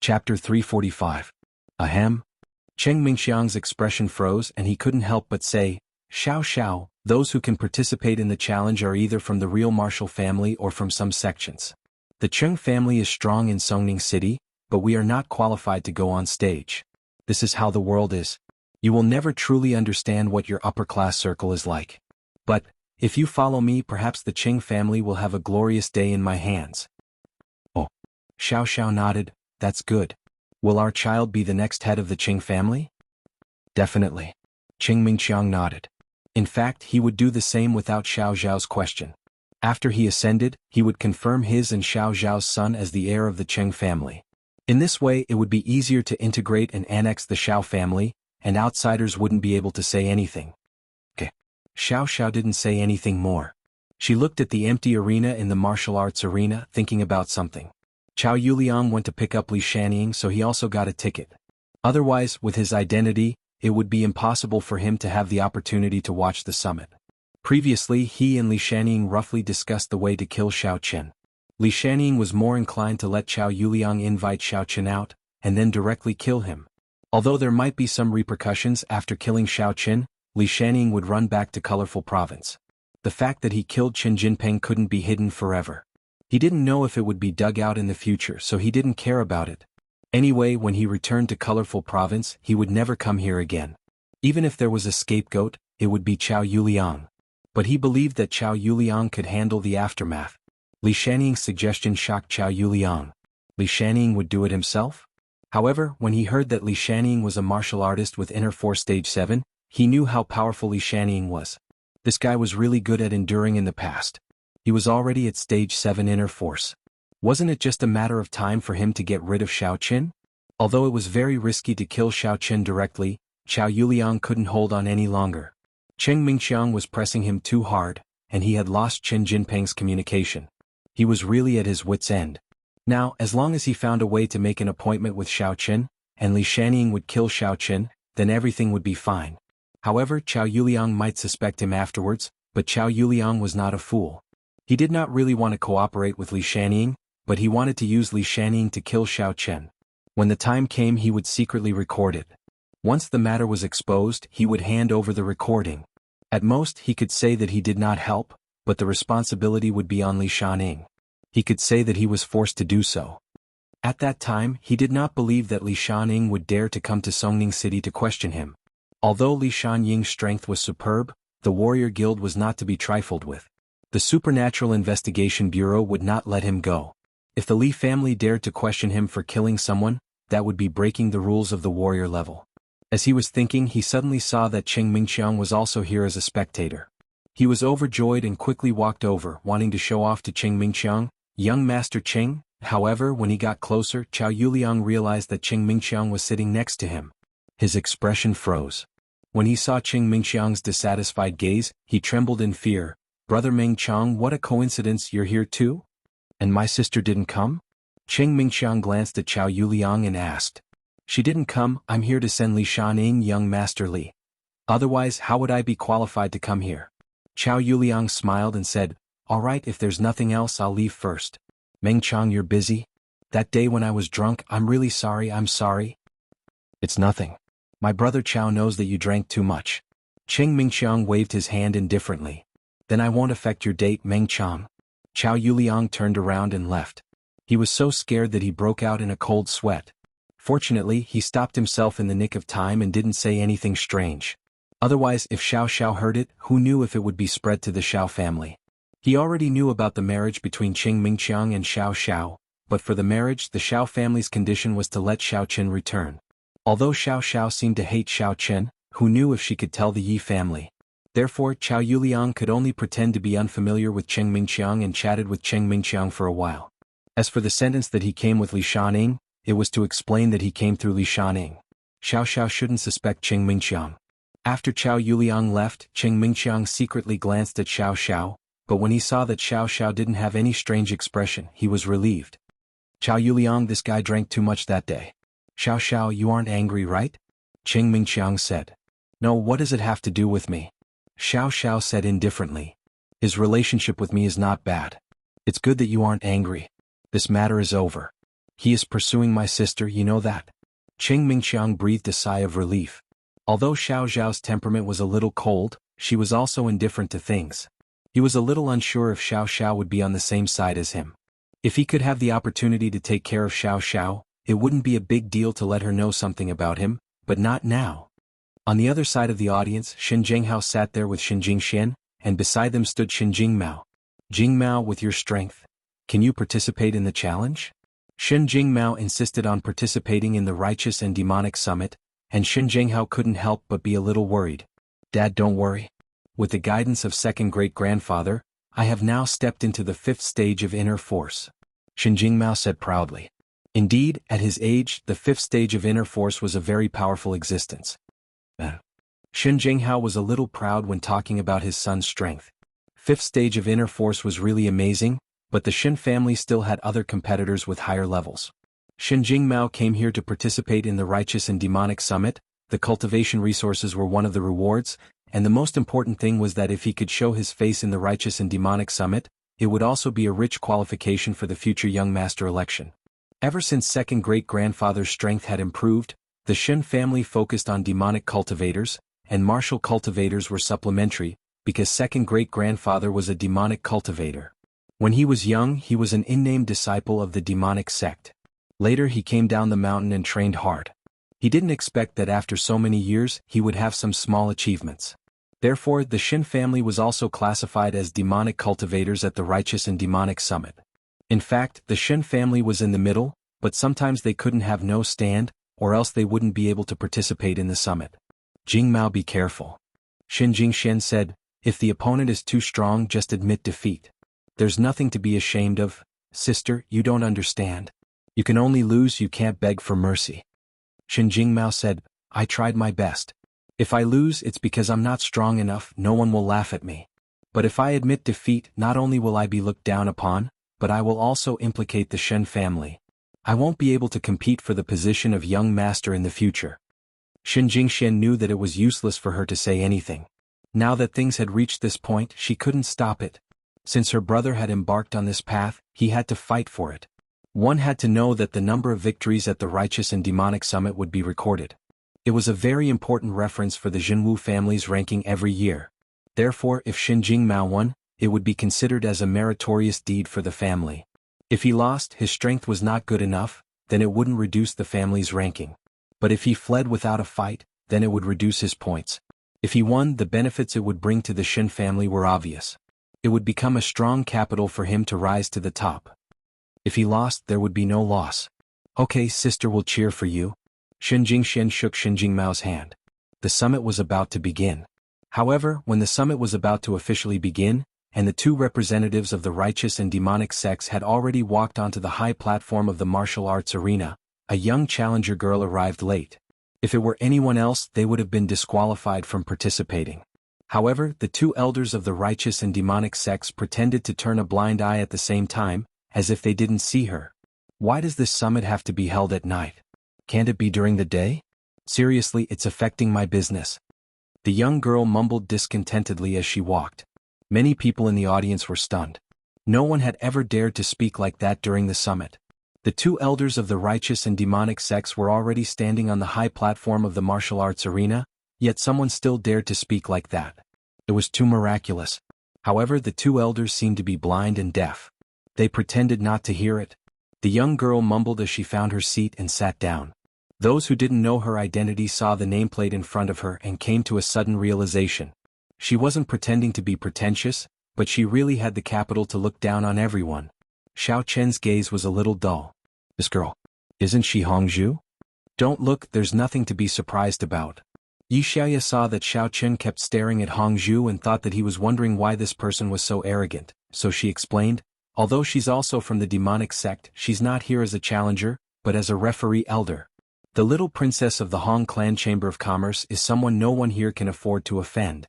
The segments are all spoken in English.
Chapter 345. Ahem. Cheng Mingxiang's expression froze and he couldn't help but say, "Xiao Xiao, those who can participate in the challenge are either from the real martial family or from some sections. The Cheng family is strong in Songning City, but we are not qualified to go on stage. This is how the world is. You will never truly understand what your upper-class circle is like. But, if you follow me, perhaps the Cheng family will have a glorious day in my hands." Oh. Xiao Xiao nodded. "That's good. Will our child be the next head of the Cheng family?" "Definitely." Cheng Mingxiang nodded. In fact, he would do the same without Xiao Zhao's question. After he ascended, he would confirm his and Xiao Zhao's son as the heir of the Cheng family. In this way, it would be easier to integrate and annex the Xiao family, and outsiders wouldn't be able to say anything. Okay. Xiao Xiao didn't say anything more. She looked at the empty arena in the martial arts arena, thinking about something. Chao Yuliang went to pick up Li Shanning, so he also got a ticket. Otherwise, with his identity, it would be impossible for him to have the opportunity to watch the summit. Previously, he and Li Shanning roughly discussed the way to kill Xiao Chen. Li Shanning was more inclined to let Chao Yuliang invite Xiao Chen out, and then directly kill him. Although there might be some repercussions after killing Xiao Chen, Li Shanning would run back to Colorful Province. The fact that he killed Chen Jinping couldn't be hidden forever. He didn't know if it would be dug out in the future, so he didn't care about it. Anyway, when he returned to Colorful Province, he would never come here again. Even if there was a scapegoat, it would be Chao Yuliang. But he believed that Chao Yuliang could handle the aftermath. Li Shanning's suggestion shocked Chao Yuliang. Li Shanning would do it himself? However, when he heard that Li Shanning was a martial artist with Inner Force Stage 7, he knew how powerful Li Shanning was. This guy was really good at enduring in the past. He was already at Stage 7 Inner Force. Wasn't it just a matter of time for him to get rid of Xiao Chen? Although it was very risky to kill Xiao Chen directly, Chao Yuliang couldn't hold on any longer. Cheng Mingxiang was pressing him too hard, and he had lost Chen Jinping's communication. He was really at his wit's end. Now, as long as he found a way to make an appointment with Xiao Chen, and Li Shanning would kill Xiao Chen, then everything would be fine. However, Chao Yuliang might suspect him afterwards, but Chao Yuliang was not a fool. He did not really want to cooperate with Li Shanning, but he wanted to use Li Shanning to kill Xiao Chen. When the time came, he would secretly record it. Once the matter was exposed, he would hand over the recording. At most, he could say that he did not help, but the responsibility would be on Li Shanning. He could say that he was forced to do so. At that time, he did not believe that Li Shanning would dare to come to Songning City to question him. Although Li Shanying's strength was superb, the warrior guild was not to be trifled with. The Supernatural Investigation Bureau would not let him go. If the Li family dared to question him for killing someone, that would be breaking the rules of the warrior level. As he was thinking, he suddenly saw that Cheng Mingxiang was also here as a spectator. He was overjoyed and quickly walked over, wanting to show off to Cheng Mingxiang, "Young Master Cheng." However, when he got closer, Chao Yuliang realized that Cheng Mingxiang was sitting next to him. His expression froze. When he saw Cheng Mingxiang's dissatisfied gaze, he trembled in fear. "Brother Mingqiang, what a coincidence, you're here too? And my sister didn't come?" Cheng Mingxiang glanced at Chao Yuliang and asked. "She didn't come. I'm here to send Li Shanning, young Master Li. Otherwise, how would I be qualified to come here?" Chao Yuliang smiled and said, "All right, if there's nothing else, I'll leave first." "Mingqiang, you're busy? That day when I was drunk, I'm really sorry, I'm sorry." "It's nothing. My brother Chao knows that you drank too much." Cheng Mingxiang waved his hand indifferently. "Then I won't affect your date, Mingqiang." Chao Yuliang turned around and left. He was so scared that he broke out in a cold sweat. Fortunately, he stopped himself in the nick of time and didn't say anything strange. Otherwise, if Xiao Xiao heard it, who knew if it would be spread to the Xiao family? He already knew about the marriage between Cheng Mingqiang and Xiao Xiao, but for the marriage, the Xiao family's condition was to let Xiao Chen return. Although Xiao Xiao seemed to hate Xiao Chen, who knew if she could tell the Yi family? Therefore, Chao Yuliang could only pretend to be unfamiliar with Cheng Mingqiang and chatted with Cheng Mingqiang for a while. As for the sentence that he came with Li Shanning, it was to explain that he came through Li Shanning. Xiao Xiao shouldn't suspect Cheng Mingqiang. After Chao Yuliang left, Cheng Mingqiang secretly glanced at Xiao Xiao, but when he saw that Xiao Xiao didn't have any strange expression, he was relieved. "Chao Yuliang, this guy drank too much that day." "Xiao Xiao, you aren't angry, right?" Cheng Mingqiang said. "No, what does it have to do with me?" Xiao Xiao said indifferently. "His relationship with me is not bad. It's good that you aren't angry. This matter is over." He is pursuing my sister, you know that. Qing Mingqiang breathed a sigh of relief. Although Xiao Zhao's temperament was a little cold, she was also indifferent to things. He was a little unsure if Xiao Xiao would be on the same side as him. If he could have the opportunity to take care of Xiao Xiao, it wouldn't be a big deal to let her know something about him, but not now. On the other side of the audience, Shen Jinghao sat there with Shen Jingxian, and beside them stood Shen Jingmao. Jingmao, with your strength, can you participate in the challenge? Shen Jingmao insisted on participating in the Righteous and Demonic Summit, and Shen Jinghao couldn't help but be a little worried. Dad, don't worry. With the guidance of second great-grandfather, I have now stepped into the 5th stage of inner force. Shen Jingmao said proudly. Indeed, at his age, the 5th stage of inner force was a very powerful existence. Shen Jinghao was a little proud when talking about his son's strength. 5th stage of inner force was really amazing, but the Shen family still had other competitors with higher levels. Shen Jingmao came here to participate in the Righteous and Demonic Summit. The cultivation resources were one of the rewards, and the most important thing was that if he could show his face in the Righteous and Demonic Summit, it would also be a rich qualification for the future young master election. Ever since second great-grandfather's strength had improved, the Shen family focused on demonic cultivators, and martial cultivators were supplementary, because second great-grandfather was a demonic cultivator. When he was young, he was an unnamed disciple of the demonic sect. Later he came down the mountain and trained hard. He didn't expect that after so many years he would have some small achievements. Therefore, the Shen family was also classified as demonic cultivators at the Righteous and Demonic Summit. In fact, the Shen family was in the middle, but sometimes they couldn't have no stand, or else they wouldn't be able to participate in the summit. Jingmao, be careful. Shen Jingxian said, if the opponent is too strong, just admit defeat. There's nothing to be ashamed of, sister, you don't understand. You can only lose, you can't beg for mercy. Shen Jingmao said, I tried my best. If I lose, it's because I'm not strong enough, no one will laugh at me. But if I admit defeat, not only will I be looked down upon, but I will also implicate the Shen family. I won't be able to compete for the position of young master in the future. Shen Jingxian knew that it was useless for her to say anything. Now that things had reached this point, she couldn't stop it. Since her brother had embarked on this path, he had to fight for it. One had to know that the number of victories at the Righteous and Demonic Summit would be recorded. It was a very important reference for the Jinwu family's ranking every year. Therefore, if Shen Jingmao won, it would be considered as a meritorious deed for the family. If he lost, his strength was not good enough, then it wouldn't reduce the family's ranking. But if he fled without a fight, then it would reduce his points. If he won, the benefits it would bring to the Shen family were obvious. It would become a strong capital for him to rise to the top. If he lost, there would be no loss. Okay, sister, will cheer for you. Shen Jingxian shook Shen Jingmao's hand. The summit was about to begin. However, when the summit was about to officially begin, and the two representatives of the Righteous and Demonic sects had already walked onto the high platform of the martial arts arena, a young challenger girl arrived late. If it were anyone else, they would have been disqualified from participating. However, the two elders of the Righteous and Demonic sects pretended to turn a blind eye at the same time, as if they didn't see her. Why does this summit have to be held at night? Can't it be during the day? Seriously, it's affecting my business. The young girl mumbled discontentedly as she walked. Many people in the audience were stunned. No one had ever dared to speak like that during the summit. The two elders of the Righteous and Demonic sects were already standing on the high platform of the martial arts arena, yet someone still dared to speak like that. It was too miraculous. However, the two elders seemed to be blind and deaf. They pretended not to hear it. The young girl mumbled as she found her seat and sat down. Those who didn't know her identity saw the nameplate in front of her and came to a sudden realization. She wasn't pretending to be pretentious, but she really had the capital to look down on everyone. Xiao Chen's gaze was a little dull. This girl, isn't she Hongzhu? Don't look, there's nothing to be surprised about. Yi Xiaoya saw that Xiao Chen kept staring at Hongzhu and thought that he was wondering why this person was so arrogant, so she explained, although she's also from the demonic sect, she's not here as a challenger, but as a referee elder. The little princess of the Hong Clan Chamber of Commerce is someone no one here can afford to offend.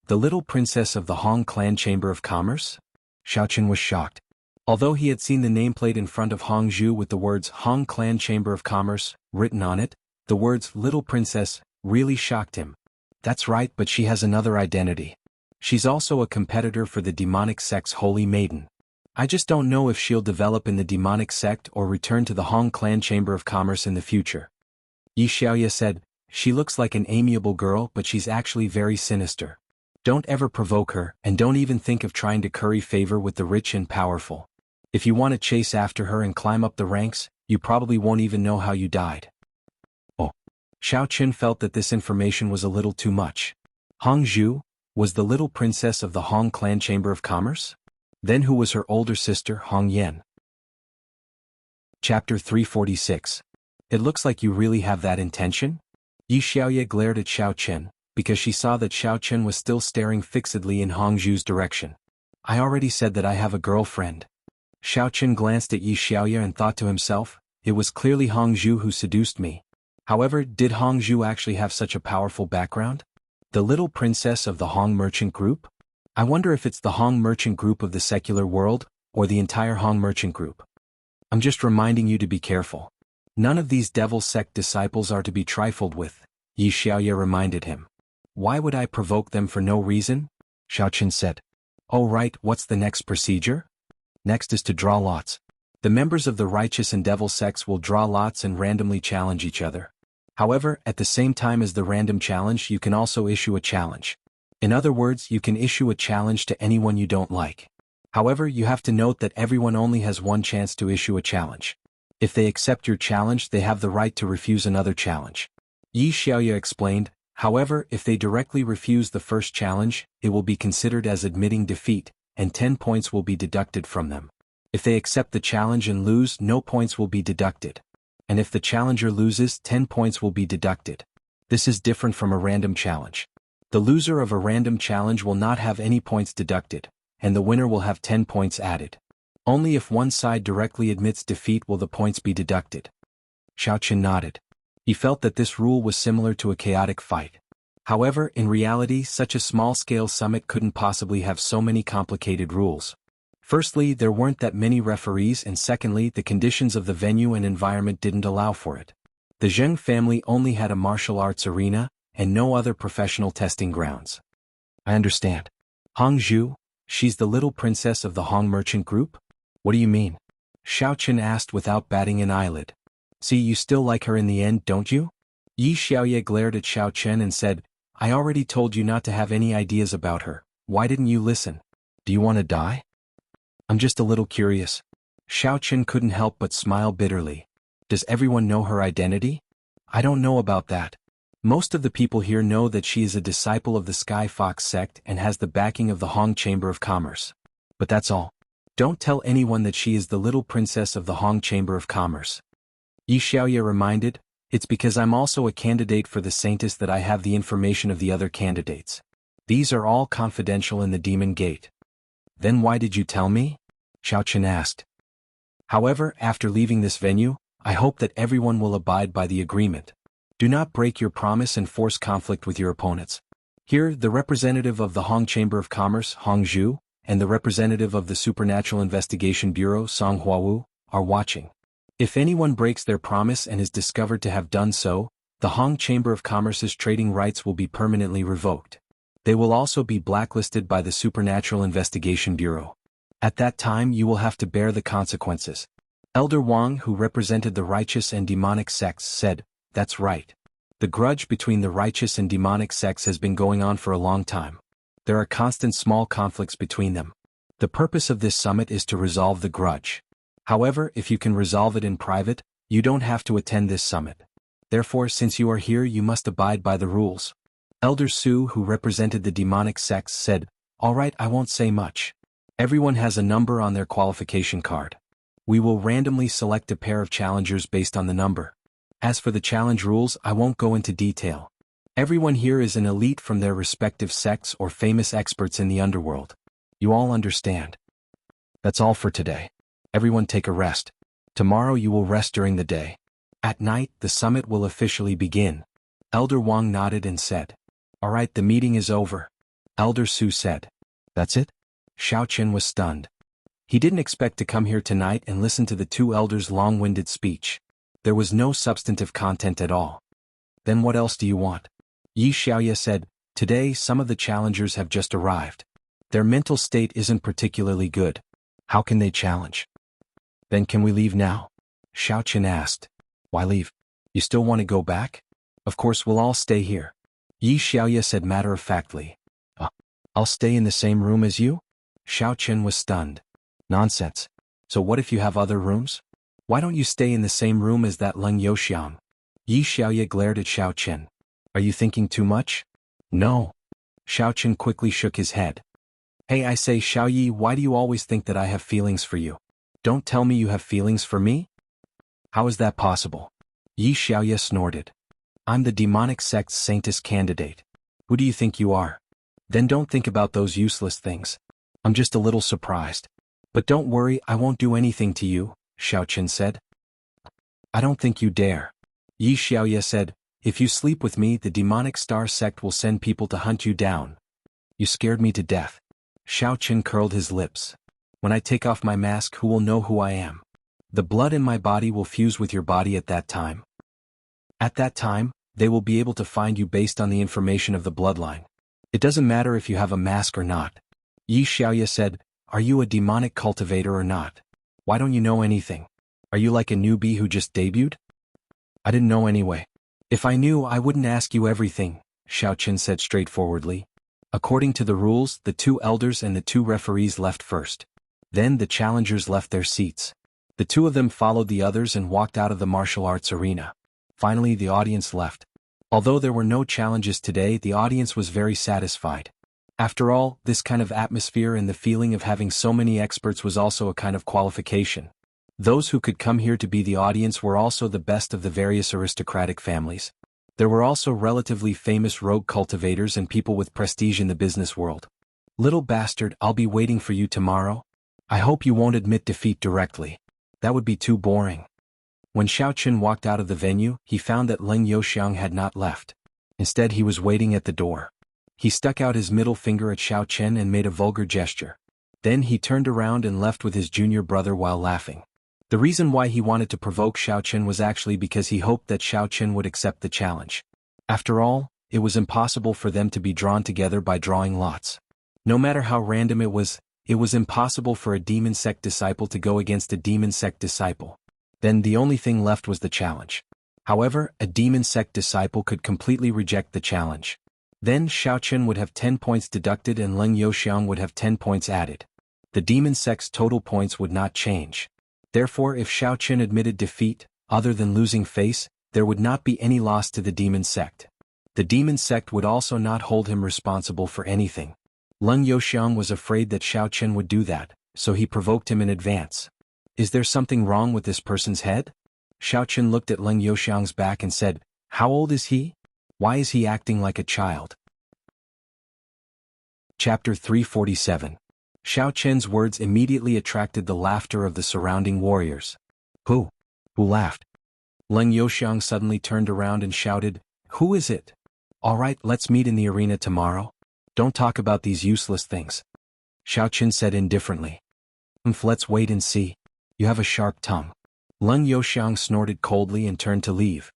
The little princess of the Hong Clan Chamber of Commerce? Xiao Chen was shocked. Although he had seen the nameplate in front of Hongzhu with the words Hong Clan Chamber of Commerce written on it, the words Little Princess really shocked him. That's right, but she has another identity. She's also a competitor for the demonic sect's Holy Maiden. I just don't know if she'll develop in the demonic sect or return to the Hong Clan Chamber of Commerce in the future. Yi Xiaoye said, she looks like an amiable girl but she's actually very sinister. Don't ever provoke her, and don't even think of trying to curry favor with the rich and powerful. If you want to chase after her and climb up the ranks, you probably won't even know how you died. Oh. Xiao Qin felt that this information was a little too much. Hong Zhu was the little princess of the Hong Clan Chamber of Commerce? Then who was her older sister, Hong Yan? Chapter 346. It looks like you really have that intention? Yi Xiaoye glared at Xiao Qin, because she saw that Xiao Qin was still staring fixedly in Hong Zhu's direction. I already said that I have a girlfriend. Xiao Qin glanced at Yi Xiaoye and thought to himself, it was clearly Hong Zhu who seduced me. However, did Hong Zhu actually have such a powerful background? The little princess of the Hong merchant group? I wonder if it's the Hong merchant group of the secular world, or the entire Hong merchant group. I'm just reminding you to be careful. None of these devil sect disciples are to be trifled with, Yi Xiaoye reminded him. Why would I provoke them for no reason? Xiao Qin said. Oh right, what's the next procedure? Next is to draw lots. The members of the righteous and devil sects will draw lots and randomly challenge each other. However, at the same time as the random challenge, you can also issue a challenge. In other words, you can issue a challenge to anyone you don't like. However, you have to note that everyone only has one chance to issue a challenge. If they accept your challenge, they have the right to refuse another challenge. Yi Xiaoye explained, however, if they directly refuse the first challenge, it will be considered as admitting defeat, and 10 points will be deducted from them. If they accept the challenge and lose, no points will be deducted. And if the challenger loses, 10 points will be deducted. This is different from a random challenge. The loser of a random challenge will not have any points deducted, and the winner will have 10 points added. Only if one side directly admits defeat will the points be deducted. Xiao Qin nodded. He felt that this rule was similar to a chaotic fight. However, in reality, such a small-scale summit couldn't possibly have so many complicated rules. Firstly, there weren't that many referees, and secondly, the conditions of the venue and environment didn't allow for it. The Zheng family only had a martial arts arena, and no other professional testing grounds. I understand. Hong Zhu, she's the little princess of the Hong merchant group? What do you mean? Xiao Qin asked without batting an eyelid. See, you still like her in the end, don't you? Yi Xiaoye glared at Xiao Qin and said, I already told you not to have any ideas about her. Why didn't you listen? Do you want to die? I'm just a little curious. Xiao Qin couldn't help but smile bitterly. Does everyone know her identity? I don't know about that. Most of the people here know that she is a disciple of the Sky Fox sect and has the backing of the Hong Chamber of Commerce. But that's all. Don't tell anyone that she is the little princess of the Hong Chamber of Commerce. Yi Xiaoye reminded, it's because I'm also a candidate for the Saintess that I have the information of the other candidates. These are all confidential in the Demon Gate. Then why did you tell me? Xiao Qin asked. However, after leaving this venue, I hope that everyone will abide by the agreement. Do not break your promise and force conflict with your opponents. Here, the representative of the Hong Chamber of Commerce, Hong Zhu, and the representative of the Supernatural Investigation Bureau, Song Huawu, are watching. If anyone breaks their promise and is discovered to have done so, the Hong Chamber of Commerce's trading rights will be permanently revoked. They will also be blacklisted by the Supernatural Investigation Bureau. At that time you will have to bear the consequences. Elder Wang, who represented the righteous and demonic sects, said, That's right. The grudge between the righteous and demonic sects has been going on for a long time. There are constant small conflicts between them. The purpose of this summit is to resolve the grudge. However, if you can resolve it in private, you don't have to attend this summit. Therefore, since you are here, you must abide by the rules. Elder Su, who represented the demonic sects, said, All right, I won't say much. Everyone has a number on their qualification card. We will randomly select a pair of challengers based on the number. As for the challenge rules, I won't go into detail. Everyone here is an elite from their respective sects or famous experts in the underworld. You all understand. That's all for today. Everyone take a rest. Tomorrow you will rest during the day. At night, the summit will officially begin. Elder Wang nodded and said, All right, the meeting is over. Elder Su said, That's it? Xiao Qin was stunned. He didn't expect to come here tonight and listen to the two elders' long-winded speech. There was no substantive content at all. Then what else do you want? Yi Xiaoye said, Today some of the challengers have just arrived. Their mental state isn't particularly good. How can they challenge? Then can we leave now? Xiao Chen asked. Why leave? You still want to go back? Of course we'll all stay here. Yi Xiaoye said matter-of-factly. I'll stay in the same room as you? Xiao Chen was stunned. Nonsense. So what if you have other rooms? Why don't you stay in the same room as that Leng Youxiang? Yi Xiaoye glared at Xiao Chen. Are you thinking too much? No. Xiao Chen quickly shook his head. Hey, I say, Xiao Yi, why do you always think that I have feelings for you? Don't tell me you have feelings for me? How is that possible? Yi Xiaoye snorted. I'm the demonic sect's saintess candidate. Who do you think you are? Then don't think about those useless things. I'm just a little surprised. But don't worry, I won't do anything to you, Xiao Chen said. I don't think you dare. Yi Xiaoye said, if you sleep with me, the demonic star sect will send people to hunt you down. You scared me to death. Xiao Chen curled his lips. When I take off my mask, who will know who I am? The blood in my body will fuse with your body at that time. At that time, they will be able to find you based on the information of the bloodline. It doesn't matter if you have a mask or not. Yi Xiaoye said, are you a demonic cultivator or not? Why don't you know anything? Are you like a newbie who just debuted? I didn't know anyway. If I knew, I wouldn't ask you everything, Xiao Chen said straightforwardly. According to the rules, the 2 elders and the 2 referees left first. Then the challengers left their seats. The 2 of them followed the others and walked out of the martial arts arena. Finally, the audience left. Although there were no challenges today, the audience was very satisfied. After all, this kind of atmosphere and the feeling of having so many experts was also a kind of qualification. Those who could come here to be the audience were also the best of the various aristocratic families. There were also relatively famous rogue cultivators and people with prestige in the business world. Little bastard, I'll be waiting for you tomorrow. I hope you won't admit defeat directly. That would be too boring. When Xiao Chen walked out of the venue, he found that Leng Youxiang had not left. Instead, he was waiting at the door. He stuck out his middle finger at Xiao Chen and made a vulgar gesture. Then he turned around and left with his junior brother while laughing. The reason why he wanted to provoke Xiao Chen was actually because he hoped that Xiao Chen would accept the challenge. After all, it was impossible for them to be drawn together by drawing lots. No matter how random it was impossible for a demon sect disciple to go against a demon sect disciple. Then the only thing left was the challenge. However, a demon sect disciple could completely reject the challenge. Then Xiao Chen would have 10 points deducted and Leng Youxiang would have 10 points added. The demon sect's total points would not change. Therefore, if Xiao Chen admitted defeat, other than losing face, there would not be any loss to the demon sect. The demon sect would also not hold him responsible for anything. Leng Youxiang was afraid that Xiao Chen would do that, so he provoked him in advance. Is there something wrong with this person's head? Xiao Chen looked at Leng Youxiang's back and said, how old is he? Why is he acting like a child? Chapter 347. Xiao Chen's words immediately attracted the laughter of the surrounding warriors. Who laughed? Leng Youxiang suddenly turned around and shouted, who is it? All right, let's meet in the arena tomorrow. Don't talk about these useless things. Xiao Chen said indifferently. Let's wait and see. You have a sharp tongue. Leng Youxiang snorted coldly and turned to leave.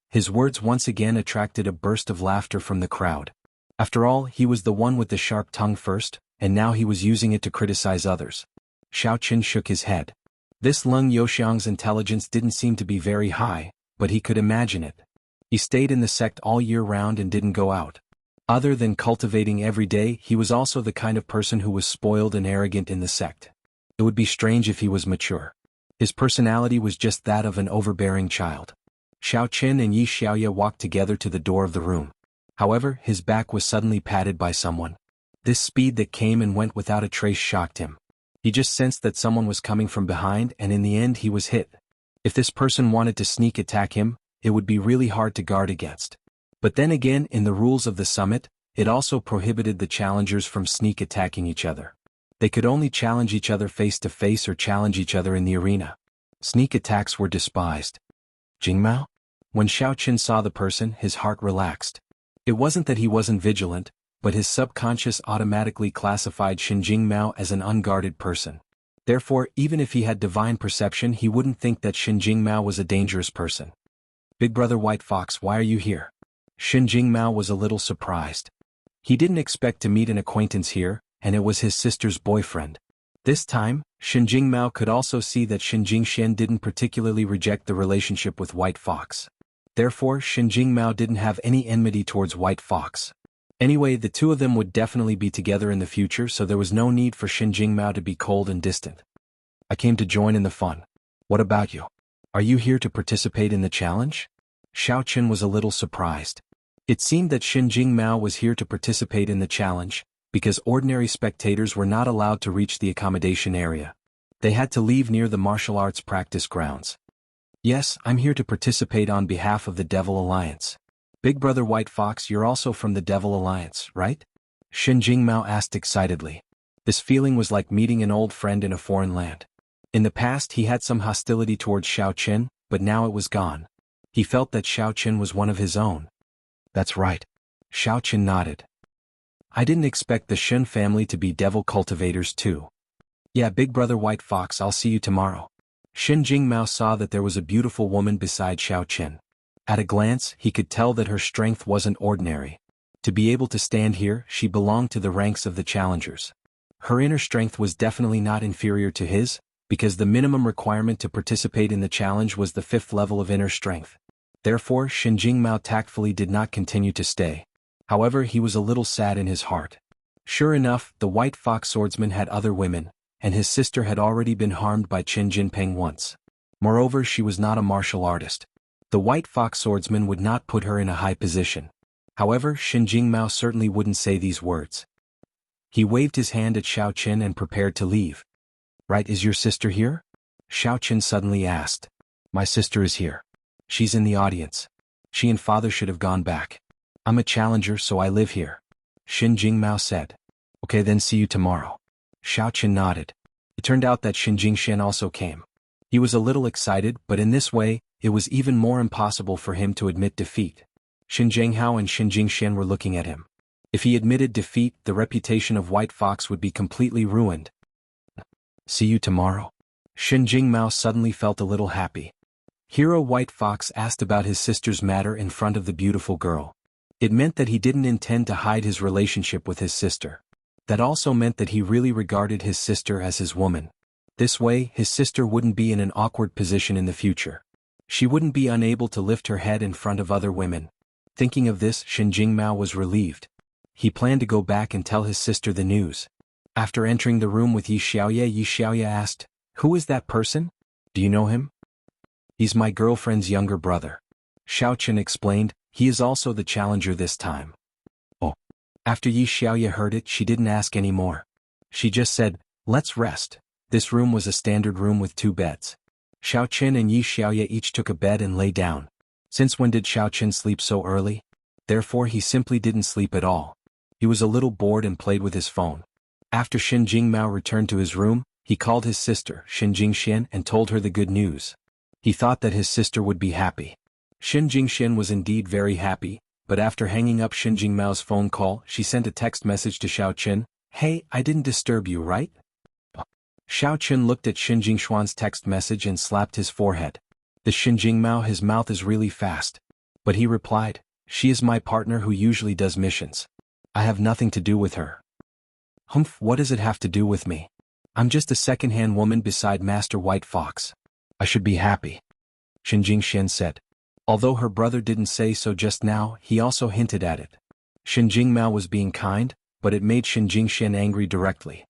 His words once again attracted a burst of laughter from the crowd. After all, he was the one with the sharp tongue first, and now he was using it to criticize others. Xiao Chen shook his head. This Leng Youxiang's intelligence didn't seem to be very high, but he could imagine it. He stayed in the sect all year round and didn't go out. Other than cultivating every day, he was also the kind of person who was spoiled and arrogant in the sect. It would be strange if he was mature. His personality was just that of an overbearing child. Xiao Chen and Yi Xiaoye walked together to the door of the room. However, his back was suddenly patted by someone. This speed that came and went without a trace shocked him. He just sensed that someone was coming from behind and in the end he was hit. If this person wanted to sneak attack him, it would be really hard to guard against. But then again, in the rules of the summit, it also prohibited the challengers from sneak attacking each other. They could only challenge each other face to face or challenge each other in the arena. Sneak attacks were despised. Jingmao? When Xiao Chen saw the person, his heart relaxed. It wasn't that he wasn't vigilant, but his subconscious automatically classified Shin Jingmao as an unguarded person. Therefore, even if he had divine perception, he wouldn't think that Shin Jingmao was a dangerous person. Big brother White Fox, why are you here? Shin Jingmao was a little surprised. He didn't expect to meet an acquaintance here, and it was his sister's boyfriend. This time, Shen Jingmao could also see that Shen Jingxian didn't particularly reject the relationship with White Fox. Therefore, Shen Jingmao didn't have any enmity towards White Fox. Anyway, the two of them would definitely be together in the future, so there was no need for Shen Jingmao to be cold and distant. I came to join in the fun. What about you? Are you here to participate in the challenge? Xiao Qin was a little surprised. It seemed that Shen Jingmao was here to participate in the challenge, because ordinary spectators were not allowed to reach the accommodation area. They had to leave near the martial arts practice grounds. Yes, I'm here to participate on behalf of the Devil Alliance. Big brother White Fox, you're also from the Devil Alliance, right? Shen Jingmao asked excitedly. This feeling was like meeting an old friend in a foreign land. In the past he had some hostility towards Xiao Qin, but now it was gone. He felt that Xiao Qin was one of his own. That's right. Xiao Qin nodded. I didn't expect the Shen family to be devil cultivators too. Yeah, big brother White Fox, I'll see you tomorrow. Shen Jingmao saw that there was a beautiful woman beside Xiao Qin. At a glance, he could tell that her strength wasn't ordinary. To be able to stand here, she belonged to the ranks of the challengers. Her inner strength was definitely not inferior to his, because the minimum requirement to participate in the challenge was the 5th level of inner strength. Therefore, Shen Jingmao tactfully did not continue to stay. However, he was a little sad in his heart. Sure enough, the White Fox swordsman had other women, and his sister had already been harmed by Qin Jinping once. Moreover, she was not a martial artist. The White Fox swordsman would not put her in a high position. However, Shen Jingmao certainly wouldn't say these words. He waved his hand at Xiao Qin and prepared to leave. Right, is your sister here? Xiao Qin suddenly asked. My sister is here. She's in the audience. She and father should have gone back. I'm a challenger, so I live here. Shen Jingmao said. Okay, then see you tomorrow. Xiao Qin nodded. It turned out that Shen Jingxian also came. He was a little excited, but in this way, it was even more impossible for him to admit defeat. Shen Jinghao and Shen Jingxian were looking at him. If he admitted defeat, the reputation of White Fox would be completely ruined. See you tomorrow. Shen Jingmao suddenly felt a little happy. Hero White Fox asked about his sister's matter in front of the beautiful girl. It meant that he didn't intend to hide his relationship with his sister. That also meant that he really regarded his sister as his woman. This way, his sister wouldn't be in an awkward position in the future. She wouldn't be unable to lift her head in front of other women. Thinking of this, Shen Jingmao was relieved. He planned to go back and tell his sister the news. After entering the room with Yi Xiaoye asked, Who is that person? Do you know him? He's my girlfriend's younger brother. Xiao Qin explained, he is also the challenger this time. Oh. After Yi Xiaoye heard it, she didn't ask any more. She just said, let's rest. This room was a standard room with 2 beds. Xiao Qin and Yi Xiaoye each took a bed and lay down. Since when did Xiao Qin sleep so early? Therefore he simply didn't sleep at all. He was a little bored and played with his phone. After Shen Jingmao returned to his room, he called his sister, Shen Jingxian, and told her the good news. He thought that his sister would be happy. Shen Jingxian was indeed very happy, but after hanging up Shen Jingmao's phone call, she sent a text message to Xiao Qin, Hey, I didn't disturb you, right? Xiao Qin looked at Shen Jingshuan's text message and slapped his forehead. The Shen Jingmao, his mouth is really fast. But he replied, She is my partner who usually does missions. I have nothing to do with her. Humph, what does it have to do with me? I'm just a second-hand woman beside Master White Fox. I should be happy. Shen Jingxian said. Although her brother didn't say so just now, he also hinted at it. Shen Jingmao was being kind, but it made Shen Jingxian angry directly.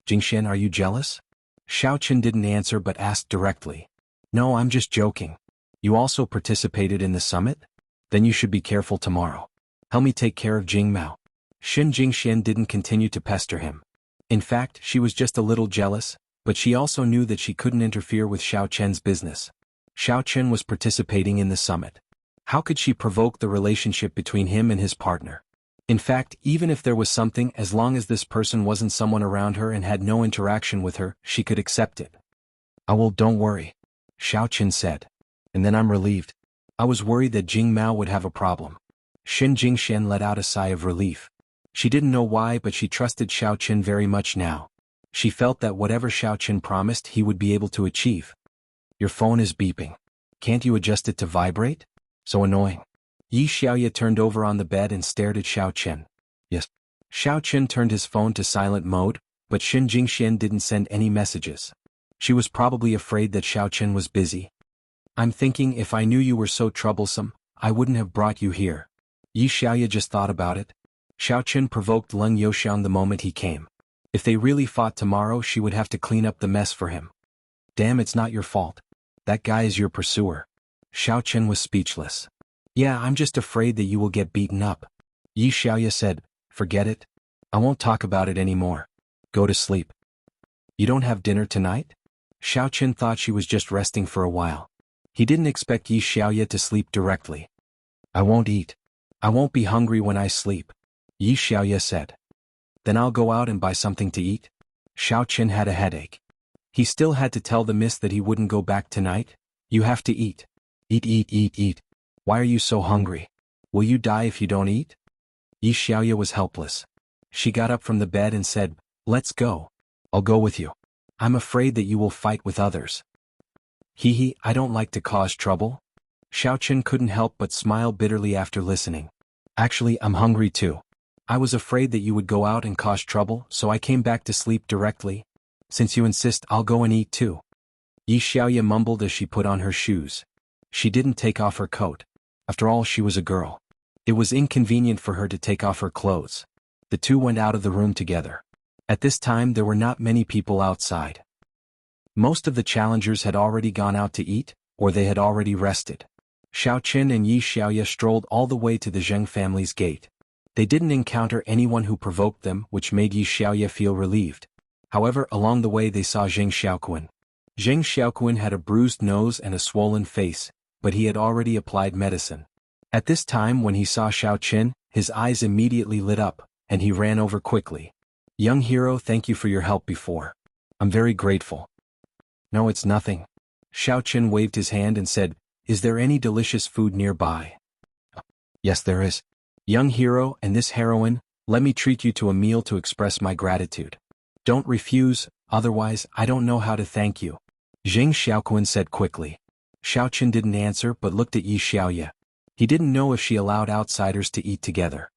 Jingxian, are you jealous? Xiao Qin didn't answer but asked directly. No, I'm just joking. You also participated in the summit? Then you should be careful tomorrow. Help me take care of Jingmao. Shen Jingxian didn't continue to pester him. In fact, she was just a little jealous, but she also knew that she couldn't interfere with Xiao Qian's business. Xiao Qin was participating in the summit. How could she provoke the relationship between him and his partner? In fact, even if there was something, as long as this person wasn't someone around her and had no interaction with her, she could accept it. Don't worry. Xiao Qin said. And then I'm relieved. I was worried that Jing Mao would have a problem. Shen Jingxian let out a sigh of relief. She didn't know why, but she trusted Xiao Qin very much now. She felt that whatever Xiao Qin promised he would be able to achieve. Your phone is beeping. Can't you adjust it to vibrate? So annoying. Yi Xiaoye turned over on the bed and stared at Xiao Qin. Yes. Xiao Qin turned his phone to silent mode, but Xin Jingxian didn't send any messages. She was probably afraid that Xiao Chen was busy. I'm thinking if I knew you were so troublesome, I wouldn't have brought you here. Yi Xiaoya just thought about it. Xiao Chen provoked Leng Youxiang the moment he came. If they really fought tomorrow, she would have to clean up the mess for him. Damn, it's not your fault. That guy is your pursuer. Xiao Chen was speechless. Yeah, I'm just afraid that you will get beaten up. Yi Xiaoya said, forget it. I won't talk about it anymore. Go to sleep. You don't have dinner tonight? Xiao Chen thought she was just resting for a while. He didn't expect Yi Xiaoya to sleep directly. I won't eat. I won't be hungry when I sleep, Yi Xiaoya said. Then I'll go out and buy something to eat. Xiao Chen had a headache. He still had to tell the miss that he wouldn't go back tonight. You have to eat. Eat, eat, eat, eat. Why are you so hungry? Will you die if you don't eat? Yi Xiaoya was helpless. She got up from the bed and said, let's go. I'll go with you. I'm afraid that you will fight with others. Hee, I don't like to cause trouble. Xiao Chen couldn't help but smile bitterly after listening. Actually, I'm hungry too. I was afraid that you would go out and cause trouble, so I came back to sleep directly. Since you insist, I'll go and eat too. Yi Xiaoya mumbled as she put on her shoes. She didn't take off her coat. After all, she was a girl. It was inconvenient for her to take off her clothes. The two went out of the room together. At this time, there were not many people outside. Most of the challengers had already gone out to eat, or they had already rested. Xiao Chen and Yi Xiaoya strolled all the way to the Zheng family's gate. They didn't encounter anyone who provoked them, which made Yi Xiaoya feel relieved. However, along the way they saw Zheng Xiaoquan. Zheng Xiaoquan had a bruised nose and a swollen face, but he had already applied medicine. At this time, when he saw Xiao Chen, his eyes immediately lit up, and he ran over quickly. Young hero, thank you for your help before. I'm very grateful. No, it's nothing. Xiao Chen waved his hand and said, is there any delicious food nearby? Yes, there is. Young hero and this heroine, let me treat you to a meal to express my gratitude. Don't refuse, otherwise I don't know how to thank you. Zheng Xiaoquan said quickly. Xiao Chen didn't answer but looked at Yi Xiaoya. He didn't know if she allowed outsiders to eat together.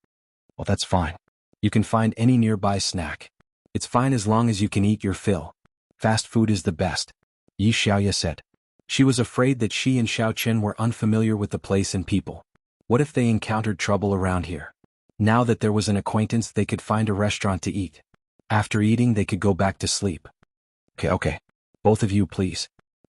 Well, that's fine. You can find any nearby snack. It's fine as long as you can eat your fill. Fast food is the best, Yi Xiaoya said. She was afraid that she and Xiao Chen were unfamiliar with the place and people. What if they encountered trouble around here? Now that there was an acquaintance, they could find a restaurant to eat. After eating, they could go back to sleep. Okay. Both of you, please.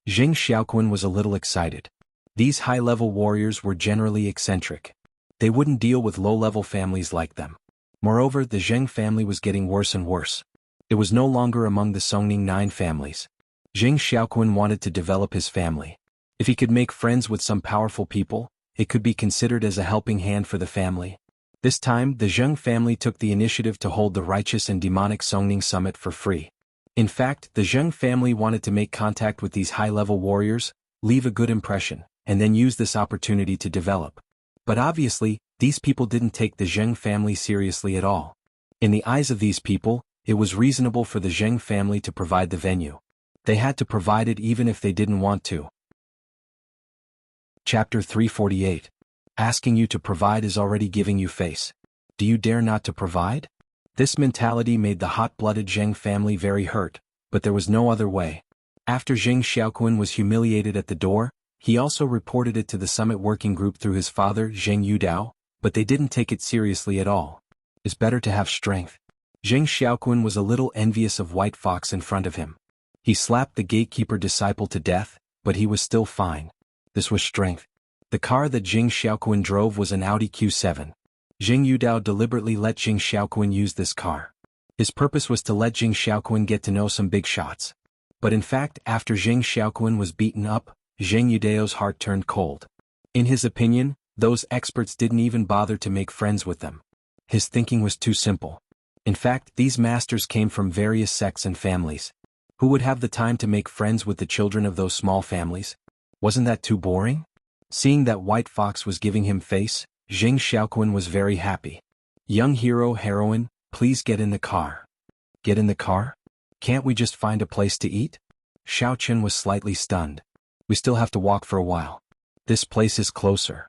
Zheng Xiaoquan was a little excited. These high-level warriors were generally eccentric. They wouldn't deal with low-level families like them. Moreover, the Zheng family was getting worse and worse. It was no longer among the Songning 9 families. Zheng Xiaoquan wanted to develop his family. If he could make friends with some powerful people, it could be considered as a helping hand for the family. This time, the Zheng family took the initiative to hold the Righteous and Demonic Songning Summit for free. In fact, the Zheng family wanted to make contact with these high-level warriors, leave a good impression, and then use this opportunity to develop. But obviously, these people didn't take the Zheng family seriously at all. In the eyes of these people, it was reasonable for the Zheng family to provide the venue. They had to provide it even if they didn't want to. Chapter 348. Asking you to provide is already giving you face. Do you dare not to provide? This mentality made the hot-blooded Zheng family very hurt, but there was no other way. After Zheng Xiaoquan was humiliated at the door, he also reported it to the summit working group through his father Zheng Yudao, but they didn't take it seriously at all. It's better to have strength. Zheng Xiaoquan was a little envious of White Fox in front of him. He slapped the gatekeeper disciple to death, but he was still fine. This was strength. The car that Zheng Xiaoquan drove was an Audi Q7. Zheng Yudao deliberately let Zheng Xiaoquan use this car. His purpose was to let Zheng Xiaoquan get to know some big shots. But in fact, after Zheng Xiaoquan was beaten up, Zheng Yudao's heart turned cold. In his opinion, those experts didn't even bother to make friends with them. His thinking was too simple. In fact, these masters came from various sects and families. Who would have the time to make friends with the children of those small families? Wasn't that too boring? Seeing that White Fox was giving him face, Zheng Xiaoquan was very happy. Young hero, heroine, please get in the car. Get in the car? Can't we just find a place to eat? Xiao Chen was slightly stunned. We still have to walk for a while. This place is closer.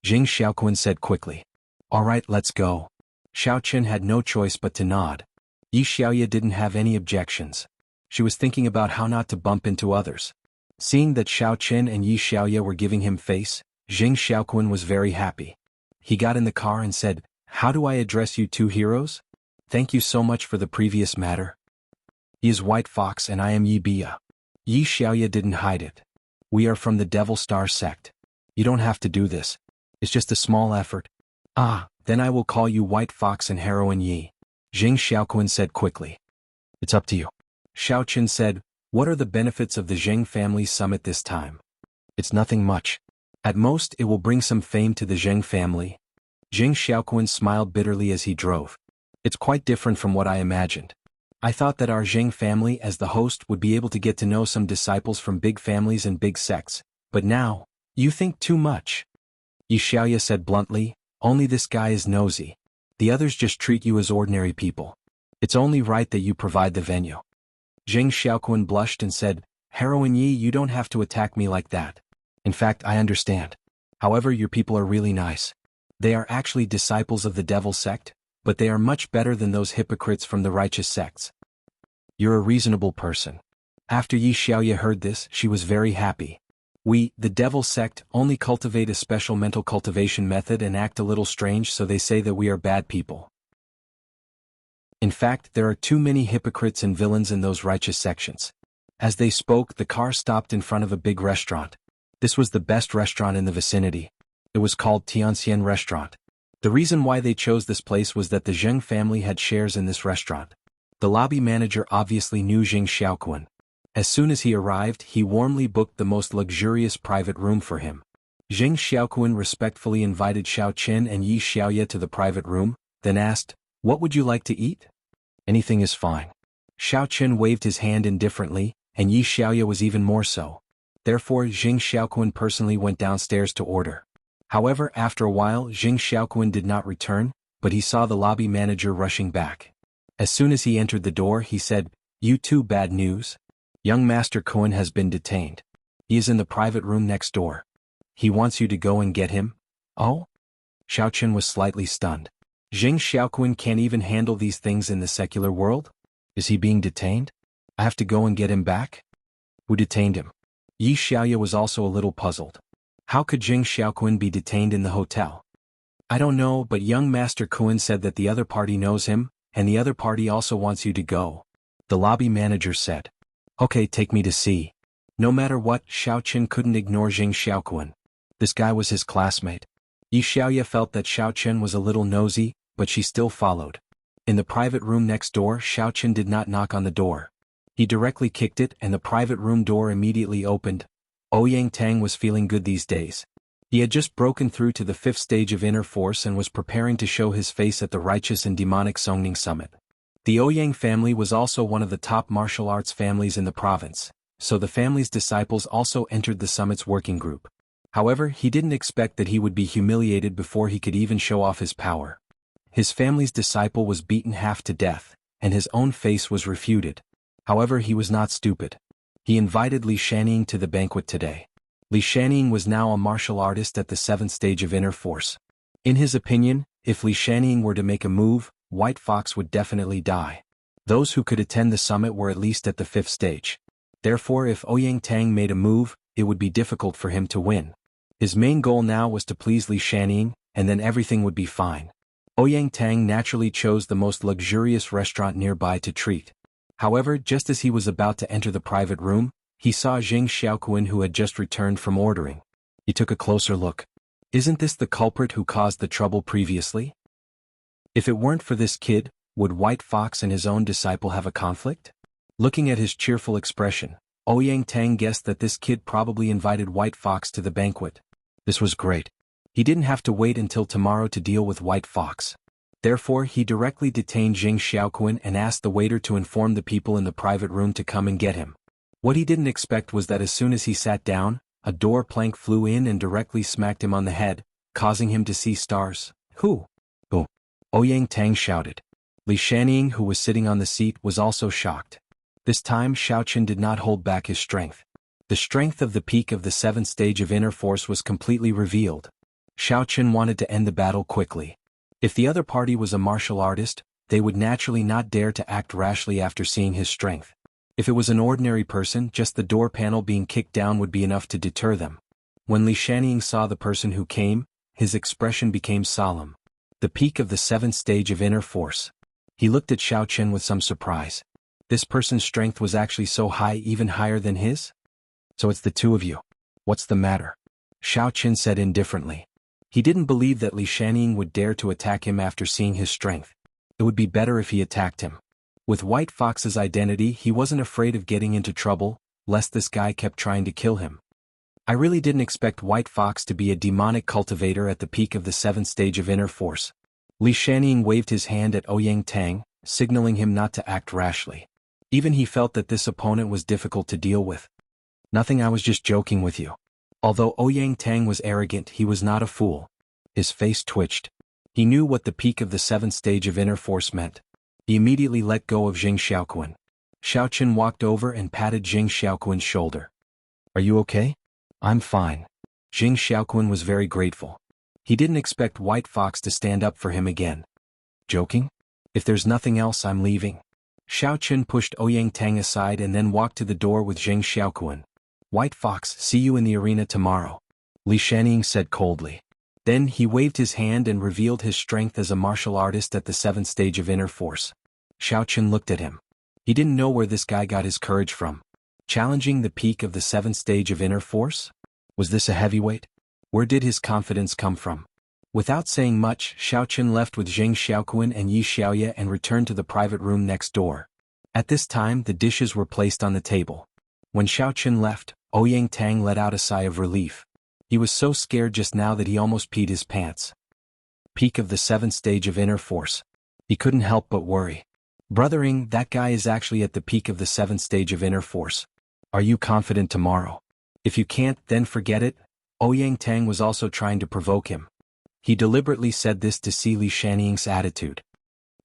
Zheng Xiaoquan said quickly. All right, let's go. Xiao Chen had no choice but to nod. Yi Xiaoya didn't have any objections. She was thinking about how not to bump into others. Seeing that Xiao Qin and Yi Xiaoya were giving him face, Jing Xiaoquan was very happy. He got in the car and said, "How do I address you two heroes? Thank you so much for the previous matter. He is White Fox and I am Yi Bia." Yi Xiaoya didn't hide it. "We are from the Devil Star sect. You don't have to do this. It's just a small effort." "Ah, then I will call you White Fox and Heroine Yi," Jing Xiaoquan said quickly. "It's up to you." Xiao Qin said, "What are the benefits of the Zheng family summit this time?" "It's nothing much. At most it will bring some fame to the Zheng family." Jing Xiaoquan smiled bitterly as he drove. "It's quite different from what I imagined. I thought that our Zheng family as the host would be able to get to know some disciples from big families and big sects, but now, you think too much." Yi Xiaoya said bluntly, "Only this guy is nosy. The others just treat you as ordinary people. It's only right that you provide the venue." Jing Xiaoquan blushed and said, "Heroine Yi, you don't have to attack me like that. In fact, I understand. However, your people are really nice. They are actually disciples of the devil sect, but they are much better than those hypocrites from the righteous sects. You're a reasonable person." After Yi Xiaoya heard this, she was very happy. "We, the devil sect, only cultivate a special mental cultivation method and act a little strange, so they say that we are bad people. In fact, there are too many hypocrites and villains in those righteous sections." As they spoke, the car stopped in front of a big restaurant. This was the best restaurant in the vicinity. It was called Tianxian Restaurant. The reason why they chose this place was that the Zheng family had shares in this restaurant. The lobby manager obviously knew Jing Xiaoquan. As soon as he arrived, he warmly booked the most luxurious private room for him. Jing Xiaoquan respectfully invited Xiao Qin and Yi Xiaoya to the private room, then asked, "What would you like to eat?" "Anything is fine." Xiao Qin waved his hand indifferently, and Yi Xiaoya was even more so. Therefore, Jing Xiaoquan personally went downstairs to order. However, after a while, Jing Xiaoquan did not return, but he saw the lobby manager rushing back. As soon as he entered the door, he said, "You too, bad news. Young Master Cohen has been detained. He is in the private room next door. He wants you to go and get him." "Oh?" Xiao Qin was slightly stunned. Jing Xiaoquan can't even handle these things in the secular world? Is he being detained? I have to go and get him back? Who detained him? Yi Xiaoya was also a little puzzled. How could Jing Xiaoquan be detained in the hotel? "I don't know, but young Master Cohen said that the other party knows him, and the other party also wants you to go," the lobby manager said. "Okay, take me to see." No matter what, Xiao Qin couldn't ignore Jing Xiaoquan. This guy was his classmate. Yi Xiaoya felt that Xiao Qin was a little nosy, but she still followed. In the private room next door, Xiao Qin did not knock on the door. He directly kicked it and the private room door immediately opened. Ouyang Tang was feeling good these days. He had just broken through to the 5th stage of inner force and was preparing to show his face at the righteous and demonic Songning Summit. The Ouyang family was also one of the top martial arts families in the province, so the family's disciples also entered the summit's working group. However, he didn't expect that he would be humiliated before he could even show off his power. His family's disciple was beaten half to death, and his own face was refuted. However, he was not stupid. He invited Li Shanning to the banquet today. Li Shanning was now a martial artist at the 7th stage of inner force. In his opinion, if Li Shanning were to make a move, White Fox would definitely die. Those who could attend the summit were at least at the 5th stage. Therefore, if Ouyang Tang made a move, it would be difficult for him to win. His main goal now was to please Li Shanning, and then everything would be fine. Ouyang Tang naturally chose the most luxurious restaurant nearby to treat. However, just as he was about to enter the private room, he saw Jing Xiaoquan who had just returned from ordering. He took a closer look. Isn't this the culprit who caused the trouble previously? If it weren't for this kid, would White Fox and his own disciple have a conflict? Looking at his cheerful expression, Ouyang Tang guessed that this kid probably invited White Fox to the banquet. This was great. He didn't have to wait until tomorrow to deal with White Fox. Therefore, he directly detained Jing Xiaoquan and asked the waiter to inform the people in the private room to come and get him. What he didn't expect was that as soon as he sat down, a door plank flew in and directly smacked him on the head, causing him to see stars. "Who?" "Oh!" Ouyang Tang shouted. Li Shanning, who was sitting on the seat, was also shocked. This time Xiao Qin did not hold back his strength. The strength of the peak of the 7th stage of inner force was completely revealed. Xiao Qin wanted to end the battle quickly. If the other party was a martial artist, they would naturally not dare to act rashly after seeing his strength. If it was an ordinary person, just the door panel being kicked down would be enough to deter them. When Li Shanning saw the person who came, his expression became solemn. The peak of the 7th stage of inner force. He looked at Xiao Chen with some surprise. This person's strength was actually so high, even higher than his? So it's the two of you. What's the matter? Xiao Chen said indifferently. He didn't believe that Li Shanning would dare to attack him after seeing his strength. It would be better if he attacked him. With White Fox's identity, he wasn't afraid of getting into trouble, lest this guy kept trying to kill him. I really didn't expect White Fox to be a demonic cultivator at the peak of the 7th stage of inner force. Li Shanning waved his hand at Ouyang Tang, signaling him not to act rashly. Even he felt that this opponent was difficult to deal with. Nothing, I was just joking with you. Although Ouyang Tang was arrogant, he was not a fool. His face twitched. He knew what the peak of the 7th stage of inner force meant. He immediately let go of Jing Xiaoquan. Xiao Chen walked over and patted Jing Xiaoquan's shoulder. Are you okay? I'm fine. Jing Xiaoquan was very grateful. He didn't expect White Fox to stand up for him again. Joking? If there's nothing else, I'm leaving. Xiao Chen pushed Ouyang Tang aside and then walked to the door with Jing Xiaoquan. White Fox, see you in the arena tomorrow, Li Shanning said coldly. Then he waved his hand and revealed his strength as a martial artist at the 7th stage of inner force. Xiao Chen looked at him. He didn't know where this guy got his courage from. Challenging the peak of the 7th stage of inner force? Was this a heavyweight? Where did his confidence come from? Without saying much, Xiao Chen left with Jing Xiaoquan and Yi Xiaoye and returned to the private room next door. At this time, the dishes were placed on the table. When Xiao Chen left, Ouyang Tang let out a sigh of relief. He was so scared just now that he almost peed his pants. Peak of the 7th stage of inner force. He couldn't help but worry. Brothering, that guy is actually at the peak of the 7th stage of inner force. Are you confident tomorrow? If you can't, then forget it. Ouyang Tang was also trying to provoke him. He deliberately said this to see Li Shanning's attitude.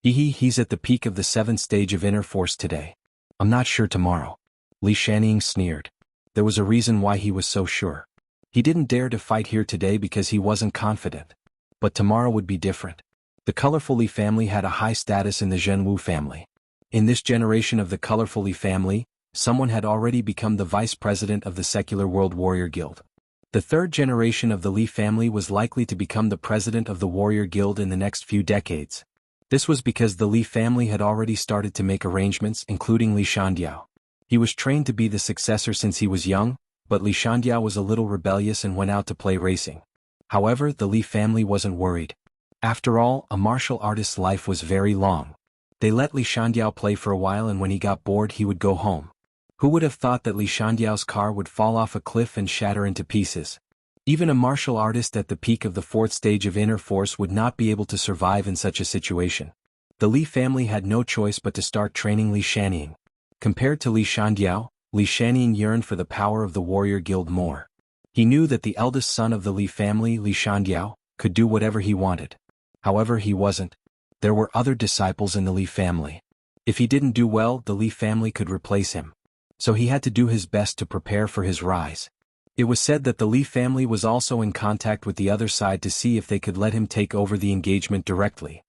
He's at the peak of the 7th stage of inner force today. I'm not sure tomorrow. Li Shanning sneered. There was a reason why he was so sure. He didn't dare to fight here today because he wasn't confident. But tomorrow would be different. The colorful Li family had a high status in the Zhenwu family. In this generation of the colorful Li family, someone had already become the vice president of the secular World Warrior Guild. The third generation of the Li family was likely to become the president of the Warrior Guild in the next few decades. This was because the Li family had already started to make arrangements, including Li Shandiao. He was trained to be the successor since he was young, but Li Shandiao was a little rebellious and went out to play racing. However, the Li family wasn't worried. After all, a martial artist's life was very long. They let Li Shandiao play for a while, and when he got bored he would go home. Who would have thought that Li Shandiao's car would fall off a cliff and shatter into pieces? Even a martial artist at the peak of the 4th stage of inner force would not be able to survive in such a situation. The Li family had no choice but to start training Li Shanning. Compared to Li Shandiao, Li Shanning yearned for the power of the Warrior Guild more. He knew that the eldest son of the Li family, Li Shandiao, could do whatever he wanted. However, he wasn't. There were other disciples in the Li family. If he didn't do well, the Li family could replace him. So he had to do his best to prepare for his rise. It was said that the Li family was also in contact with the other side to see if they could let him take over the engagement directly.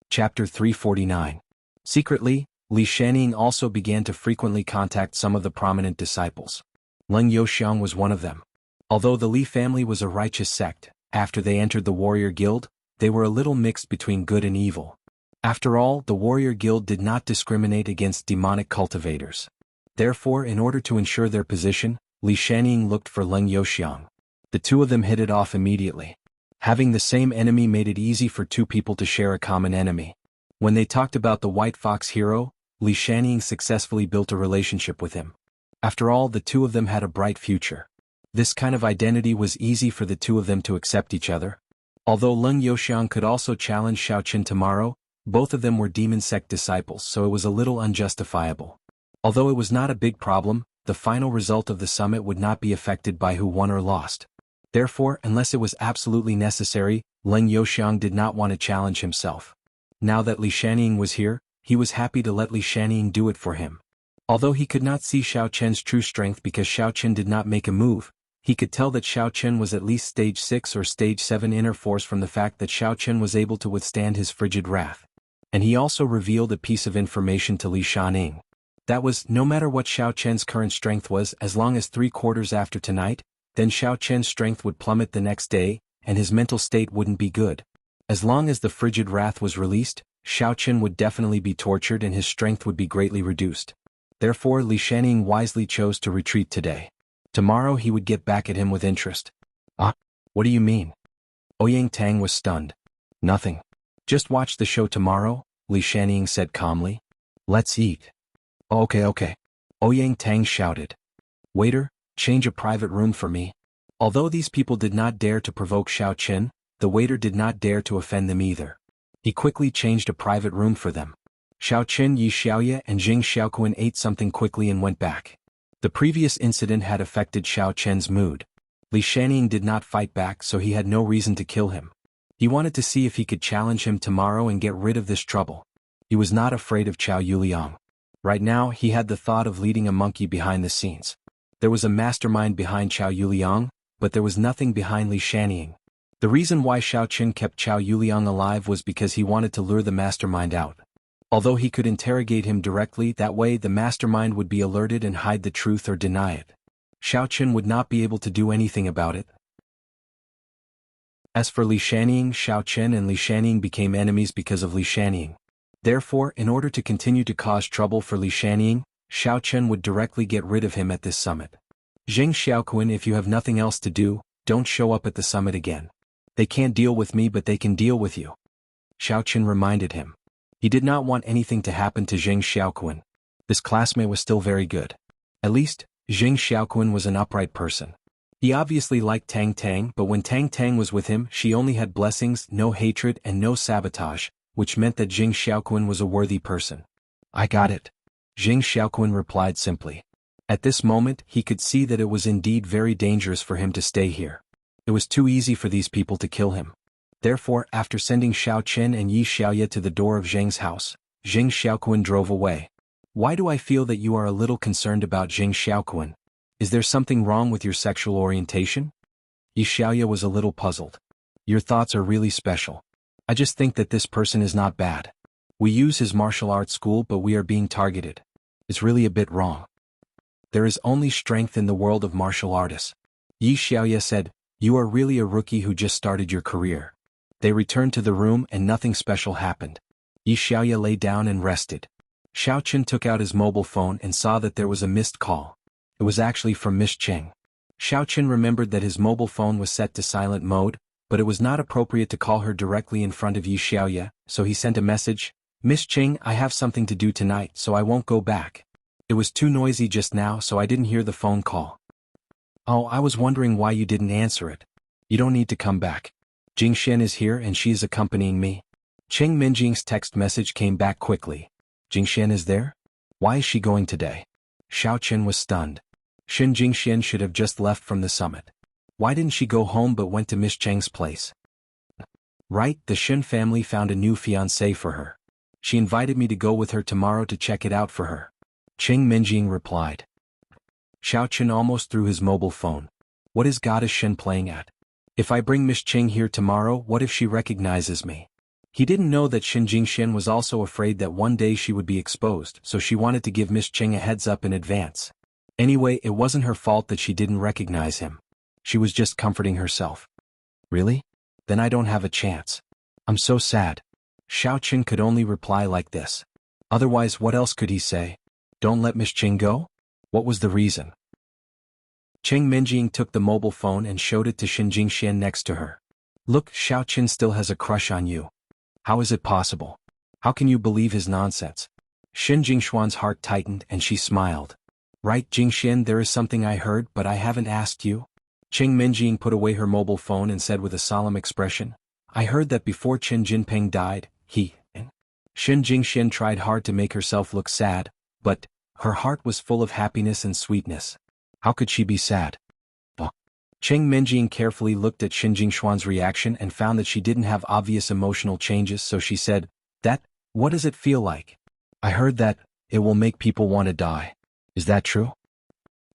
Chapter 349. Secretly, Li Shanning also began to frequently contact some of the prominent disciples. Leng Youxiang was one of them. Although the Li family was a righteous sect, after they entered the Warrior Guild, they were a little mixed between good and evil. After all, the Warrior Guild did not discriminate against demonic cultivators. Therefore, in order to ensure their position, Li Shanning looked for Leng Youxiang. The two of them hit it off immediately. Having the same enemy made it easy for two people to share a common enemy. When they talked about the White Fox hero, Li Shanning successfully built a relationship with him. After all, the two of them had a bright future. This kind of identity was easy for the two of them to accept each other. Although Leng Youxiang could also challenge Xiao Chen tomorrow, both of them were demon sect disciples, so it was a little unjustifiable. Although it was not a big problem, the final result of the summit would not be affected by who won or lost. Therefore, unless it was absolutely necessary, Leng Youxiang did not want to challenge himself. Now that Li Shanning was here, he was happy to let Li Shanning do it for him. Although he could not see Xiao Chen's true strength because Xiao Chen did not make a move, He could tell that Xiao Chen was at least stage 6 or stage 7 inner force from the fact that Xiao Chen was able to withstand his frigid wrath. And he also revealed a piece of information to Li Shanning. That was, no matter what Xiao Chen's current strength was, as long as 3/4 after tonight, then Xiao Chen's strength would plummet the next day, and his mental state wouldn't be good. As long as the frigid wrath was released, Xiao Chen would definitely be tortured and his strength would be greatly reduced. Therefore Li Shanning wisely chose to retreat today. Tomorrow he would get back at him with interest. Ah? What do you mean? Ouyang Tang was stunned. Nothing. Just watch the show tomorrow, Li Shanning said calmly. Let's eat. Okay. Ouyang Tang shouted. Waiter, change a private room for me. Although these people did not dare to provoke Xiao Chen, the waiter did not dare to offend them either. He quickly changed a private room for them. Xiao Chen, Yi Xiaoye and Jing Xiaoquan ate something quickly and went back. The previous incident had affected Xiao Chen's mood. Li Shanning did not fight back, so he had no reason to kill him. He wanted to see if he could challenge him tomorrow and get rid of this trouble. He was not afraid of Chao Yuliang. Right now he had the thought of leading a monkey behind the scenes. There was a mastermind behind Chao Yuliang, but there was nothing behind Li Shanning. The reason why Xiao Chen kept Chao Yuliang alive was because he wanted to lure the mastermind out. Although he could interrogate him directly, that way the mastermind would be alerted and hide the truth or deny it. Xiao Chen would not be able to do anything about it. As for Li Shanning, Xiao Chen and Li Shanning became enemies because of Li Shanning. Therefore, in order to continue to cause trouble for Li Shanning, Xiao Chen would directly get rid of him at this summit. Zheng Xiaoquan, if you have nothing else to do, don't show up at the summit again. They can't deal with me, but they can deal with you. Xiao Chen reminded him. He did not want anything to happen to Zheng Xiaoquan. This classmate was still very good. At least, Zheng Xiaoquan was an upright person. He obviously liked Tang Tang, but when Tang Tang was with him, she only had blessings, no hatred and no sabotage, which meant that Zheng Xiaoquan was a worthy person. I got it. Zheng Xiaoquan replied simply. At this moment, he could see that it was indeed very dangerous for him to stay here. It was too easy for these people to kill him. Therefore, after sending Xiao Chen and Yi Xiaoye to the door of Zheng's house, Zheng Xiaoquan drove away. Why do I feel that you are a little concerned about Zheng Xiaoquan? Is there something wrong with your sexual orientation? Yi Xiaoye was a little puzzled. Your thoughts are really special. I just think that this person is not bad. We use his martial arts school, but we are being targeted. It's really a bit wrong. There is only strength in the world of martial artists. Yi Xiaoye said, you are really a rookie who just started your career. They returned to the room and nothing special happened. Yi Xiaoye lay down and rested. Xiao Chen took out his mobile phone and saw that there was a missed call. It was actually from Miss Cheng. Xiao Chen remembered that his mobile phone was set to silent mode, but it was not appropriate to call her directly in front of Yi Xiaoye, so he sent a message, Miss Cheng, I have something to do tonight, so I won't go back. It was too noisy just now, so I didn't hear the phone call. Oh, I was wondering why you didn't answer it. You don't need to come back. Jing Xian is here and she is accompanying me. Cheng Minjing's text message came back quickly. Jing Xian is there? Why is she going today? Xiao Chen was stunned. Jing Xian should have just left from the summit. Why didn't she go home but went to Miss Cheng's place? Right, the Shen family found a new fiancé for her. She invited me to go with her tomorrow to check it out for her. Cheng Minjing replied. Xiao Chen almost threw his mobile phone. What is Goddess Shen playing at? If I bring Miss Cheng here tomorrow, what if she recognizes me? He didn't know that Jing Xian was also afraid that one day she would be exposed, so she wanted to give Miss Cheng a heads up in advance. Anyway, it wasn't her fault that she didn't recognize him. She was just comforting herself. Really? Then I don't have a chance. I'm so sad. Xiao Chen could only reply like this. Otherwise, what else could he say? Don't let Miss Cheng go? What was the reason? Cheng Minjing took the mobile phone and showed it to Jing Xian next to her. Look, Xiao Chen still has a crush on you. How is it possible? How can you believe his nonsense? Jing Xuan's heart tightened and she smiled. Right, Jing Xian, there is something I heard, but I haven't asked you. Cheng Minjing put away her mobile phone and said with a solemn expression, I heard that before Chen Jinping died, he and Jing Xian tried hard to make herself look sad, but her heart was full of happiness and sweetness. How could she be sad? Cheng Minjing carefully looked at Jing Xuan's reaction and found that she didn't have obvious emotional changes, so she said, what does it feel like? I heard that it will make people want to die. Is that true?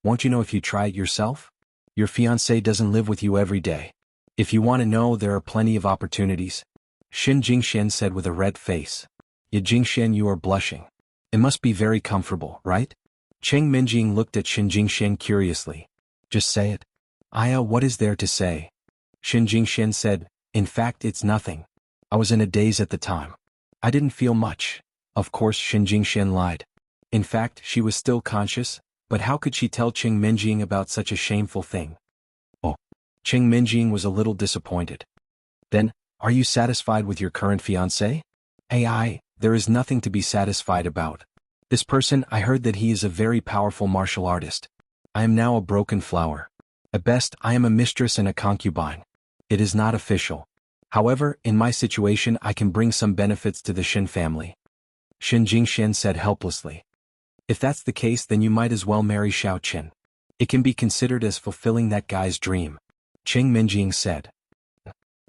Won't you know if you try it yourself? Your fiancé doesn't live with you every day. If you want to know, there are plenty of opportunities. Xin Jingxian said with a red face. Ya Jingxian, you are blushing. It must be very comfortable, right? Cheng Minjing looked at Xin Jingxian curiously. Just say it. Aya, what is there to say? Xin Jingxian said, in fact it's nothing. I was in a daze at the time. I didn't feel much. Of course Xin Jingxian lied. In fact, she was still conscious, but how could she tell Cheng Minjing about such a shameful thing? Oh. Cheng Minjing was a little disappointed. Then, are you satisfied with your current fiancé? AI, there is nothing to be satisfied about. This person, I heard that he is a very powerful martial artist. I am now a broken flower. At best, I am a mistress and a concubine. It is not official. However, in my situation I can bring some benefits to the Xin family. Xin Jingxian said helplessly. If that's the case, then you might as well marry Xiao Qin. It can be considered as fulfilling that guy's dream. Cheng Minjing said.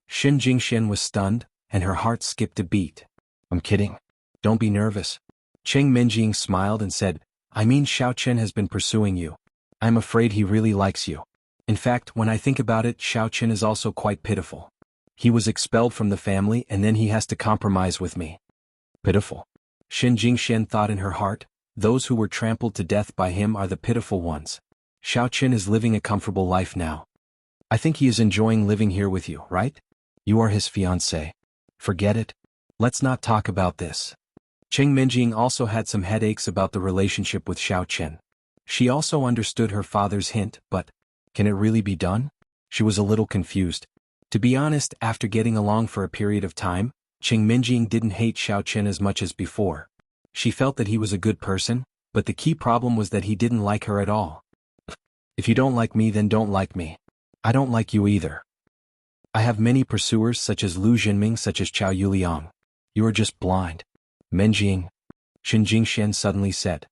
Xin Jingxian was stunned, and her heart skipped a beat. I'm kidding. Don't be nervous. Cheng Minjing smiled and said, I mean Xiao Qin has been pursuing you. I'm afraid he really likes you. In fact, when I think about it, Xiao Qin is also quite pitiful. He was expelled from the family and then he has to compromise with me. Pitiful. Xin Jingxian thought in her heart, those who were trampled to death by him are the pitiful ones. Xiao Qin is living a comfortable life now. I think he is enjoying living here with you, right? You are his fiancé. Forget it. Let's not talk about this. Cheng Minjing also had some headaches about the relationship with Xiao Qin. She also understood her father's hint, but can it really be done? She was a little confused. To be honest, after getting along for a period of time, Cheng Minjing didn't hate Xiao Qin as much as before. She felt that he was a good person, but the key problem was that he didn't like her at all. If you don't like me, then don't like me. I don't like you either. I have many pursuers such as Lu Jinming, such as Chao Yuliang. You are just blind. Minjing. Xin Jingxian suddenly said.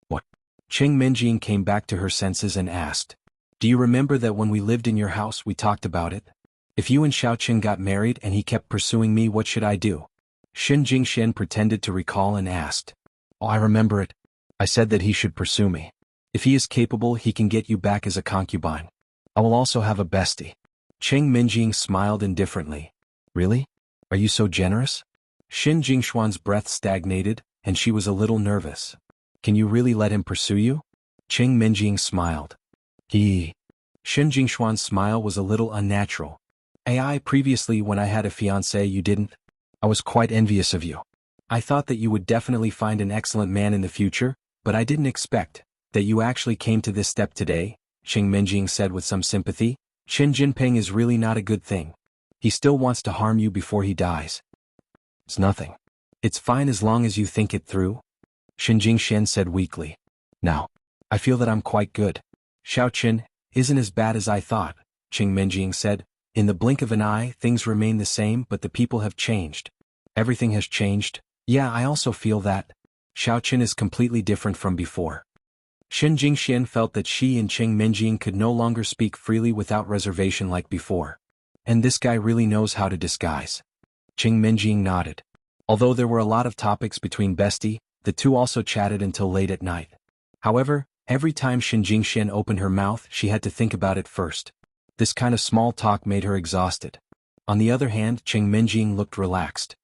What? Cheng Minjing came back to her senses and asked. Do you remember that when we lived in your house we talked about it? If you and Xiao Qin got married and he kept pursuing me, what should I do? Xin Jingxian pretended to recall and asked. Oh, I remember it. I said that he should pursue me. If he is capable, he can get you back as a concubine. I will also have a bestie. Cheng Minjing smiled indifferently. Really? Are you so generous? Xin Jingxuan's breath stagnated, and she was a little nervous. Can you really let him pursue you? Cheng Minjing smiled. Xin Jingxuan's smile was a little unnatural. AI, previously when I had a fiancé you didn't. I was quite envious of you. I thought that you would definitely find an excellent man in the future, but I didn't expect that you actually came to this step today, Cheng Minjing said with some sympathy. Xin Jinping is really not a good thing. He still wants to harm you before he dies. It's nothing. It's fine as long as you think it through, Xin Jingxian said weakly. Now, I feel that I'm quite good. Xiao Qin isn't as bad as I thought, Cheng Minjing said. In the blink of an eye, things remain the same, but the people have changed. Everything has changed. Yeah, I also feel that. Xiao Qin is completely different from before. Xin Jingxian felt that she and Cheng Minjing could no longer speak freely without reservation like before. And this guy really knows how to disguise. Cheng Minjing nodded. Although there were a lot of topics between bestie, the two also chatted until late at night. However, every time Xin Jingxian opened her mouth, she had to think about it first. This kind of small talk made her exhausted. On the other hand, Cheng Minjing looked relaxed.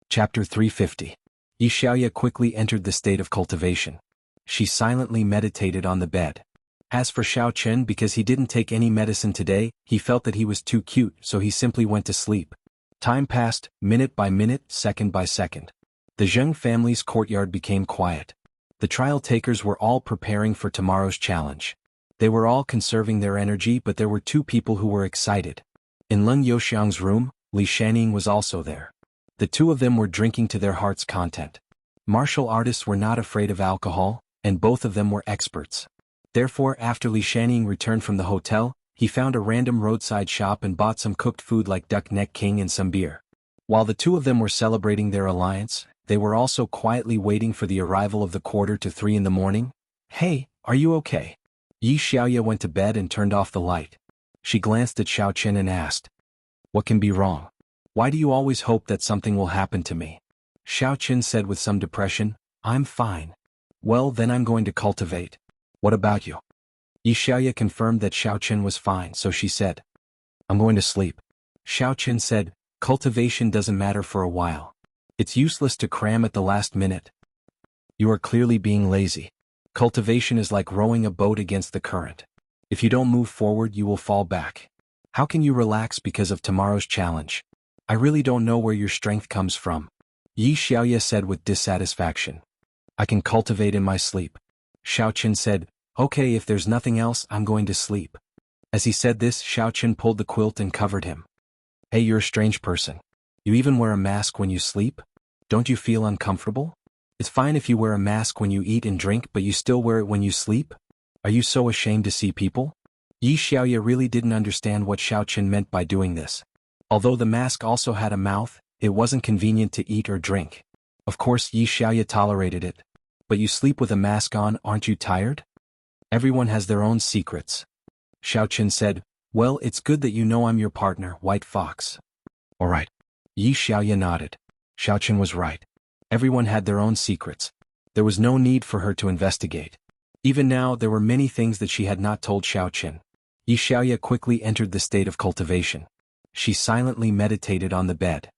Chapter 350. Yi Xiaoya quickly entered the state of cultivation. She silently meditated on the bed. As for Xiao Qin, because he didn't take any medicine today, he felt that he was too cute, so he simply went to sleep. Time passed, minute by minute, second by second. The Zheng family's courtyard became quiet. The trial takers were all preparing for tomorrow's challenge. They were all conserving their energy, but there were two people who were excited. In Leng Youxiang's room, Li Shaning was also there. The two of them were drinking to their heart's content. Martial artists were not afraid of alcohol, and both of them were experts. Therefore, after Li Shaning returned from the hotel, he found a random roadside shop and bought some cooked food like duck neck king and some beer. While the two of them were celebrating their alliance, they were also quietly waiting for the arrival of the 2:45 in the morning. Hey, are you okay? Yi Xiaoya went to bed and turned off the light. She glanced at Xiao Qin and asked, What can be wrong? Why do you always hope that something will happen to me? Xiao Qin said with some depression, I'm fine. Well, then I'm going to cultivate. What about you? Yi Xiaoya confirmed that Xiao Chen was fine, so she said, I'm going to sleep. Xiao Chen said, cultivation doesn't matter for a while. It's useless to cram at the last minute. You are clearly being lazy. Cultivation is like rowing a boat against the current. If you don't move forward, you will fall back. How can you relax because of tomorrow's challenge? I really don't know where your strength comes from. Yi Xiaoya said with dissatisfaction. I can cultivate in my sleep. Xiao Chen said, okay, if there's nothing else, I'm going to sleep. As he said this, Xiao Chen pulled the quilt and covered him. Hey, you're a strange person. You even wear a mask when you sleep? Don't you feel uncomfortable? It's fine if you wear a mask when you eat and drink, but you still wear it when you sleep? Are you so ashamed to see people? Yi Xiaoya really didn't understand what Xiao Chen meant by doing this. Although the mask also had a mouth, it wasn't convenient to eat or drink. Of course, Yi Xiaoya tolerated it. But you sleep with a mask on, aren't you tired? Everyone has their own secrets. Xiao Chen said, well, it's good that you know I'm your partner, White Fox. All right. Yi Xiaoya nodded. Xiao Chen was right. Everyone had their own secrets. There was no need for her to investigate. Even now, there were many things that she had not told Xiao Chen. Yi Xiaoya quickly entered the state of cultivation. She silently meditated on the bed.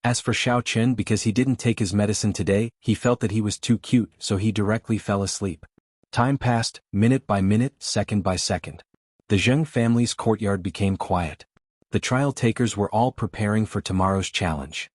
As for Xiao Chen, because he didn't take his medicine today, he felt that he was too cute, so he directly fell asleep. Time passed, minute by minute, second by second. The Zheng family's courtyard became quiet. The trial takers were all preparing for tomorrow's challenge.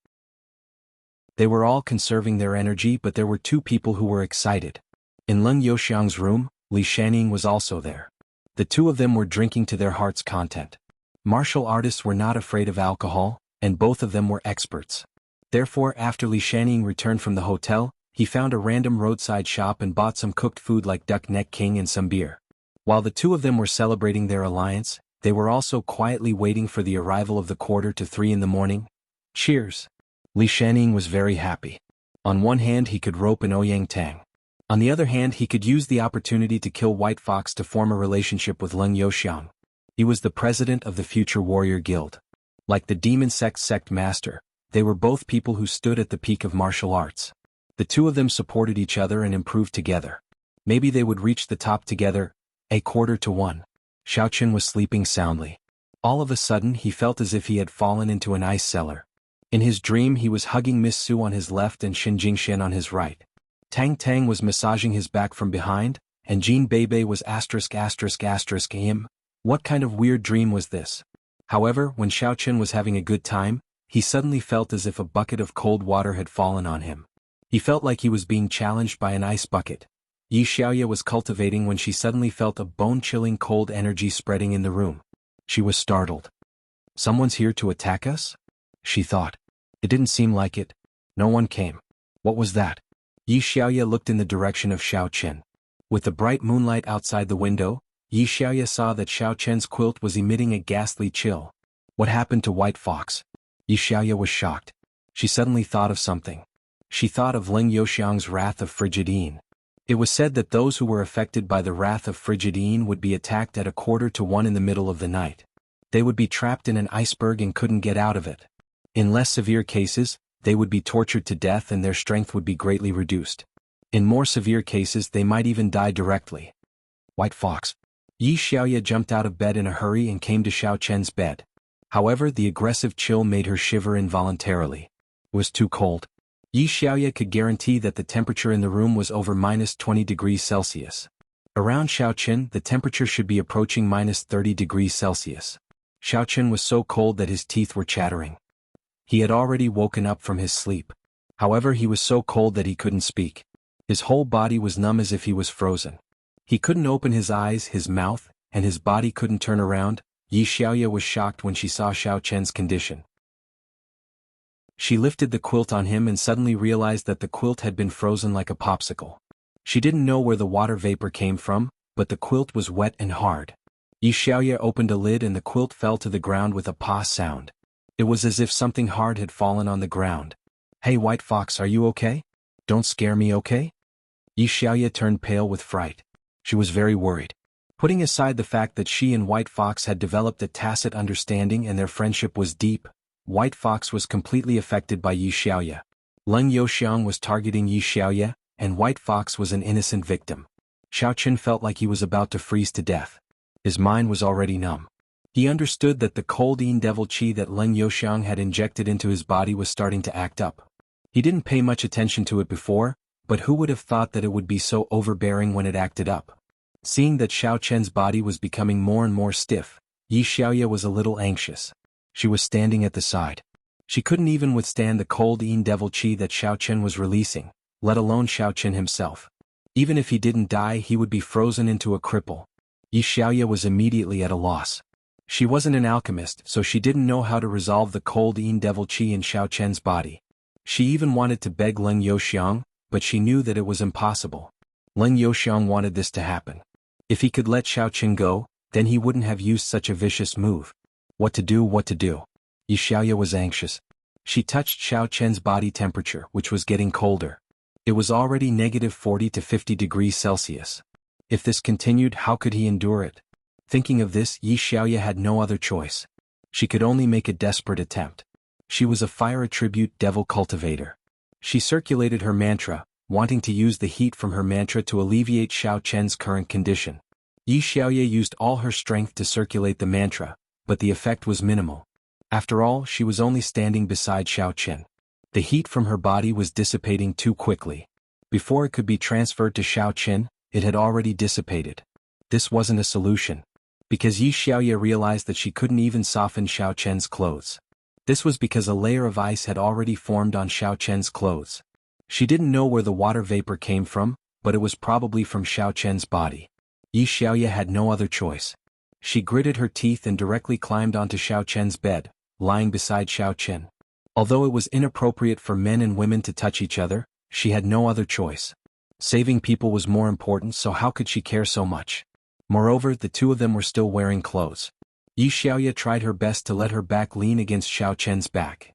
They were all conserving their energy, but there were two people who were excited. In Leng Youxiang's room, Li Shaning was also there. The two of them were drinking to their heart's content. Martial artists were not afraid of alcohol, and both of them were experts. Therefore, after Li Shaning returned from the hotel, he found a random roadside shop and bought some cooked food like duck neck king and some beer. While the two of them were celebrating their alliance, they were also quietly waiting for the arrival of the 2:45 in the morning. Cheers! Li Shaning was very happy. On one hand, he could rope an Ouyang Tang. On the other hand, he could use the opportunity to kill White Fox to form a relationship with Leng Youxiang. He was the president of the Future Warrior Guild. Like the Demon Sect master, they were both people who stood at the peak of martial arts. The two of them supported each other and improved together. Maybe they would reach the top together. 1:45. Xiao Chen was sleeping soundly. All of a sudden, he felt as if he had fallen into an ice cellar. In his dream, he was hugging Miss Su on his left and Xin Jingshan on his right. Tang Tang was massaging his back from behind, and Jean Bebe was **** him. What kind of weird dream was this? However, when Xiao Chen was having a good time, he suddenly felt as if a bucket of cold water had fallen on him. He felt like he was being challenged by an ice bucket. Yi Xiaoya was cultivating when she suddenly felt a bone-chilling cold energy spreading in the room. She was startled. Someone's here to attack us? She thought. It didn't seem like it. No one came. What was that? Yi Xiaoya looked in the direction of Xiao Chen. With the bright moonlight outside the window, Yi Xiaoya saw that Xiao Chen's quilt was emitting a ghastly chill. What happened to White Fox? Yi Xiaoya was shocked. She suddenly thought of something. She thought of Leng Youxiang's wrath of Frigidine. It was said that those who were affected by the wrath of Frigidine would be attacked at 1:45 in the middle of the night. They would be trapped in an iceberg and couldn't get out of it. In less severe cases, they would be tortured to death and their strength would be greatly reduced. In more severe cases, they might even die directly. White Fox. Yi Xiaoya jumped out of bed in a hurry and came to Xiao Chen's bed. However, the aggressive chill made her shiver involuntarily. It was too cold. Yi Xiaoya could guarantee that the temperature in the room was over -20°C. Around Xiao Chen, the temperature should be approaching -30°C. Xiao Chen was so cold that his teeth were chattering. He had already woken up from his sleep. However, he was so cold that he couldn't speak. His whole body was numb as if he was frozen. He couldn't open his eyes, his mouth, and his body couldn't turn around. Yi Xiaoya was shocked when she saw Xiao Chen's condition. She lifted the quilt on him and suddenly realized that the quilt had been frozen like a popsicle. She didn't know where the water vapor came from, but the quilt was wet and hard. Yi Xiaoya opened a lid and the quilt fell to the ground with a "pa" sound. It was as if something hard had fallen on the ground. Hey White Fox, are you okay? Don't scare me, okay? Yi Xiaoya turned pale with fright. She was very worried. Putting aside the fact that she and White Fox had developed a tacit understanding and their friendship was deep, White Fox was completely affected by Yi Xiaoya. Leng Youxiang was targeting Yi Xiaoya, and White Fox was an innocent victim. Xiao Chen felt like he was about to freeze to death. His mind was already numb. He understood that the cold devil qi that Leng Youxiang had injected into his body was starting to act up. He didn't pay much attention to it before, but who would have thought that it would be so overbearing when it acted up? Seeing that Xiao Chen's body was becoming more and more stiff, Yi Xiaoye was a little anxious. She was standing at the side. She couldn't even withstand the cold devil qi that Xiao Chen was releasing, let alone Xiao Chen himself. Even if he didn't die, he would be frozen into a cripple. Yi Xiaoye was immediately at a loss. She wasn't an alchemist, so she didn't know how to resolve the cold devil qi in Xiao Chen's body. She even wanted to beg Leng Youxiang, but she knew that it was impossible. Leng Youxiang wanted this to happen. If he could let Xiao Chen go, then he wouldn't have used such a vicious move. What to do? Yi Xiaoye was anxious. She touched Xiao Chen's body temperature, which was getting colder. It was already -40 to 50 degrees Celsius. If this continued, how could he endure it? Thinking of this, Yi Xiaoye had no other choice. She could only make a desperate attempt. She was a fire attribute devil cultivator. She circulated her mantra, wanting to use the heat from her mantra to alleviate Xiao Chen's current condition. Yi Xiaoye used all her strength to circulate the mantra, but the effect was minimal. After all, she was only standing beside Xiao Chen. The heat from her body was dissipating too quickly. Before it could be transferred to Xiao Chen, it had already dissipated. This wasn't a solution. Because Yi Xiaoye realized that she couldn't even soften Xiao Chen's clothes. This was because a layer of ice had already formed on Xiao Chen's clothes. She didn't know where the water vapor came from, but it was probably from Xiao Chen's body. Yi Xiaoye had no other choice. She gritted her teeth and directly climbed onto Xiao Chen's bed, lying beside Xiao Chen. Although it was inappropriate for men and women to touch each other, she had no other choice. Saving people was more important, so how could she care so much? Moreover, the two of them were still wearing clothes. Yi Xiaoye tried her best to let her back lean against Xiao Chen's back.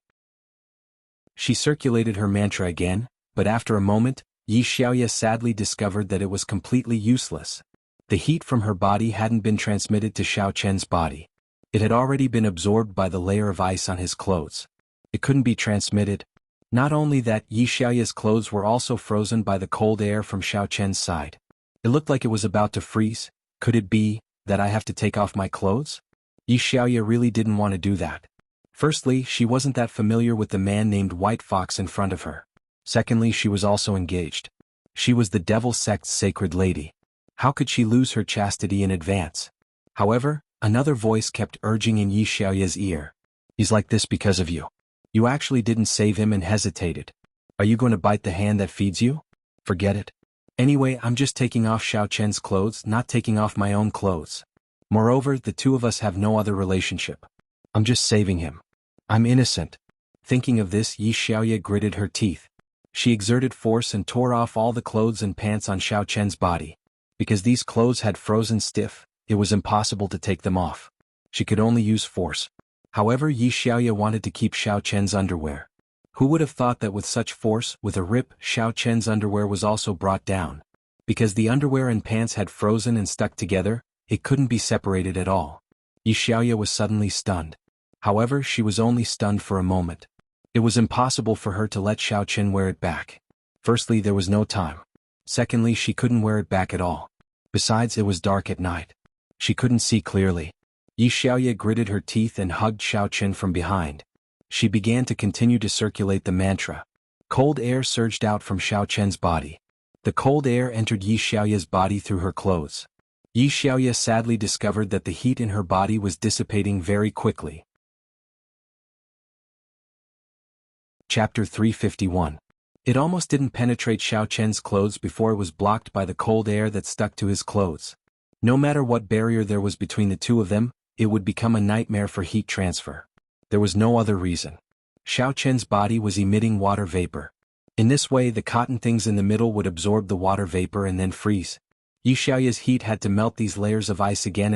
She circulated her mantra again, but after a moment, Yi Xiaoye sadly discovered that it was completely useless. The heat from her body hadn't been transmitted to Xiao Chen's body. It had already been absorbed by the layer of ice on his clothes. It couldn't be transmitted. Not only that, Yi Xiaoye's clothes were also frozen by the cold air from Xiao Chen's side. It looked like it was about to freeze. Could it be that I have to take off my clothes? Yi Xiaoye really didn't want to do that. Firstly, she wasn't that familiar with the man named White Fox in front of her. Secondly, she was also engaged. She was the devil sect's sacred lady. How could she lose her chastity in advance? However, another voice kept urging in Yi Xiaoye's ear. He's like this because of you. You actually didn't save him and hesitated. Are you going to bite the hand that feeds you? Forget it. Anyway, I'm just taking off Xiao Chen's clothes, not taking off my own clothes. Moreover, the two of us have no other relationship. I'm just saving him. I'm innocent. Thinking of this, Yi Xiaoye gritted her teeth. She exerted force and tore off all the clothes and pants on Xiao Chen's body. Because these clothes had frozen stiff, it was impossible to take them off. She could only use force. However, Yi Xiaoye wanted to keep Xiao Chen's underwear. Who would have thought that with such force, with a rip, Xiao Chen's underwear was also brought down? Because the underwear and pants had frozen and stuck together, it couldn't be separated at all. Yi Xiaoye was suddenly stunned. However, she was only stunned for a moment. It was impossible for her to let Xiao Chen wear it back. Firstly, there was no time. Secondly, she couldn't wear it back at all. Besides, it was dark at night. She couldn't see clearly. Yi Xiaoye gritted her teeth and hugged Xiao Chen from behind. She began to continue to circulate the mantra. Cold air surged out from Xiao Chen's body. The cold air entered Yi Xiaoye's body through her clothes. Yi Xiaoye sadly discovered that the heat in her body was dissipating very quickly. Chapter 351. It almost didn't penetrate Xiao Chen's clothes before it was blocked by the cold air that stuck to his clothes. No matter what barrier there was between the two of them, it would become a nightmare for heat transfer. There was no other reason. Xiao Chen's body was emitting water vapor. In this way, the cotton things in the middle would absorb the water vapor and then freeze. Yi Xiaoye's heat had to melt these layers of ice again,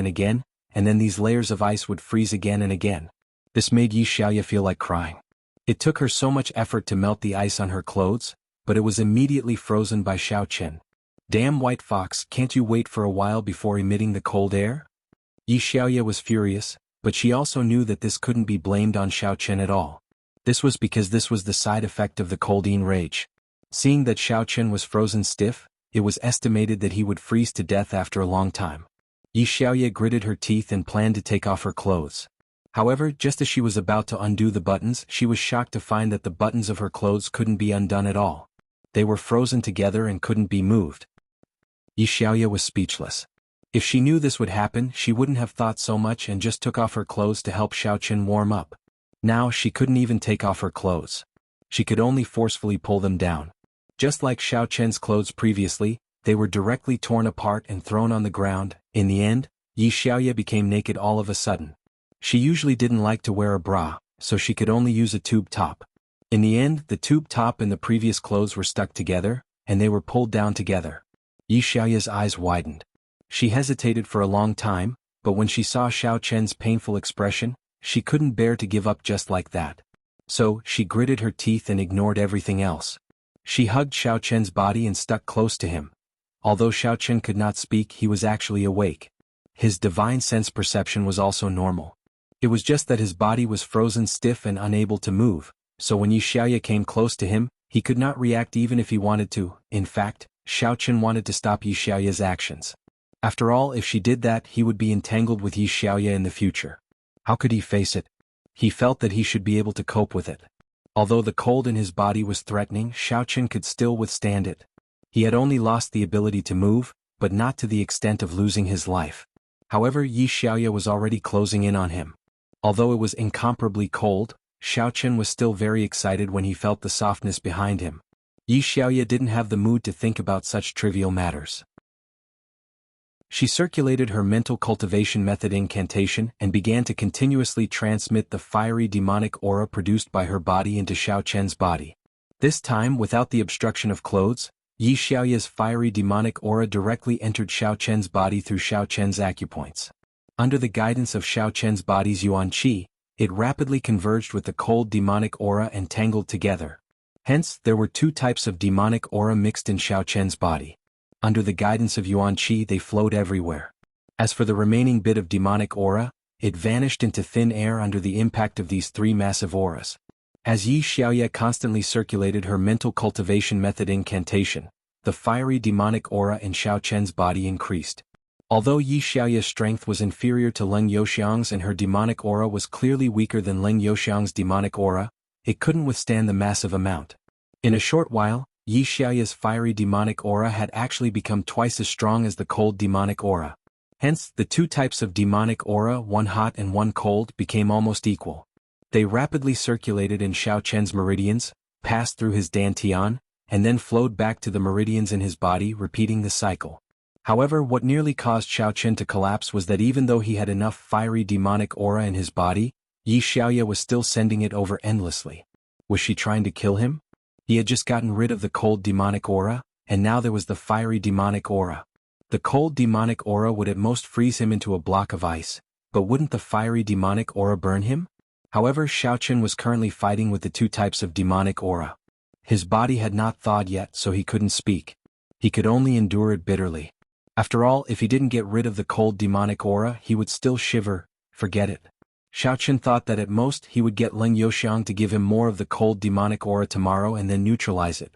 and then these layers of ice would freeze again and again. This made Yi Xiaoye feel like crying. It took her so much effort to melt the ice on her clothes, but it was immediately frozen by Xiao Chen. Damn White Fox, can't you wait for a while before emitting the cold air? Yi Xiaoye was furious, but she also knew that this couldn't be blamed on Xiao Chen at all. This was because this was the side effect of the coldine rage. Seeing that Xiao Chen was frozen stiff, it was estimated that he would freeze to death after a long time. Yi Xiaoye gritted her teeth and planned to take off her clothes. However, just as she was about to undo the buttons, she was shocked to find that the buttons of her clothes couldn't be undone at all. They were frozen together and couldn't be moved. Yi Xiaoye was speechless. If she knew this would happen, she wouldn't have thought so much and just took off her clothes to help Xiao Chen warm up. Now she couldn't even take off her clothes. She could only forcefully pull them down. Just like Xiao Chen's clothes previously, they were directly torn apart and thrown on the ground. In the end, Yi Xiaoye became naked all of a sudden. She usually didn't like to wear a bra, so she could only use a tube top. In the end, the tube top and the previous clothes were stuck together, and they were pulled down together. Yi Xiaoye's eyes widened. She hesitated for a long time, but when she saw Xiao Chen's painful expression, she couldn't bear to give up just like that. So, she gritted her teeth and ignored everything else. She hugged Xiao Chen's body and stuck close to him. Although Xiao Chen could not speak, he was actually awake. His divine sense perception was also normal. It was just that his body was frozen stiff and unable to move, so when Yi Xiaoye came close to him, he could not react even if he wanted to. In fact, Xiao Chen wanted to stop Yi Xiaoye's actions. After all, if she did that, he would be entangled with Yi Xiaoye in the future. How could he face it? He felt that he should be able to cope with it. Although the cold in his body was threatening, Xiao Chen could still withstand it. He had only lost the ability to move, but not to the extent of losing his life. However, Yi Xiaoye was already closing in on him. Although it was incomparably cold, Xiao Chen was still very excited when he felt the softness behind him. Yi Xiaoye didn't have the mood to think about such trivial matters. She circulated her mental cultivation method incantation and began to continuously transmit the fiery demonic aura produced by her body into Xiao Chen's body. This time, without the obstruction of clothes, Yi Xiaoye's fiery demonic aura directly entered Xiao Chen's body through Xiao Chen's acupoints. Under the guidance of Xiao Chen's body's yuan qi, it rapidly converged with the cold demonic aura and tangled together. Hence, there were two types of demonic aura mixed in Xiao Chen's body. Under the guidance of yuan qi, they flowed everywhere. As for the remaining bit of demonic aura, it vanished into thin air under the impact of these three massive auras. As Yi Xiaoye constantly circulated her mental cultivation method incantation, the fiery demonic aura in Xiao Chen's body increased. Although Yi Xiaoye's strength was inferior to Leng Youxiang's and her demonic aura was clearly weaker than Leng Youxiang's demonic aura, it couldn't withstand the massive amount. In a short while, Yi Xiaoye's fiery demonic aura had actually become twice as strong as the cold demonic aura. Hence, the two types of demonic aura, one hot and one cold, became almost equal. They rapidly circulated in Xiao Chen's meridians, passed through his dantian, and then flowed back to the meridians in his body, repeating the cycle. However, what nearly caused Xiao Chen to collapse was that even though he had enough fiery demonic aura in his body, Yi Xiaoye was still sending it over endlessly. Was she trying to kill him? He had just gotten rid of the cold demonic aura, and now there was the fiery demonic aura. The cold demonic aura would at most freeze him into a block of ice, but wouldn't the fiery demonic aura burn him? However, Xiao Chen was currently fighting with the two types of demonic aura. His body had not thawed yet, so he couldn't speak. He could only endure it bitterly. After all, if he didn't get rid of the cold demonic aura, he would still shiver. Forget it. Xiao Chen thought that at most he would get Leng Youxiang to give him more of the cold demonic aura tomorrow and then neutralize it.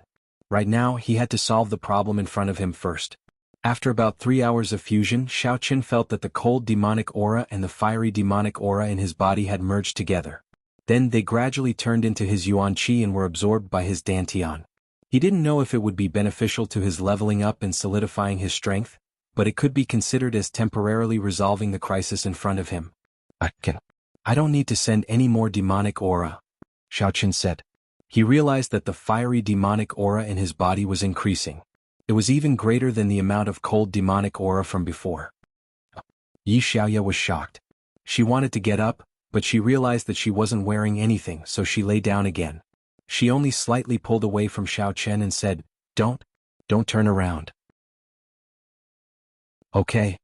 Right now, he had to solve the problem in front of him first. After about 3 hours of fusion, Xiao Chen felt that the cold demonic aura and the fiery demonic aura in his body had merged together. Then they gradually turned into his yuan qi and were absorbed by his dantian. He didn't know if it would be beneficial to his leveling up and solidifying his strength, but it could be considered as temporarily resolving the crisis in front of him. I don't need to send any more demonic aura, Xiao Chen said. He realized that the fiery demonic aura in his body was increasing. It was even greater than the amount of cold demonic aura from before. Yi Xiaoye was shocked. She wanted to get up, but she realized that she wasn't wearing anything, so she lay down again. She only slightly pulled away from Xiao Chen and said, Don't turn around. Okay,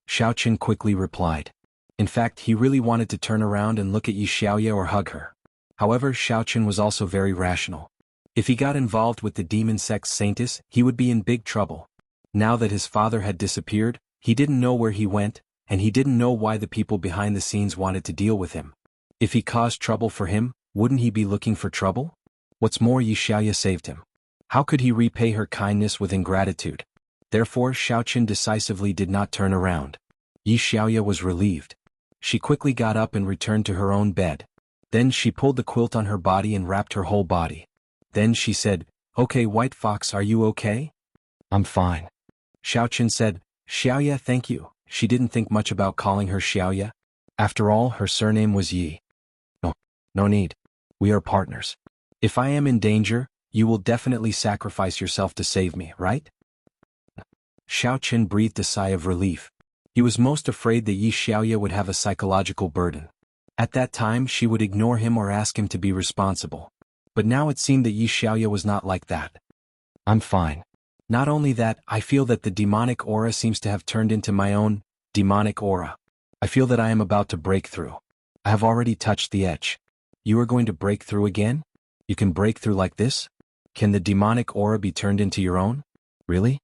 Xiao Chen quickly replied. In fact, he really wanted to turn around and look at Yi Xiaoye or hug her. However, Xiao Chen was also very rational. If he got involved with the demon sex saintess, he would be in big trouble. Now that his father had disappeared, he didn't know where he went, and he didn't know why the people behind the scenes wanted to deal with him. If he caused trouble for him, wouldn't he be looking for trouble? What's more, Yi Xiaoye saved him. How could he repay her kindness with ingratitude? Therefore Xiaoqin decisively did not turn around. Yi Xiaoya was relieved. She quickly got up and returned to her own bed. Then she pulled the quilt on her body and wrapped her whole body. Then she said, "Okay, White Fox, are you okay?" "I'm fine." Xiaoqin said, "Xiaoya, thank you." She didn't think much about calling her Xiaoya. After all, her surname was Yi. No need. We are partners. If I am in danger, you will definitely sacrifice yourself to save me, right? Xiaoqin breathed a sigh of relief. He was most afraid that Yi Xiaoya would have a psychological burden. At that time she would ignore him or ask him to be responsible. But now it seemed that Yi Xiaoya was not like that. "I'm fine. Not only that, I feel that the demonic aura seems to have turned into my own demonic aura. I feel that I am about to break through. I have already touched the edge." "You are going to break through again? You can break through like this? Can the demonic aura be turned into your own? Really?"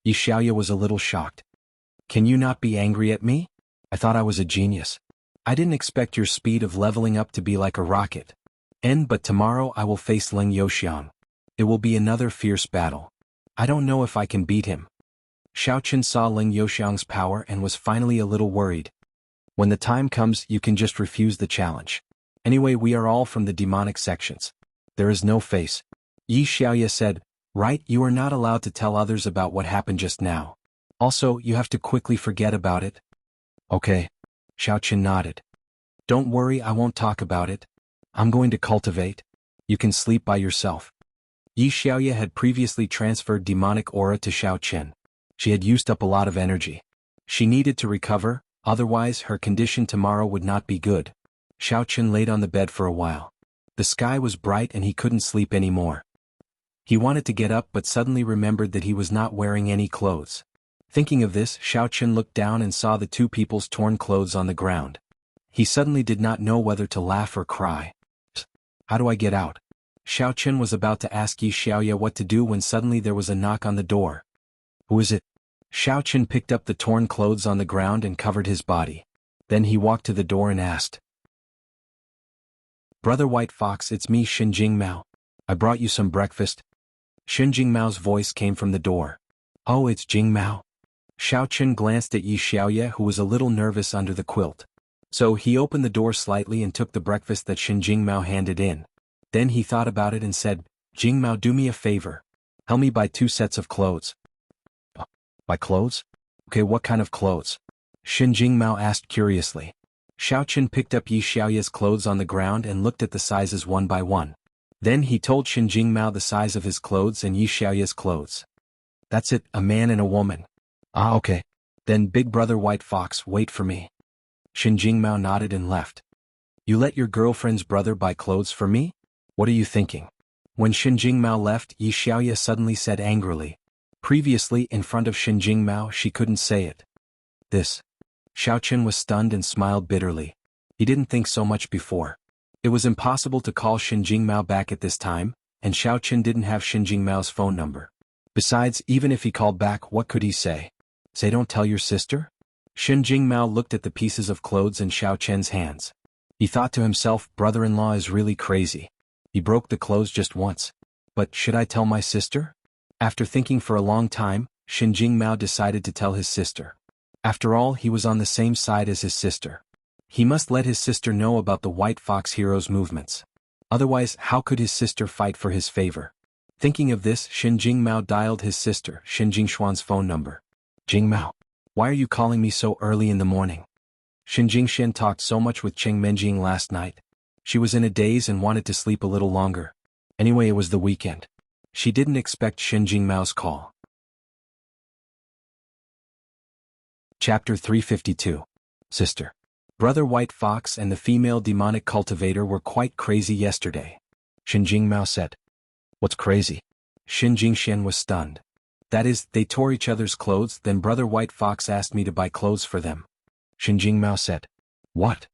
Yi Xiaoya was a little shocked. "Can you not be angry at me? I thought I was a genius. I didn't expect your speed of leveling up to be like a rocket. But tomorrow I will face Ling Youxiang. It will be another fierce battle. I don't know if I can beat him." Xiaoqin saw Ling Youxiang's power and was finally a little worried. "When the time comes, you can just refuse the challenge. Anyway, we are all from the demonic sections. There is no face." Yi Xiaoya said, "Right, you are not allowed to tell others about what happened just now. Also, you have to quickly forget about it." "Okay." Xiaoqin nodded. "Don't worry, I won't talk about it. I'm going to cultivate. You can sleep by yourself." Yi Xiaoya had previously transferred demonic aura to Xiaoqin. She had used up a lot of energy. She needed to recover, otherwise her condition tomorrow would not be good. Xiaoqin laid on the bed for a while. The sky was bright and he couldn't sleep anymore. He wanted to get up but suddenly remembered that he was not wearing any clothes. Thinking of this, Xiaoqin looked down and saw the two people's torn clothes on the ground. He suddenly did not know whether to laugh or cry. "How do I get out?" Xiaoqin was about to ask Yi Xiaoya what to do when suddenly there was a knock on the door. "Who is it?" Xiaoqin picked up the torn clothes on the ground and covered his body. Then he walked to the door and asked, "Brother White Fox, it's me, Xinjing Mao. I brought you some breakfast." Xinjing Mao's voice came from the door. "Oh, it's Jing Mao." Xiaoqin glanced at Yi Xiaoya, who was a little nervous under the quilt. So he opened the door slightly and took the breakfast that Xinjing Mao handed in. Then he thought about it and said, "Jing Mao, do me a favor. Help me buy 2 sets of clothes." "Buy clothes? Okay, what kind of clothes?" Xinjing Mao asked curiously. Xiaoqin picked up Yi Xiaoya's clothes on the ground and looked at the sizes one by one. Then he told Xinjing Mao the size of his clothes and Yi Xiaoya's clothes. "That's it, a man and a woman." "Ah, okay. Then Big Brother White Fox, wait for me." Xinjing Mao nodded and left. "You let your girlfriend's brother buy clothes for me? What are you thinking?" When Xinjing Mao left, Yi Xiaoya suddenly said angrily. Previously, in front of Xinjing Mao, she couldn't say it. "This." Xiaoqin was stunned and smiled bitterly. He didn't think so much before. It was impossible to call Xinjing Mao back at this time, and Xiaoqin didn't have Xinjing Mao's phone number. Besides, even if he called back, what could he say? Say, "Don't tell your sister?" Xinjing Mao looked at the pieces of clothes in Xiaoqin's hands. He thought to himself, brother-in-law is really crazy. He broke the clothes just once. But should I tell my sister? After thinking for a long time, Xinjing Mao decided to tell his sister. After all, he was on the same side as his sister. He must let his sister know about the White Fox hero's movements. Otherwise, how could his sister fight for his favor? Thinking of this, Xinjing Mao dialed his sister, Xinjing Xuan's phone number. "Jing Mao, why are you calling me so early in the morning?" Xinjing Xian talked so much with Cheng Menjing last night. She was in a daze and wanted to sleep a little longer. Anyway, it was the weekend. She didn't expect Xinjing Mao's call. Chapter 352. Sister. Brother White Fox and the female demonic cultivator were quite crazy yesterday. Xinjing Mao said. "What's crazy?" Xinjing Xian was stunned. "That is, they tore each other's clothes, then Brother White Fox asked me to buy clothes for them." Xinjing Mao said. "What?"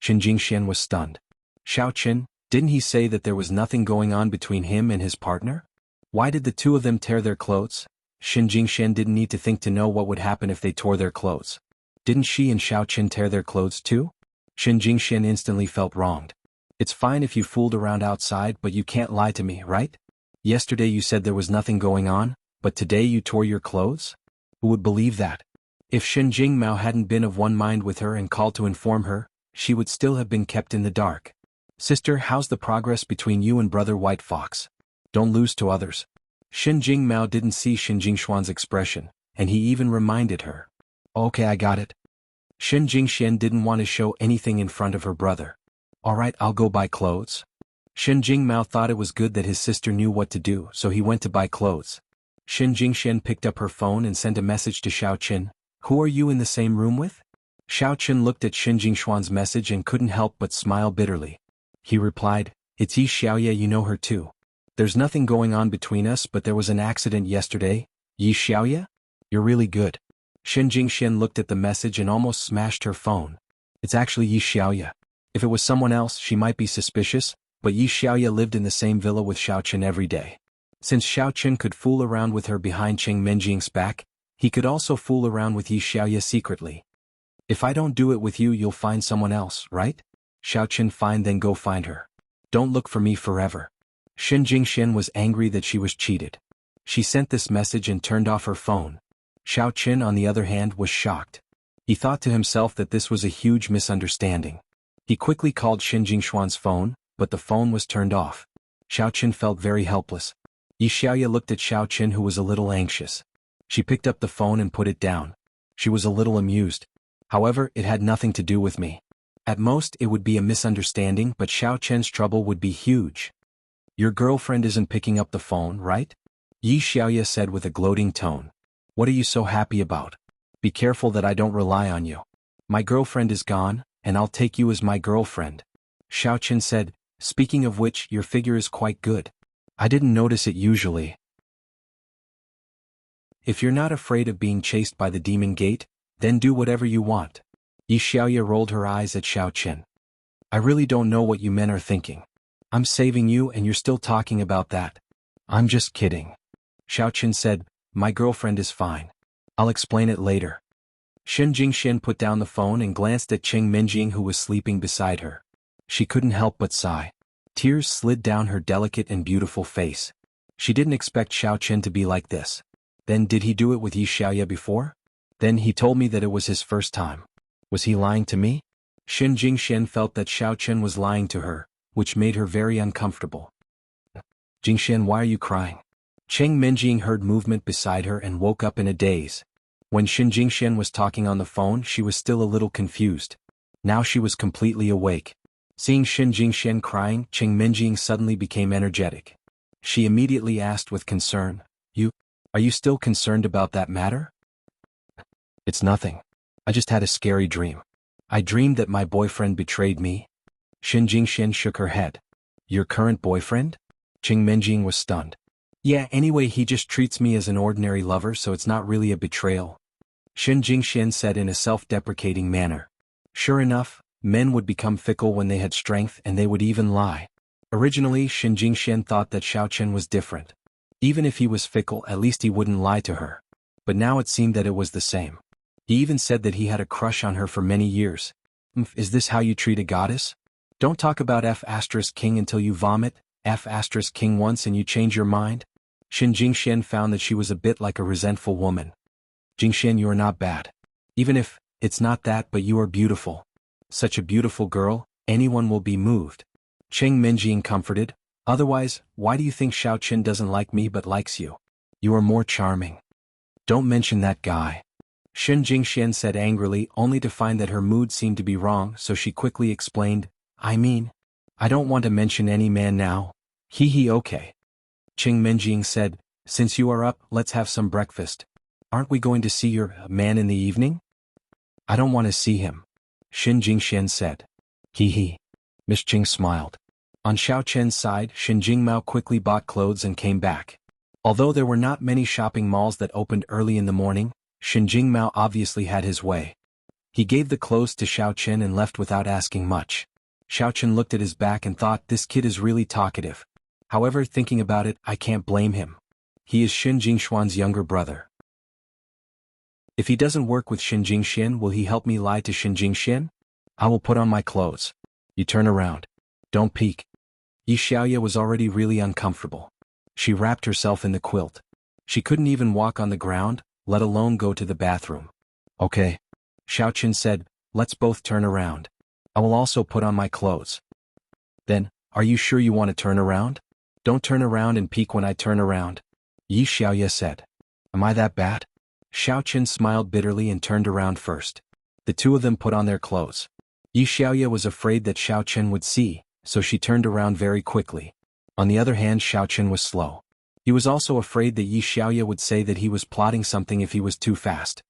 Xinjing Xian was stunned. "Xiaoqin, didn't he say that there was nothing going on between him and his partner? Why did the two of them tear their clothes?" Xinjing Xian didn't need to think to know what would happen if they tore their clothes. Didn't she and Xiaoqin tear their clothes too? Xinjing Xian instantly felt wronged. "It's fine if you fooled around outside, but you can't lie to me, right? Yesterday you said there was nothing going on, but today you tore your clothes?" Who would believe that? If Shen Jingmao hadn't been of one mind with her and called to inform her, she would still have been kept in the dark. Sister, how's the progress between you and brother White Fox? Don't lose to others. Shen Jingmao didn't see Shen Jingshuan's expression, and he even reminded her. Okay, I got it. Shen Jingxian didn't want to show anything in front of her brother. Alright, I'll go buy clothes. Shen Jingmao thought it was good that his sister knew what to do, so he went to buy clothes. Shen Jingxian picked up her phone and sent a message to Xiao Qin. Who are you in the same room with? Xiao Qin looked at Shen Jingshuan's message and couldn't help but smile bitterly. He replied, It's Yi Xiaoye, you know her too. There's nothing going on between us, but there was an accident yesterday. Yi Xiaoye? You're really good. Shen Jingxian looked at the message and almost smashed her phone. It's actually Yi Xiaoye. If it was someone else, she might be suspicious, but Yi Xiaoye lived in the same villa with Xiao Qin every day. Since Xiao Qin could fool around with her behind Cheng Menjing's back, he could also fool around with Yi Xiaoye secretly. If I don't do it with you, you'll find someone else, right? Xiao Qin, fine, then go find her. Don't look for me forever. Shen Jingxian was angry that she was cheated. She sent this message and turned off her phone. Xiao Qin, on the other hand, was shocked. He thought to himself that this was a huge misunderstanding. He quickly called Shen Jingshuan's phone, but the phone was turned off. Xiao Qin felt very helpless. Yi Xiaoye looked at Xiao Qin, who was a little anxious. She picked up the phone and put it down. She was a little amused. However, it had nothing to do with me. At most, it would be a misunderstanding, but Xiao Qin's trouble would be huge. Your girlfriend isn't picking up the phone, right? Yi Xiaoye said with a gloating tone. What are you so happy about? Be careful that I don't rely on you. My girlfriend is gone, and I'll take you as my girlfriend. Xiao Qin said, Speaking of which, your figure is quite good. I didn't notice it usually. If you're not afraid of being chased by the demon gate, then do whatever you want. Yi Xiaoye rolled her eyes at Xiao Qin. I really don't know what you men are thinking. I'm saving you and you're still talking about that. I'm just kidding. Xiao Qin said, My girlfriend is fine. I'll explain it later. Shen Jingxian put down the phone and glanced at Cheng Menjing, who was sleeping beside her. She couldn't help but sigh. Tears slid down her delicate and beautiful face. She didn't expect Xiao Qin to be like this. Then did he do it with Yi Xiaoye before? Then he told me that it was his first time. Was he lying to me? Shen Jingxian felt that Xiao Qin was lying to her, which made her very uncomfortable. Jingxian, why are you crying? Cheng Menjing heard movement beside her and woke up in a daze. When Shen Jingxian was talking on the phone, she was still a little confused. Now she was completely awake. Seeing Shen Jingxian crying, Cheng Menjing suddenly became energetic. She immediately asked with concern, Are you still concerned about that matter? It's nothing. I just had a scary dream. I dreamed that my boyfriend betrayed me. Shen Jingxian shook her head. Your current boyfriend? Cheng Menjing was stunned. Yeah, anyway, he just treats me as an ordinary lover, so it's not really a betrayal. Shen Jingxian said in a self-deprecating manner. Sure enough, men would become fickle when they had strength, and they would even lie. Originally, Shen Jingxian thought that Xiao Qin was different. Even if he was fickle, at least he wouldn't lie to her. But now it seemed that it was the same. He even said that he had a crush on her for many years. Is this how you treat a goddess? Don't talk about F*King until you vomit, F*King once and you change your mind? Shen Jingxian found that she was a bit like a resentful woman. Jingxian, you are not bad. Even if, it's not that, but you are beautiful. Such a beautiful girl, anyone will be moved. Cheng Menjing comforted. Otherwise, why do you think Xiao Qin doesn't like me but likes you? You are more charming. Don't mention that guy. Shen Jingxian said angrily, only to find that her mood seemed to be wrong, so she quickly explained, I don't want to mention any man now. Okay. Cheng Menjing said, Since you are up, let's have some breakfast. Aren't we going to see your man in the evening? I don't want to see him. Shen Jingxian said. Miss Jing smiled. On Xiao Qian's side, Shen Jingmao quickly bought clothes and came back. Although there were not many shopping malls that opened early in the morning, Shen Jingmao obviously had his way. He gave the clothes to Xiao Qin and left without asking much. Xiao Qin looked at his back and thought, this kid is really talkative. However, thinking about it, I can't blame him. He is Shen Jingshuan's younger brother. If he doesn't work with Shen Jingxian, will he help me lie to Shen Jingxian? I will put on my clothes. You turn around. Don't peek. Yi Xiaoye was already really uncomfortable. She wrapped herself in the quilt. She couldn't even walk on the ground, let alone go to the bathroom. Okay. Xiao Chen said, let's both turn around. I will also put on my clothes. Then, are you sure you want to turn around? Don't turn around and peek when I turn around. Yi Xiaoya said. Am I that bad? Xiao Chen smiled bitterly and turned around first. The two of them put on their clothes. Yi Xiaoya was afraid that Xiao Chen would see, so she turned around very quickly. On the other hand, Xiao Chen was slow. He was also afraid that Yi Xiaoya would say that he was plotting something if he was too fast.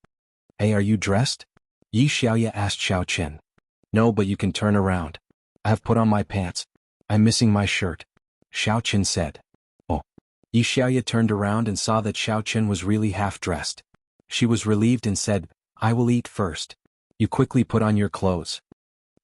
Hey, are you dressed? Yi Xiaoya asked Xiao Chen. No, but you can turn around. I have put on my pants. I'm missing my shirt. Xiao Chen said. Oh. Yi Xiaoya turned around and saw that Xiao Chen was really half-dressed. She was relieved and said, I will eat first. You quickly put on your clothes.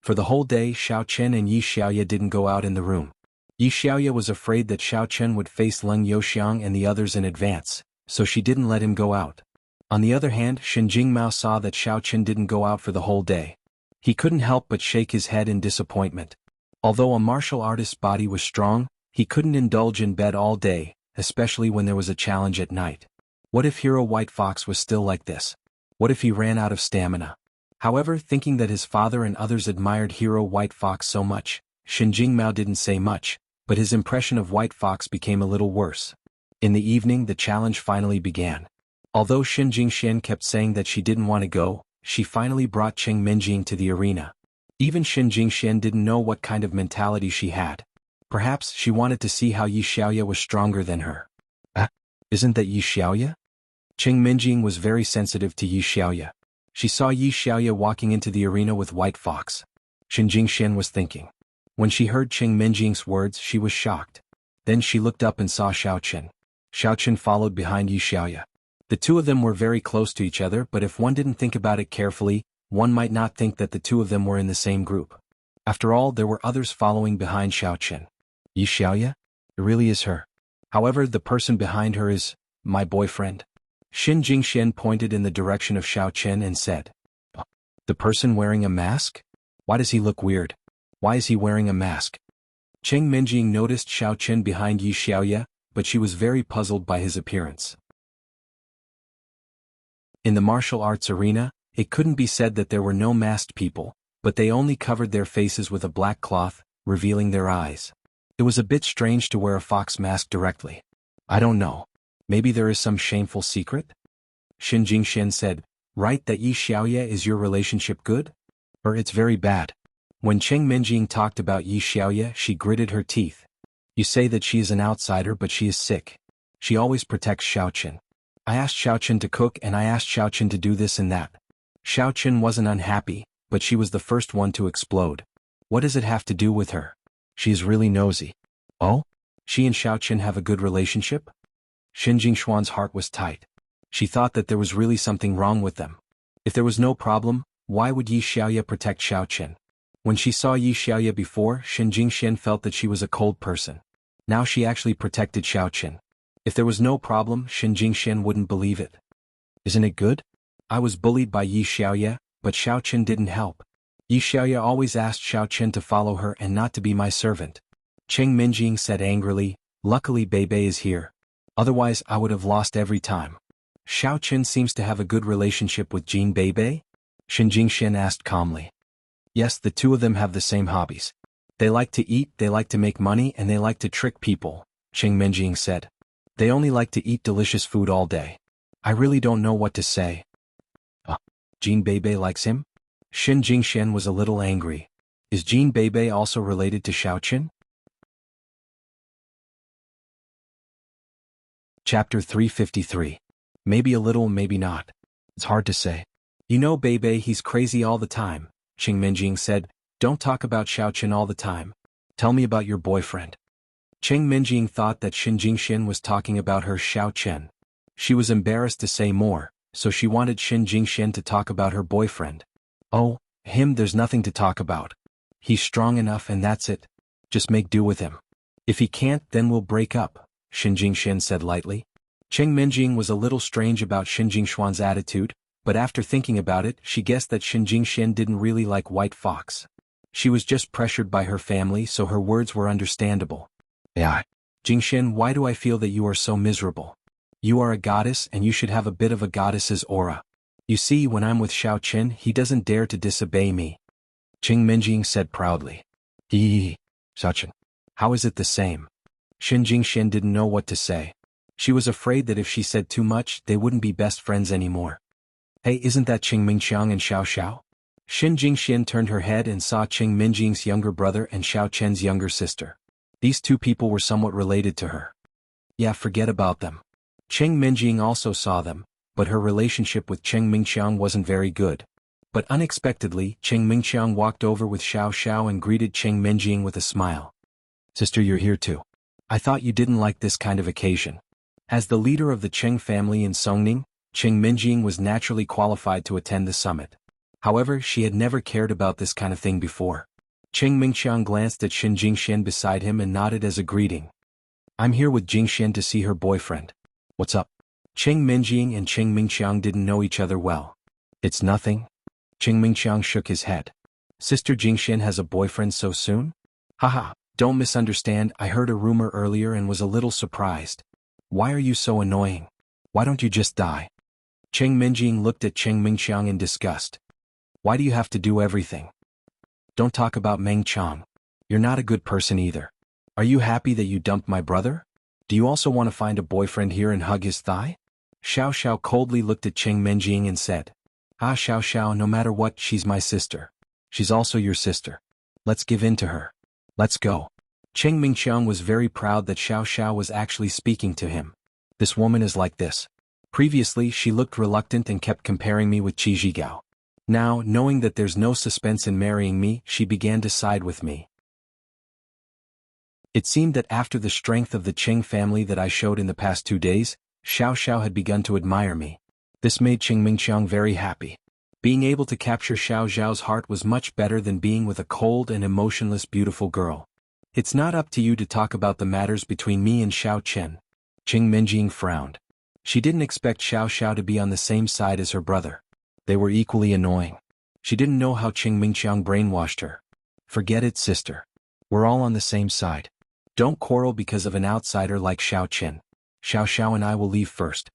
For the whole day, Xiao Chen and Yi Xiaoya didn't go out in the room. Yi Xiaoya was afraid that Xiao Chen would face Leng Youxiang and the others in advance, so she didn't let him go out. On the other hand, Shen Jingmao saw that Xiao Chen didn't go out for the whole day. He couldn't help but shake his head in disappointment. Although a martial artist's body was strong, he couldn't indulge in bed all day, especially when there was a challenge at night. What if Hero White Fox was still like this? What if he ran out of stamina? However, thinking that his father and others admired Hero White Fox so much, Shen Jingmao didn't say much, but his impression of White Fox became a little worse. In the evening, the challenge finally began. Although Shen Jingxian kept saying that she didn't want to go, she finally brought Cheng Minjing to the arena. Even Shen Jingxian didn't know what kind of mentality she had. Perhaps she wanted to see how Yi Xiaoya was stronger than her. Isn't that Yi Xiaoya? Cheng Minjing was very sensitive to Yi Xiaoya. She saw Yi Xiaoya walking into the arena with White Fox. Shen Jingxian was thinking. When she heard Cheng Minjing's words, she was shocked. Then she looked up and saw Xiao Chen. Xiao Chen followed behind Yi Xiaoya. The two of them were very close to each other, but if one didn't think about it carefully, one might not think that the two of them were in the same group. After all, there were others following behind Xiao Chen. Yi Xiaoya? It really is her. However, the person behind her is my boyfriend. Shen Jingxian pointed in the direction of Xiao Chen and said, the person wearing a mask? Why does he look weird? Why is he wearing a mask? Cheng Minjing noticed Xiao Chen behind Yi Xiaoya, but she was very puzzled by his appearance. In the martial arts arena, it couldn't be said that there were no masked people, but they only covered their faces with a black cloth, revealing their eyes. It was a bit strange to wear a fox mask directly. I don't know. Maybe there is some shameful secret? Shen Jingxian said, right, that Yi Xiaoya is your relationship good? Or it's very bad. When Cheng Minjing talked about Yi Xiaoya, she gritted her teeth. You say that she is an outsider, but she is sick. She always protects Xiao Chen. I asked Xiao Chen to cook and I asked Xiao Chen to do this and that. Xiao Chen wasn't unhappy, but she was the first one to explode. What does it have to do with her? She is really nosy. Oh? She and Xiao Chen have a good relationship? Shen Jingxuan's heart was tight. She thought that there was really something wrong with them. If there was no problem, why would Yi Xiaoya protect Xiao Chen? When she saw Yi Xiaoya before, Shen Jingxian felt that she was a cold person. Now she actually protected Xiao Chen. If there was no problem, Shen Jingxian wouldn't believe it. Isn't it good? I was bullied by Yi Xiaoya, but Xiao Chen didn't help. Yi Xiaoya always asked Xiao Chen to follow her and not to be my servant. Cheng Minjing said angrily, luckily Beibei is here. Otherwise I would have lost every time. Xiao Chen seems to have a good relationship with Jin Beibei? Shen Jingxian asked calmly. Yes, the two of them have the same hobbies. They like to eat, they like to make money, and they like to trick people, Cheng Minjing said. They only like to eat delicious food all day. I really don't know what to say. Jin Beibei likes him? Shen Jingxian was a little angry. Is Jin Beibei also related to Xiao Chen? Chapter 353. Maybe a little, maybe not. It's hard to say. You know Beibei, he's crazy all the time, Cheng Minjing said. Don't talk about Xiao Chen all the time. Tell me about your boyfriend. Cheng Minjing thought that Shen Jingxian was talking about her Xiao Chen. She was embarrassed to say more, so she wanted Shen Jingxian to talk about her boyfriend. Oh, him, there's nothing to talk about. He's strong enough and that's it. Just make do with him. If he can't, then we'll break up, Shen Jingxian said lightly. Cheng Minjing was a little strange about Shen Jingxuan's attitude, but after thinking about it, she guessed that Shen Jingxian didn't really like White Fox. She was just pressured by her family, so her words were understandable. Yeah. Jingxian, why do I feel that you are so miserable? You are a goddess and you should have a bit of a goddess's aura. You see, when I'm with Xiao Qin, he doesn't dare to disobey me. Qing Minjing said proudly. Xiao Qin. How is it the same? Xin Jingxian didn't know what to say. She was afraid that if she said too much, they wouldn't be best friends anymore. Hey, isn't that Qing Mingxiang and Xiao Xiao? Xin Jingxian turned her head and saw Qing Minjing's younger brother and Xiao Chen's younger sister. These two people were somewhat related to her. Yeah, forget about them. Qing Minjing also saw them, but her relationship with Qing Mingxiang wasn't very good. But unexpectedly, Qing Mingxiang walked over with Xiao Xiao and greeted Qing Minjing with a smile. Sister, you're here too. I thought you didn't like this kind of occasion. As the leader of the Qing family in Songning, Qing Minjing was naturally qualified to attend the summit. However, she had never cared about this kind of thing before. Qing Mingxiang glanced at Xin Jingxian beside him and nodded as a greeting. I'm here with Jingxian to see her boyfriend. What's up? Qing Minjing and Qing Mingxiang didn't know each other well. It's nothing. Qing Mingxiang shook his head. Sister Jingxian has a boyfriend so soon? Haha, don't misunderstand, I heard a rumor earlier and was a little surprised. Why are you so annoying? Why don't you just die? Qing Minjing looked at Qing Mingxiang in disgust. Why do you have to do everything? Don't talk about Meng Chang. You're not a good person either. Are you happy that you dumped my brother? Do you also want to find a boyfriend here and hug his thigh? Xiao Xiao coldly looked at Qing Minjing and said, Xiao Xiao, no matter what, she's my sister. She's also your sister. Let's give in to her. Let's go. Qing Mingxiang was very proud that Xiao Xiao was actually speaking to him. This woman is like this. Previously, she looked reluctant and kept comparing me with Qi Zhigao. Now, knowing that there's no suspense in marrying me, she began to side with me. It seemed that after the strength of the Qing family that I showed in the past 2 days, Xiao Xiao had begun to admire me. This made Qing Mingxiang very happy. Being able to capture Xiao Xiao's heart was much better than being with a cold and emotionless beautiful girl. It's not up to you to talk about the matters between me and Xiao Chen. Qing Minjing frowned. She didn't expect Xiao Xiao to be on the same side as her brother. They were equally annoying. She didn't know how Qing Mingxiang brainwashed her. Forget it, sister. We're all on the same side. Don't quarrel because of an outsider like Xiao Chen. Xiao Xiao and I will leave first.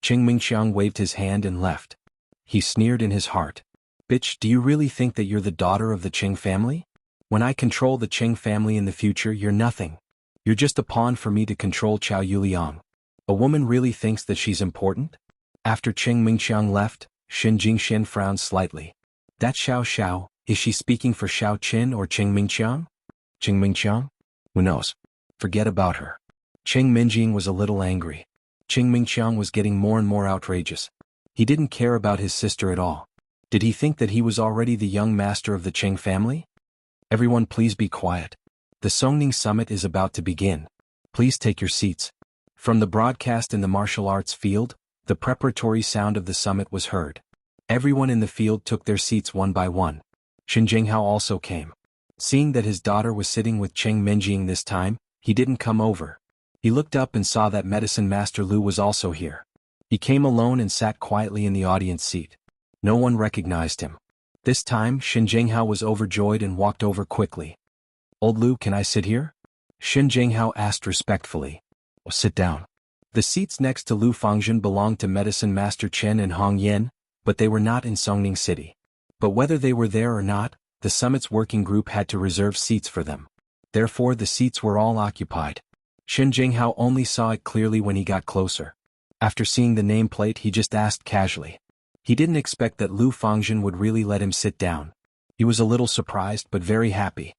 Qing Mingxiang waved his hand and left. He sneered in his heart. Bitch, do you really think that you're the daughter of the Qing family? When I control the Qing family in the future, you're nothing. You're just a pawn for me to control Chao Yuliang. A woman really thinks that she's important? After Qing Mingxiang left, Xin Jingxian frowned slightly. That Xiao Xiao, is she speaking for Xiao Qin or Qing Mingxiang? Qing Mingxiang? Who knows? Forget about her. Qing Minjing was a little angry. Qing Mingxiang was getting more and more outrageous. He didn't care about his sister at all. Did he think that he was already the young master of the Qing family? Everyone please be quiet. The Songning Summit is about to begin. Please take your seats. From the broadcast in the martial arts field, the preparatory sound of the summit was heard. Everyone in the field took their seats one by one. Xin Jinghao also came. Seeing that his daughter was sitting with Qing Minjing this time, he didn't come over. He looked up and saw that Medicine Master Lu was also here. He came alone and sat quietly in the audience seat. No one recognized him. This time, Xin Jinghao was overjoyed and walked over quickly. Old Lu, can I sit here? Xin Jinghao asked respectfully. Oh, sit down. The seats next to Lu Fangzhen belonged to Medicine Master Chen and Hong Yen, but they were not in Songning City. But whether they were there or not, the summit's working group had to reserve seats for them. Therefore the seats were all occupied. Xin Jinghao only saw it clearly when he got closer. After seeing the nameplate, he just asked casually. He didn't expect that Lu Fangzhen would really let him sit down. He was a little surprised but very happy.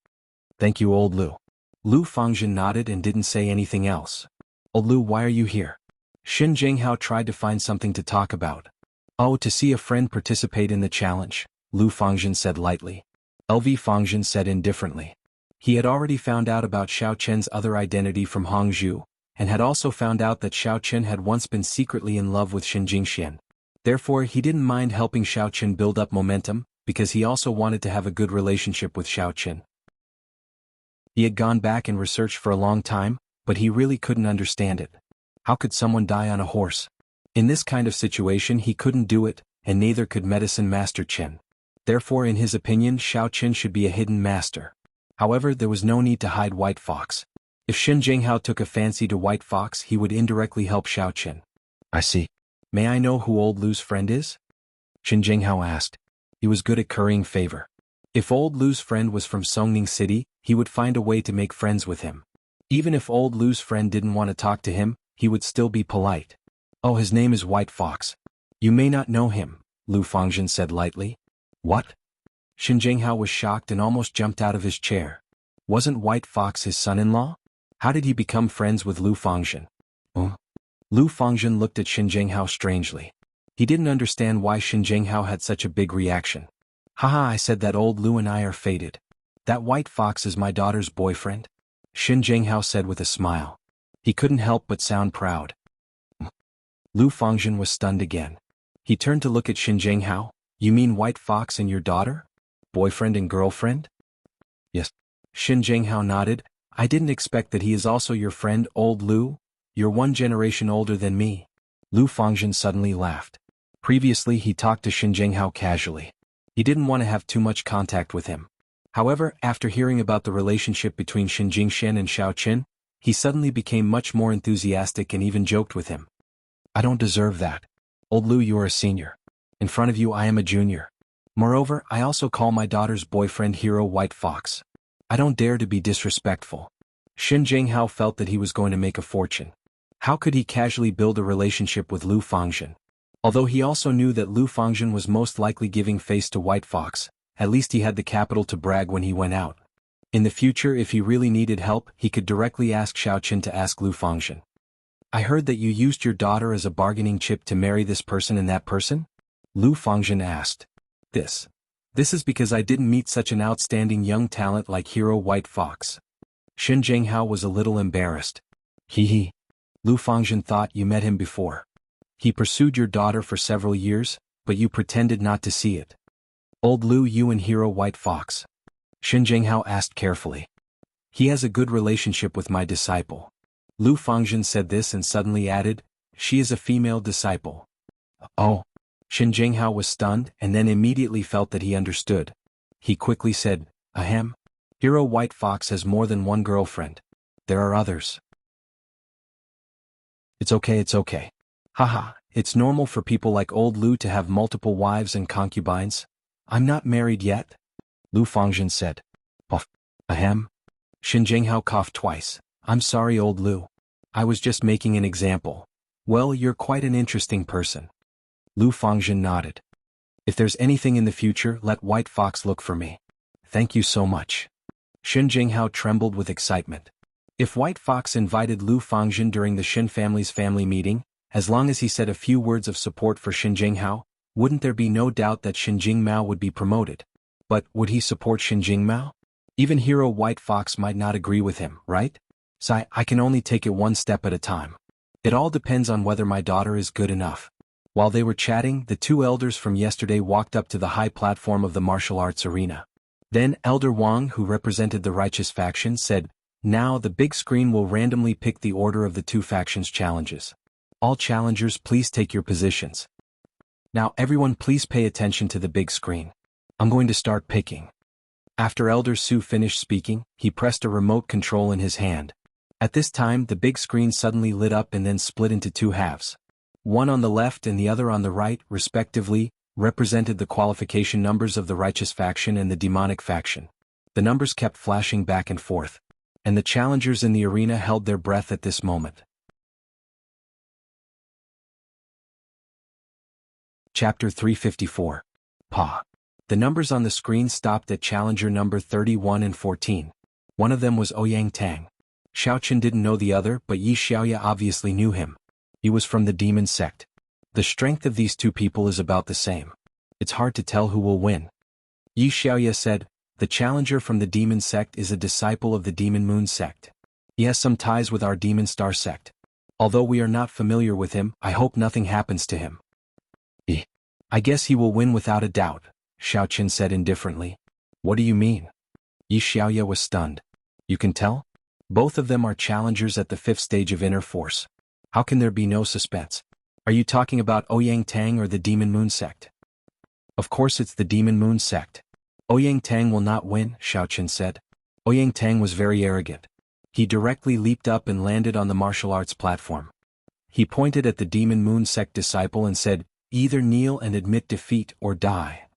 Thank you, old Lu. Lu Fangzhen nodded and didn't say anything else. Old Lu, why are you here? Xin Jinghao tried to find something to talk about. Oh, to see a friend participate in the challenge, Lu Fangzhen said lightly. LV Fangzhen said indifferently. He had already found out about Xiao Chen's other identity from Hongzhou, and had also found out that Xiao Chen had once been secretly in love with Xin Jingxian. Therefore he didn't mind helping Xiao Chen build up momentum, because he also wanted to have a good relationship with Xiao Chen. He had gone back and researched for a long time, but he really couldn't understand it. How could someone die on a horse? In this kind of situation he couldn't do it, and neither could Medicine Master Chen. Therefore in his opinion Xiao Chen should be a hidden master. However, there was no need to hide White Fox. If Xin Jinghao took a fancy to White Fox, he would indirectly help Xiao Chen. I see. May I know who old Lu's friend is? Shen Jinghao asked. He was good at currying favor. If old Lu's friend was from Songning City, he would find a way to make friends with him. Even if old Lu's friend didn't want to talk to him, he would still be polite. Oh, his name is White Fox. You may not know him, Lu Fangzhen said lightly. What? Shen Jinghao was shocked and almost jumped out of his chair. Wasn't White Fox his son-in-law? How did he become friends with Lu Fangzhen? Lu Fangzhen looked at Shen Jinghao strangely. He didn't understand why Shen Jinghao had such a big reaction. Haha, I said that old Lu and I are fated. That White Fox is my daughter's boyfriend? Shen Jinghao said with a smile. He couldn't help but sound proud. Lu Fangzhen was stunned again. He turned to look at Shen Jinghao. You mean White Fox and your daughter? Boyfriend and girlfriend? Yes. Shen Jinghao nodded. I didn't expect that he is also your friend, old Lu. You're 1 generation older than me. Lu Fangzhen suddenly laughed. Previously he talked to Shen Jinghao casually. He didn't want to have too much contact with him. However, after hearing about the relationship between Shen Jingshen and Xiao Qin, he suddenly became much more enthusiastic and even joked with him. I don't deserve that. Old Lu, you are a senior. In front of you I am a junior. Moreover, I also call my daughter's boyfriend Hero White Fox. I don't dare to be disrespectful. Shen Jinghao felt that he was going to make a fortune. How could he casually build a relationship with Lu Fangzhen? Although he also knew that Lu Fangzhen was most likely giving face to White Fox, at least he had the capital to brag when he went out. In the future, if he really needed help, he could directly ask Xiao Qin to ask Lu Fangzhen. I heard that you used your daughter as a bargaining chip to marry this person and that person? Lu Fangzhen asked. This is because I didn't meet such an outstanding young talent like Hero White Fox. Shen Jinghao was a little embarrassed. Hee. Lu Fangzhen thought you met him before. He pursued your daughter for several years, but you pretended not to see it. Old Lu, you and Hero White Fox? Shen Jinghao asked carefully. He has a good relationship with my disciple. Lu Fangzhen said this and suddenly added, she is a female disciple. Oh. Shen Jinghao was stunned and then immediately felt that he understood. He quickly said, Ahem. Hero White Fox has more than 1 girlfriend. There are others. It's okay. Haha, it's normal for people like old Lu to have multiple wives and concubines. I'm not married yet. Lu Fangzhen said. Puff. Ahem. Shen Jinghao coughed twice. I'm sorry, old Lu. I was just making an example. Well, you're quite an interesting person. Lu Fangzhen nodded. If there's anything in the future, let White Fox look for me. Thank you so much. Shen Jinghao trembled with excitement. If White Fox invited Lu Fangzhen during the Shen family's family meeting, as long as he said a few words of support for Shen Jinghao, wouldn't there be no doubt that Shen Jingmao would be promoted? But would he support Shen Jingmao? Even Hero White Fox might not agree with him, right? So I can only take it 1 step at a time. It all depends on whether my daughter is good enough. While they were chatting, the 2 elders from yesterday walked up to the high platform of the martial arts arena. Then Elder Wang, who represented the righteous faction, said, Now the big screen will randomly pick the order of the 2 factions' challenges. All challengers, please take your positions. Now everyone please pay attention to the big screen. I'm going to start picking. After Elder Su finished speaking, he pressed a remote control in his hand. At this time the big screen suddenly lit up and then split into 2 halves. One on the left and the other on the right, respectively, represented the qualification numbers of the righteous faction and the demonic faction. The numbers kept flashing back and forth, and the challengers in the arena held their breath at this moment. Chapter 354. Pa. The numbers on the screen stopped at challenger number 31 and 14. One of them was Ouyang Tang. Xiao Qin didn't know the other, but Yi Xiaoya obviously knew him. He was from the demon sect. The strength of these 2 people is about the same. It's hard to tell who will win. Yi Xiaoya said, the challenger from the demon sect is a disciple of the demon moon sect. He has some ties with our demon star sect. Although we are not familiar with him, I hope nothing happens to him. I guess he will win without a doubt, Xiao Qin said indifferently. What do you mean? Yi Xiaoya was stunned. You can tell? Both of them are challengers at the 5th stage of inner force. How can there be no suspense? Are you talking about Ouyang Tang or the Demon Moon sect? Of course it's the Demon Moon sect. Ouyang Tang will not win, Xiao Qin said. Ouyang Tang was very arrogant. He directly leaped up and landed on the martial arts platform. He pointed at the Demon Moon sect disciple and said, "Either kneel and admit defeat or die."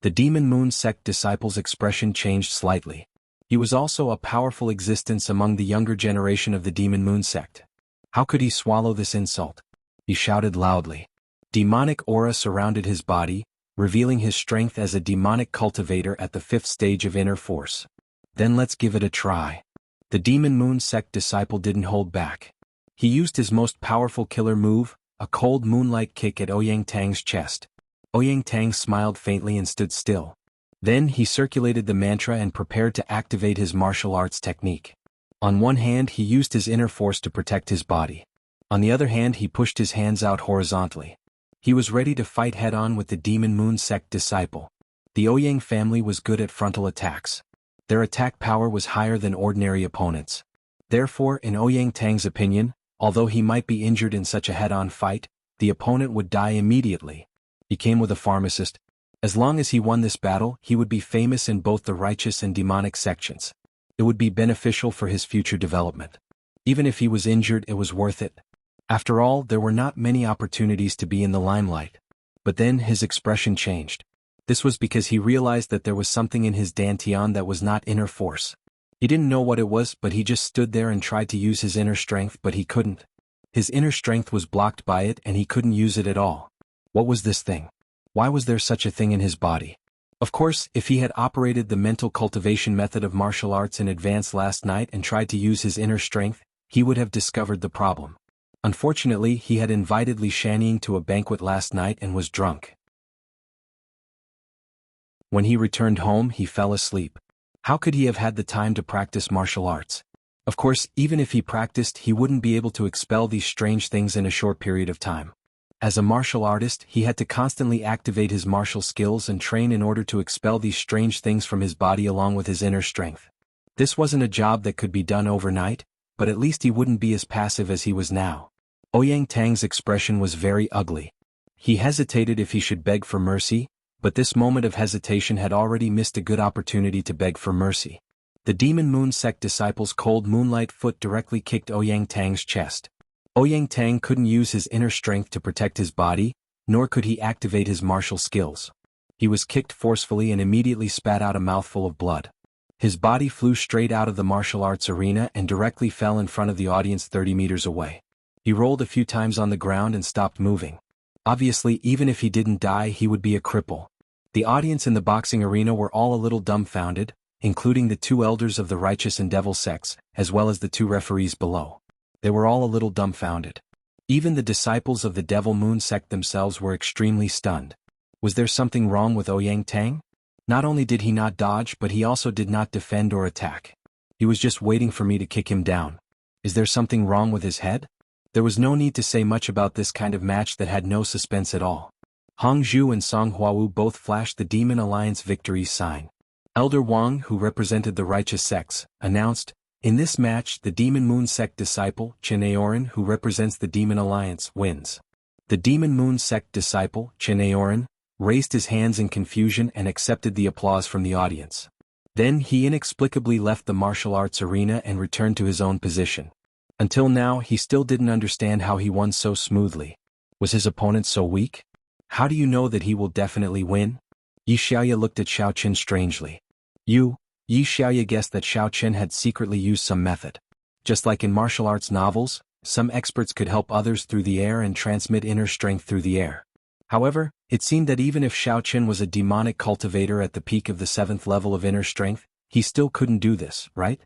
The Demon Moon sect disciple's expression changed slightly. He was also a powerful existence among the younger generation of the Demon Moon sect. How could he swallow this insult? He shouted loudly. Demonic aura surrounded his body, revealing his strength as a demonic cultivator at the 5th stage of inner force. "Then let's give it a try." The Demon Moon sect disciple didn't hold back. He used his most powerful killer move, a cold moonlight kick at Ouyang Tang's chest. Ouyang Tang smiled faintly and stood still. Then he circulated the mantra and prepared to activate his martial arts technique. On one hand he used his inner force to protect his body. On the other hand he pushed his hands out horizontally. He was ready to fight head-on with the Demon Moon sect disciple. The Ouyang family was good at frontal attacks. Their attack power was higher than ordinary opponents. Therefore, in Ouyang Tang's opinion, although he might be injured in such a head-on fight, the opponent would die immediately. He came with a pharmacist. As long as he won this battle, he would be famous in both the righteous and demonic sections. It would be beneficial for his future development. Even if he was injured, it was worth it. After all, there were not many opportunities to be in the limelight. But then his expression changed. This was because he realized that there was something in his dantian that was not inner force. He didn't know what it was, but he just stood there and tried to use his inner strength, but he couldn't. His inner strength was blocked by it and he couldn't use it at all. What was this thing? Why was there such a thing in his body? Of course, if he had operated the mental cultivation method of martial arts in advance last night and tried to use his inner strength, he would have discovered the problem. Unfortunately, he had invited Li Shannying to a banquet last night and was drunk. When he returned home, he fell asleep. How could he have had the time to practice martial arts? Of course, even if he practiced, he wouldn't be able to expel these strange things in a short period of time. As a martial artist, he had to constantly activate his martial skills and train in order to expel these strange things from his body along with his inner strength. This wasn't a job that could be done overnight, but at least he wouldn't be as passive as he was now. Ouyang Tang's expression was very ugly. He hesitated if he should beg for mercy, but this moment of hesitation had already missed a good opportunity to beg for mercy. The Demon Moon sect disciple's cold moonlight foot directly kicked Ouyang Tang's chest. Ouyang Tang couldn't use his inner strength to protect his body, nor could he activate his martial skills. He was kicked forcefully and immediately spat out a mouthful of blood. His body flew straight out of the martial arts arena and directly fell in front of the audience 30 meters away. He rolled a few times on the ground and stopped moving. Obviously, even if he didn't die, he would be a cripple. The audience in the boxing arena were all a little dumbfounded, including the 2 elders of the righteous and devil sects, as well as the 2 referees below. They were all a little dumbfounded. Even the disciples of the Devil Moon sect themselves were extremely stunned. Was there something wrong with Ouyang Tang? Not only did he not dodge, but he also did not defend or attack. He was just waiting for me to kick him down. Is there something wrong with his head? There was no need to say much about this kind of match that had no suspense at all. Hong Zhu and Song Huawu both flashed the Demon Alliance victory sign. Elder Wang, who represented the righteous sects, announced, "In this match, the Demon Moon sect disciple, Chen Aoran, who represents the Demon Alliance, wins." The Demon Moon sect disciple, Chen Aoran, raised his hands in confusion and accepted the applause from the audience. Then he inexplicably left the martial arts arena and returned to his own position. Until now, he still didn't understand how he won so smoothly. Was his opponent so weak? How do you know that he will definitely win? Yi Xiaoya looked at Xiao Chen strangely. Yi Xiaoya guessed that Xiao Chen had secretly used some method. Just like in martial arts novels, some experts could help others through the air and transmit inner strength through the air. However, it seemed that even if Xiao Chen was a demonic cultivator at the peak of the 7th level of inner strength, he still couldn't do this, right?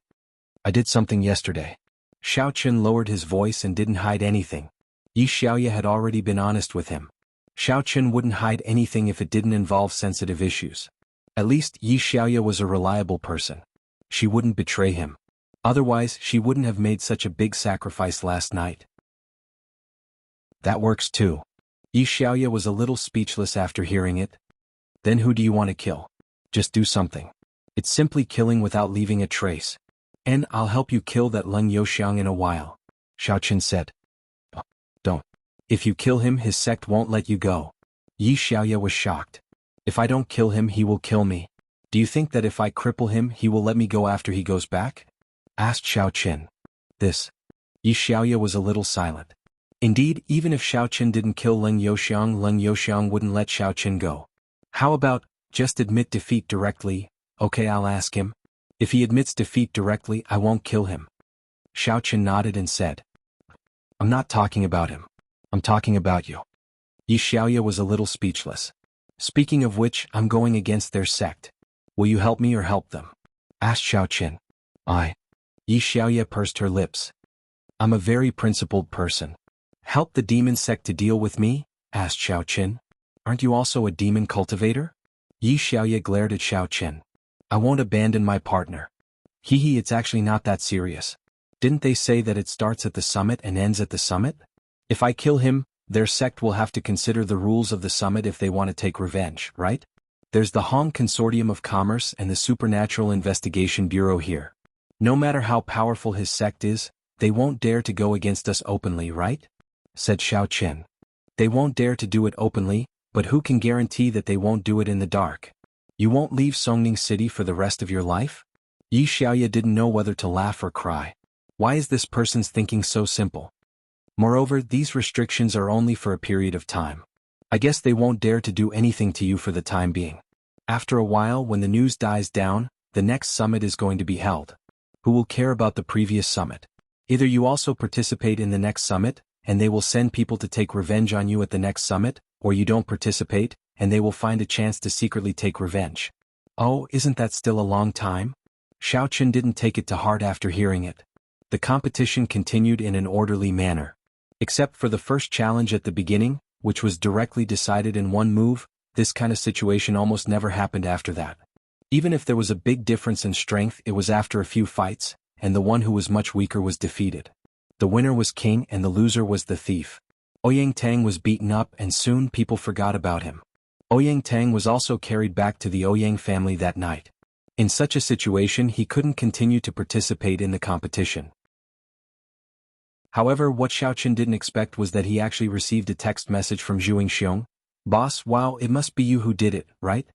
I did something yesterday. Xiao Chen lowered his voice and didn't hide anything. Yi Xiaoya had already been honest with him. Xiao Chen wouldn't hide anything if it didn't involve sensitive issues. At least Yi Xiaoya was a reliable person. She wouldn't betray him. Otherwise, she wouldn't have made such a big sacrifice last night. That works too. Yi Xiaoya was a little speechless after hearing it. Then who do you want to kill? Just do something. It's simply killing without leaving a trace. And I'll help you kill that Leng Youxiang in a while, Xiao Chen said. Oh, don't. If you kill him, his sect won't let you go. Yi Xiaoya was shocked. If I don't kill him, he will kill me. Do you think that if I cripple him, he will let me go after he goes back? Asked Xiao Chen. Yi Xiaoya was a little silent. Indeed, even if Xiao Qin didn't kill Leng Youxiang wouldn't let Xiao Qin go. How about, just admit defeat directly? Okay, I'll ask him. If he admits defeat directly, I won't kill him. Xiao Qin nodded and said, I'm not talking about him. I'm talking about you. Yi Xiaoya was a little speechless. Speaking of which, I'm going against their sect. Will you help me or help them? Asked Xiao Qin. Yi Xiaoya pursed her lips. I'm a very principled person. Help the demon sect to deal with me? Asked Xiao Qin. Aren't you also a demon cultivator? Yi Xiaoya glared at Xiao Qin. I won't abandon my partner. It's actually not that serious. Didn't they say that it starts at the summit and ends at the summit? If I kill him, their sect will have to consider the rules of the summit if they want to take revenge, right? There's the Hong Consortium of Commerce and the Supernatural Investigation Bureau here. No matter how powerful his sect is, they won't dare to go against us openly, right? Said Xiao Qin. They won't dare to do it openly, but who can guarantee that they won't do it in the dark? You won't leave Songning City for the rest of your life? Yi Xiaoya didn't know whether to laugh or cry. Why is this person's thinking so simple? Moreover, these restrictions are only for a period of time. I guess they won't dare to do anything to you for the time being. After a while, when the news dies down, the next summit is going to be held. Who will care about the previous summit? Either you also participate in the next summit, and they will send people to take revenge on you at the next summit, or you don't participate, and they will find a chance to secretly take revenge. Oh, isn't that still a long time? Xiao Qin didn't take it to heart after hearing it. The competition continued in an orderly manner. Except for the first challenge at the beginning, which was directly decided in one move, this kind of situation almost never happened after that. Even if there was a big difference in strength, it was after a few fights, and the one who was much weaker was defeated. The winner was king and the loser was the thief. Ouyang Tang was beaten up and soon people forgot about him. Ouyang Tang was also carried back to the Ouyang family that night. In such a situation he couldn't continue to participate in the competition. However, what Xiao Qin didn't expect was that he actually received a text message from Zhu Yingxiong. Boss, wow, it must be you who did it, right?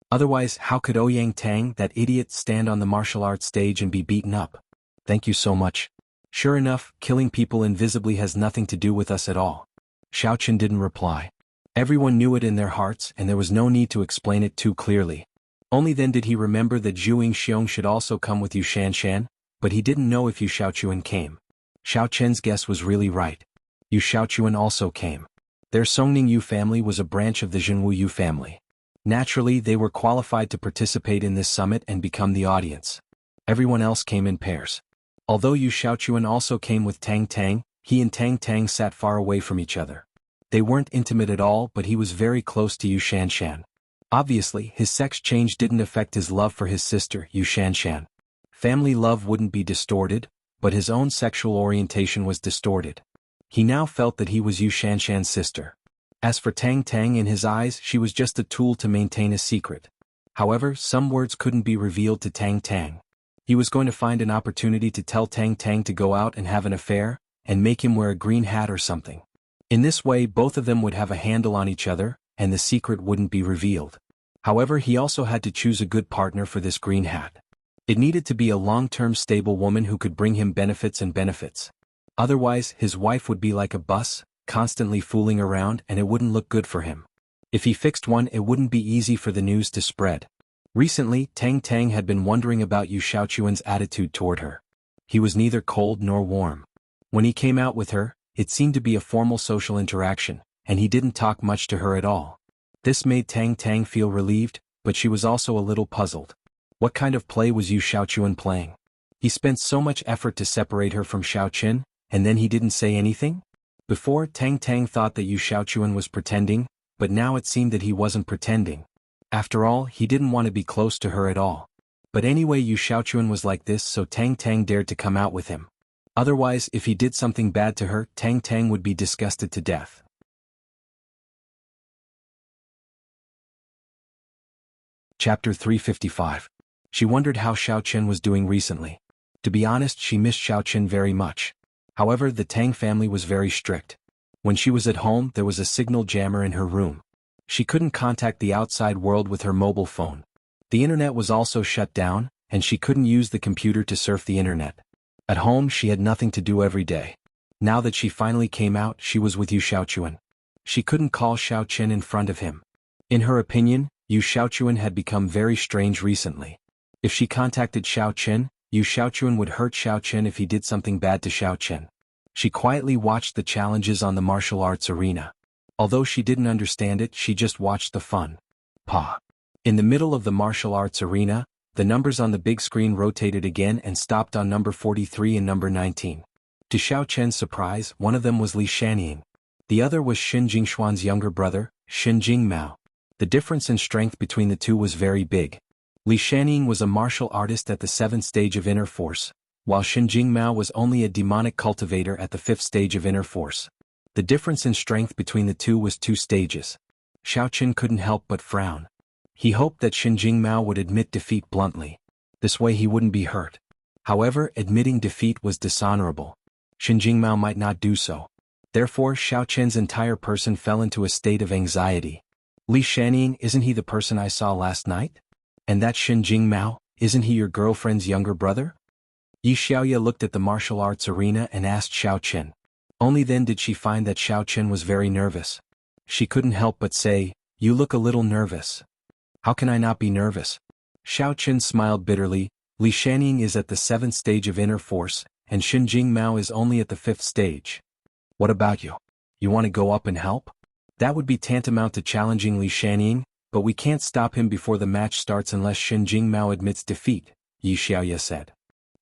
Otherwise, how could Ouyang Tang, that idiot, stand on the martial arts stage and be beaten up? Thank you so much. Sure enough, killing people invisibly has nothing to do with us at all. Xiao Qin didn't reply. Everyone knew it in their hearts and there was no need to explain it too clearly. Only then did he remember that Zhu Yingxiong should also come with Yu Shanshan, but he didn't know if Yu Shaochuan came. Xiao Chen's guess was really right. Yu Shaochuan also came. Their Songning Yu family was a branch of the Zhenwu Yu family. Naturally, they were qualified to participate in this summit and become the audience. Everyone else came in pairs. Although Yu Shaochuan also came with Tang Tang, he and Tang Tang sat far away from each other. They weren't intimate at all, but he was very close to Yu Shanshan. Obviously, his sex change didn't affect his love for his sister, Yu Shanshan. Family love wouldn't be distorted, but his own sexual orientation was distorted. He now felt that he was Yu Shanshan's sister. As for Tang Tang, in his eyes, she was just a tool to maintain a secret. However, some words couldn't be revealed to Tang Tang. He was going to find an opportunity to tell Tang Tang to go out and have an affair, and make him wear a green hat or something. In this way, both of them would have a handle on each other, and the secret wouldn't be revealed. However, he also had to choose a good partner for this green hat. It needed to be a long-term stable woman who could bring him benefits. Otherwise, his wife would be like a bus, constantly fooling around, and it wouldn't look good for him. If he fixed one, it wouldn't be easy for the news to spread. Recently, Tang Tang had been wondering about Yu Shaochuan's attitude toward her. He was neither cold nor warm. When he came out with her, it seemed to be a formal social interaction, and he didn't talk much to her at all. This made Tang Tang feel relieved, but she was also a little puzzled. What kind of play was Yu Shaochuan playing? He spent so much effort to separate her from Xiao Qin, and then he didn't say anything? Before, Tang Tang thought that Yu Shaochuan was pretending, but now it seemed that he wasn't pretending. After all, he didn't want to be close to her at all. But anyway, Yu Shaochuan was like this, so Tang Tang dared to come out with him. Otherwise, if he did something bad to her, Tang Tang would be disgusted to death. Chapter 355. She wondered how Xiao Qin was doing recently. To be honest, she missed Xiao Qin very much. However, the Tang family was very strict. When she was at home, there was a signal jammer in her room. She couldn't contact the outside world with her mobile phone. The internet was also shut down, and she couldn't use the computer to surf the internet. At home, she had nothing to do every day. Now that she finally came out, she was with Yu Xiaochuan. She couldn't call Xiao Chen in front of him. In her opinion, Yu Xiaochuan had become very strange recently. If she contacted Xiao Chen, Yu Xiaochuan would hurt Xiao Chen if he did something bad to Xiao Chen. She quietly watched the challenges on the martial arts arena. Although she didn't understand it, she just watched the fun. Pa. In the middle of the martial arts arena, the numbers on the big screen rotated again and stopped on number 43 and number 19. To Xiao Chen's surprise, one of them was Li Shanying. The other was Xin Jingshuan's younger brother, Xin Jingmao. The difference in strength between the two was very big. Li Shanying was a martial artist at the 7th stage of inner force, while Xin Jingmao was only a demonic cultivator at the 5th stage of inner force. The difference in strength between the two was 2 stages. Xiao Chen couldn't help but frown. He hoped that Xin Jingmao would admit defeat bluntly. This way he wouldn't be hurt. However, admitting defeat was dishonorable. Xin Jingmao might not do so. Therefore, Xiao Chen's entire person fell into a state of anxiety. Li Shanying, isn't he the person I saw last night? And that Xin Jingmao, isn't he your girlfriend's younger brother? Yi Xiaoya looked at the martial arts arena and asked Xiao Chen. Only then did she find that Xiao Chen was very nervous. She couldn't help but say, "You look a little nervous." "How can I not be nervous?" Xiao Chen smiled bitterly. Li Shanying is at the 7th stage of inner force, and Xin Jingmao is only at the 5th stage. What about you? You want to go up and help? That would be tantamount to challenging Li Shanying, but we can't stop him before the match starts unless Xin Jingmao admits defeat, Yi Xiaoya said.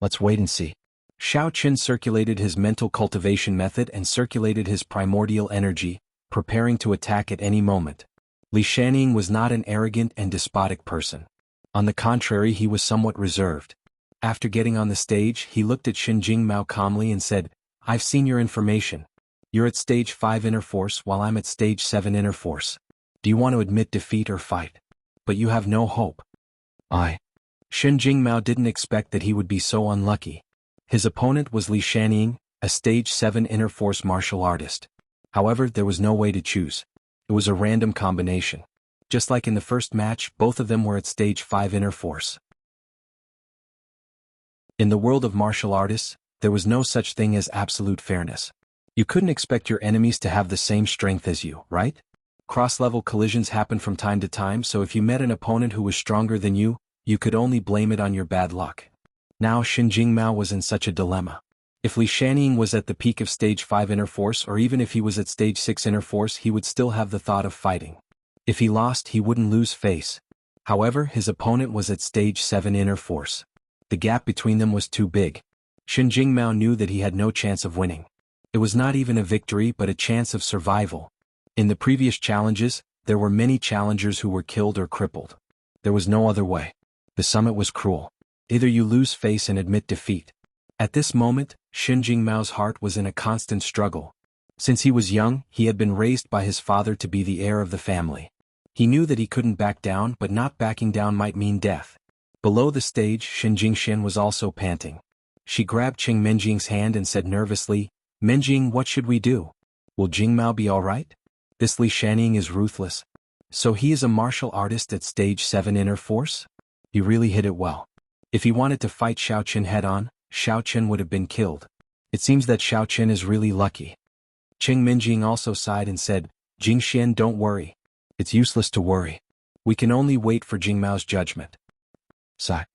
Let's wait and see. Xiao Chen circulated his mental cultivation method and circulated his primordial energy, preparing to attack at any moment. Li Shanying was not an arrogant and despotic person. On the contrary, he was somewhat reserved. After getting on the stage, he looked at Xin Jingmao calmly and said, "I've seen your information. You're at stage 5 inner force while I'm at stage 7 inner force. Do you want to admit defeat or fight? But you have no hope." Xin Jingmao didn't expect that he would be so unlucky. His opponent was Li Shanying, a stage 7 inner force martial artist. However, there was no way to choose. It was a random combination. Just like in the first match, both of them were at stage 5 inner force. In the world of martial artists, there was no such thing as absolute fairness. You couldn't expect your enemies to have the same strength as you, right? Cross-level collisions happen from time to time, so if you met an opponent who was stronger than you could only blame it on your bad luck. Now Xin Jingmao was in such a dilemma. If Li Shanying was at the peak of stage 5 inner force, or even if he was at stage 6 inner force, he would still have the thought of fighting. If he lost, he wouldn't lose face. However, his opponent was at stage 7 inner force. The gap between them was too big. Xin Jingmao knew that he had no chance of winning. It was not even a victory but a chance of survival. In the previous challenges, there were many challengers who were killed or crippled. There was no other way. The summit was cruel. Either you lose face and admit defeat. At this moment, Xin Jingmao's heart was in a constant struggle. Since he was young, he had been raised by his father to be the heir of the family. He knew that he couldn't back down, but not backing down might mean death. Below the stage, Xin Jingxian was also panting. She grabbed Qing Menjing's hand and said nervously, "Menjing, what should we do? Will Jingmao be all right? This Li Shanying is ruthless. So he is a martial artist at stage 7 inner force? He really hit it well. If he wanted to fight Xiao Chen head-on, Xiao Chen would have been killed. It seems that Xiao Chen is really lucky." Qing Menjing also sighed and said, "Jingxian, don't worry. It's useless to worry. We can only wait for Jingmao's judgment." Sigh.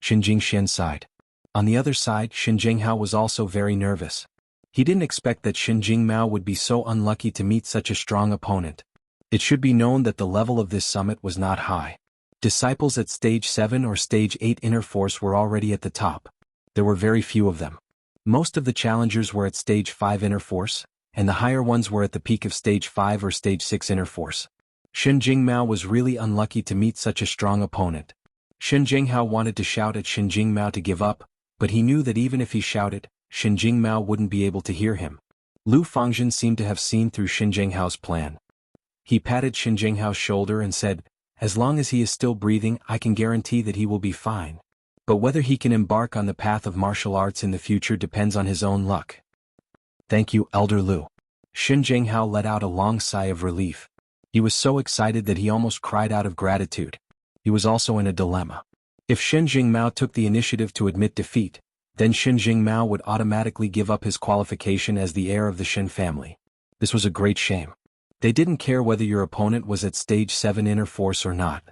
Xin Jingxian sighed. On the other side, Xin Jinghao was also very nervous. He didn't expect that Xin Jingmao would be so unlucky to meet such a strong opponent. It should be known that the level of this summit was not high. Disciples at stage 7 or stage 8 inner force were already at the top. There were very few of them. Most of the challengers were at stage 5 inner force, and the higher ones were at the peak of stage 5 or stage 6 inner force. Xin Jingmao was really unlucky to meet such a strong opponent. Xin Jinghao wanted to shout at Xin Jingmao to give up, but he knew that even if he shouted, Xin Jingmao wouldn't be able to hear him. Lu Fangzhen seemed to have seen through Xin Jinghao's plan. He patted Xin Jinghao's shoulder and said, "As long as he is still breathing, I can guarantee that he will be fine. But whether he can embark on the path of martial arts in the future depends on his own luck." "Thank you, Elder Lu." Xin Jinghao let out a long sigh of relief. He was so excited that he almost cried out of gratitude. He was also in a dilemma. If Xin Jingmao took the initiative to admit defeat, then Xin Jingmao would automatically give up his qualification as the heir of the Xin family. This was a great shame. They didn't care whether your opponent was at stage 7 inner force or not.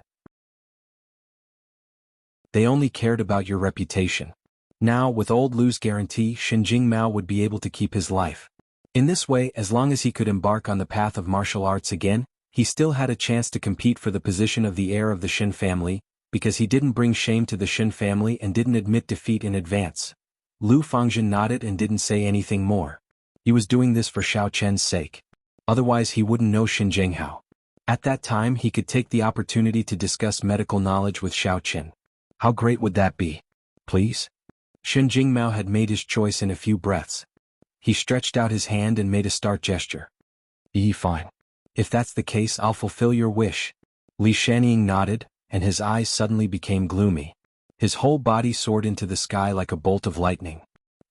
They only cared about your reputation. Now, with old Lu's guarantee, Xin Jingmao would be able to keep his life. In this way, as long as he could embark on the path of martial arts again, he still had a chance to compete for the position of the heir of the Xin family, because he didn't bring shame to the Xin family and didn't admit defeat in advance. Lu Fangzhen nodded and didn't say anything more. He was doing this for Xiao Chen's sake. Otherwise he wouldn't know Xin Jinghao. At that time he could take the opportunity to discuss medical knowledge with Xiao Chen. How great would that be? Please? Xin Jingmao had made his choice in a few breaths. He stretched out his hand and made a start gesture. Fine. If that's the case, I'll fulfill your wish. Li Shaniying nodded, and his eyes suddenly became gloomy. His whole body soared into the sky like a bolt of lightning.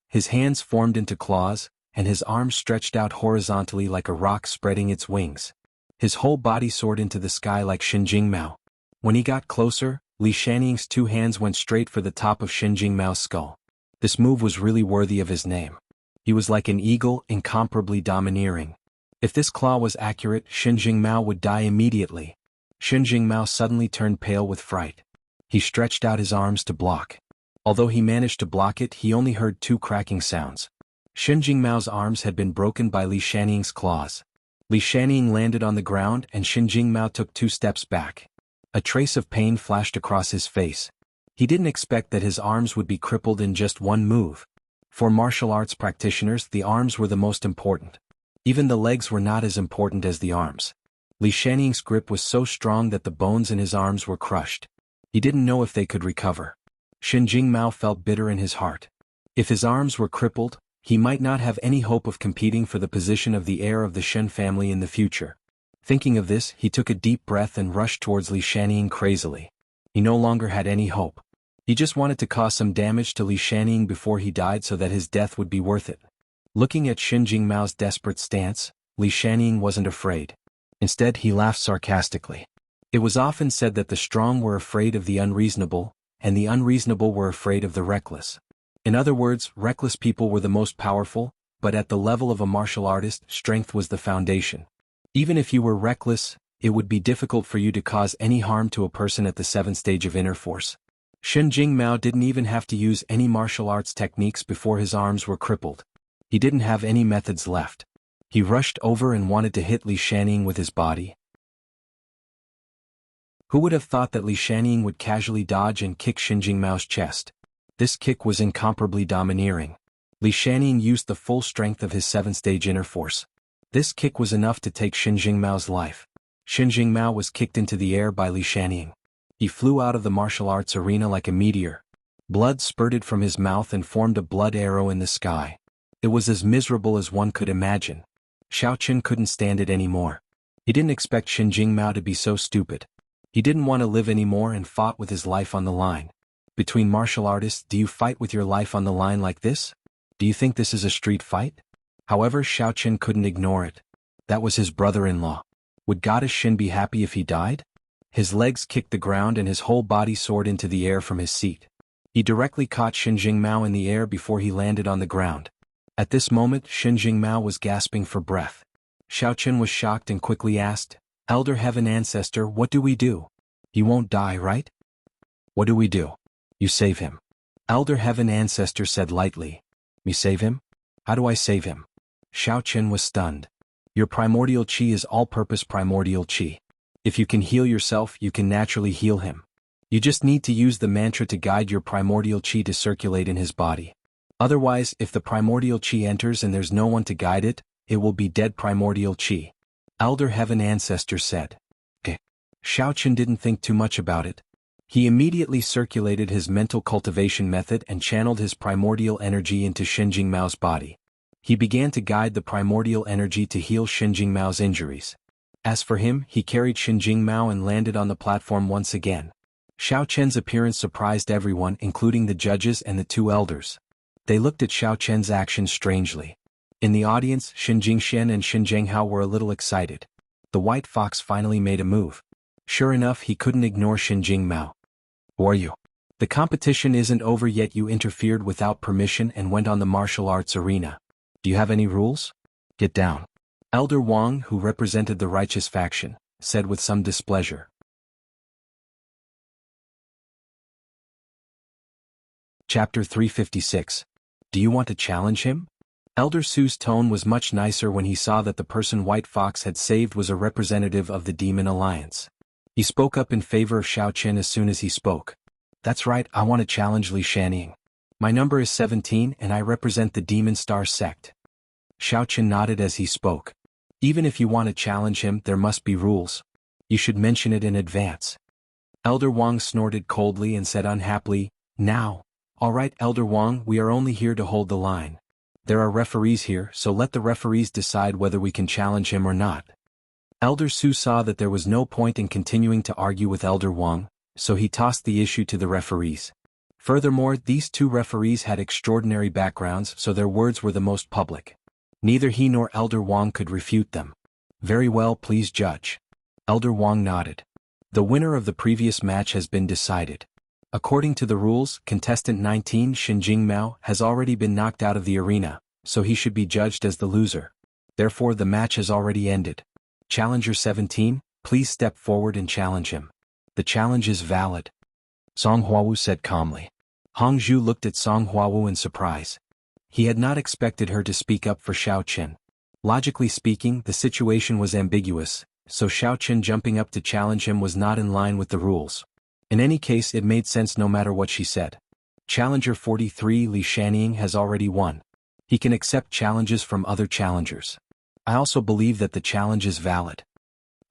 His hands formed into claws, and his arms stretched out horizontally like a rock spreading its wings. His whole body soared into the sky like Xin Jingmao. When he got closer, Li Shaniying's 2 hands went straight for the top of Xin Jingmao's skull. This move was really worthy of his name. He was like an eagle, incomparably domineering. If this claw was accurate, Xin Jingmao would die immediately. Xin Jingmao suddenly turned pale with fright. He stretched out his arms to block. Although he managed to block it, he only heard 2 cracking sounds. Xin Jingmao's arms had been broken by Li Shaniying's claws. Li Shaniying landed on the ground and Xin Jingmao took 2 steps back. A trace of pain flashed across his face. He didn't expect that his arms would be crippled in just one move. For martial arts practitioners, the arms were the most important. Even the legs were not as important as the arms. Li Shaniying's grip was so strong that the bones in his arms were crushed. He didn't know if they could recover. Xin Jingmao felt bitter in his heart. If his arms were crippled, he might not have any hope of competing for the position of the heir of the Xin family in the future. Thinking of this, he took a deep breath and rushed towards Li Shaniying crazily. He no longer had any hope. He just wanted to cause some damage to Li Shaniying before he died so that his death would be worth it. Looking at Xin Jingmao's desperate stance, Li Shaniying wasn't afraid. Instead, he laughed sarcastically. It was often said that the strong were afraid of the unreasonable, and the unreasonable were afraid of the reckless. In other words, reckless people were the most powerful, but at the level of a martial artist, strength was the foundation. Even if you were reckless, it would be difficult for you to cause any harm to a person at the 7th stage of inner force. Xin Jingmao didn't even have to use any martial arts techniques before his arms were crippled. He didn't have any methods left. He rushed over and wanted to hit Li Shaniying with his body. Who would have thought that Li Shaniying would casually dodge and kick Xin Jingmao's chest? This kick was incomparably domineering. Li Shaniying used the full strength of his 7th stage inner force. This kick was enough to take Xin Jingmao's life. Xin Jingmao was kicked into the air by Li Shaniying. He flew out of the martial arts arena like a meteor. Blood spurted from his mouth and formed a blood arrow in the sky. It was as miserable as one could imagine. Xiao Chen couldn't stand it anymore. He didn't expect Xin Jingmao to be so stupid. He didn't want to live anymore and fought with his life on the line. Between martial artists, do you fight with your life on the line like this? Do you think this is a street fight? However, Xiao Chen couldn't ignore it. That was his brother-in-law. Would Goddess Xin be happy if he died? His legs kicked the ground and his whole body soared into the air from his seat. He directly caught Xin Jingmao in the air before he landed on the ground. At this moment, Xin Jingmao was gasping for breath. Xiao Chen was shocked and quickly asked, "Elder Heaven Ancestor, what do we do? He won't die, right?" "What do we do? You save him." Elder Heaven Ancestor said lightly. "Me save him? How do I save him?" Xiao Chen was stunned. "Your primordial qi is all-purpose primordial qi. If you can heal yourself, you can naturally heal him. You just need to use the mantra to guide your primordial qi to circulate in his body. Otherwise, if the primordial qi enters and there's no one to guide it, it will be dead primordial qi," Elder Heaven Ancestor said. Xiao Chen didn't think too much about it. He immediately circulated his mental cultivation method and channeled his primordial energy into Xin Jingmao's body. He began to guide the primordial energy to heal Xin Jingmao's injuries. As for him, he carried Xin Jingmao and landed on the platform once again. Xiao Chen's appearance surprised everyone, including the judges and the 2 elders. They looked at Xiao Chen's actions strangely. In the audience, Xin Jingxian and Xin Zhenghao were a little excited. The white fox finally made a move. Sure enough, he couldn't ignore Xin Jingmao. "Who are you?" The competition isn't over yet. You interfered without permission and went on the martial arts arena. Do you have any rules? Get down. Elder Wang, who represented the righteous faction, said with some displeasure. Chapter 356. Do you want to challenge him? Elder Su's tone was much nicer when he saw that the person White Fox had saved was a representative of the Demon Alliance. He spoke up in favor of Xiao Qin as soon as he spoke. That's right, I want to challenge Li Shanning. My number is 17 and I represent the Demon Star sect. Xiao Qin nodded as he spoke. Even if you want to challenge him, there must be rules. You should mention it in advance. Elder Wang snorted coldly and said unhappily, Now. All right, Elder Wang, we are only here to hold the line. There are referees here, so let the referees decide whether we can challenge him or not. Elder Su saw that there was no point in continuing to argue with Elder Wang, so he tossed the issue to the referees. Furthermore, these two referees had extraordinary backgrounds, so their words were the most public. Neither he nor Elder Wang could refute them. Very well, please judge. Elder Wang nodded. The winner of the previous match has been decided. According to the rules, contestant 19 Xinjing Mao has already been knocked out of the arena, so he should be judged as the loser. Therefore the match has already ended. Challenger 17, please step forward and challenge him. The challenge is valid. Song Huawu said calmly. Hong Zhu looked at Song Huawu in surprise. He had not expected her to speak up for Xiao Qin. Logically speaking, the situation was ambiguous, so Xiao Qin jumping up to challenge him was not in line with the rules. In any case, it made sense no matter what she said. Challenger 43 Li Shanning has already won. He can accept challenges from other challengers. I also believe that the challenge is valid.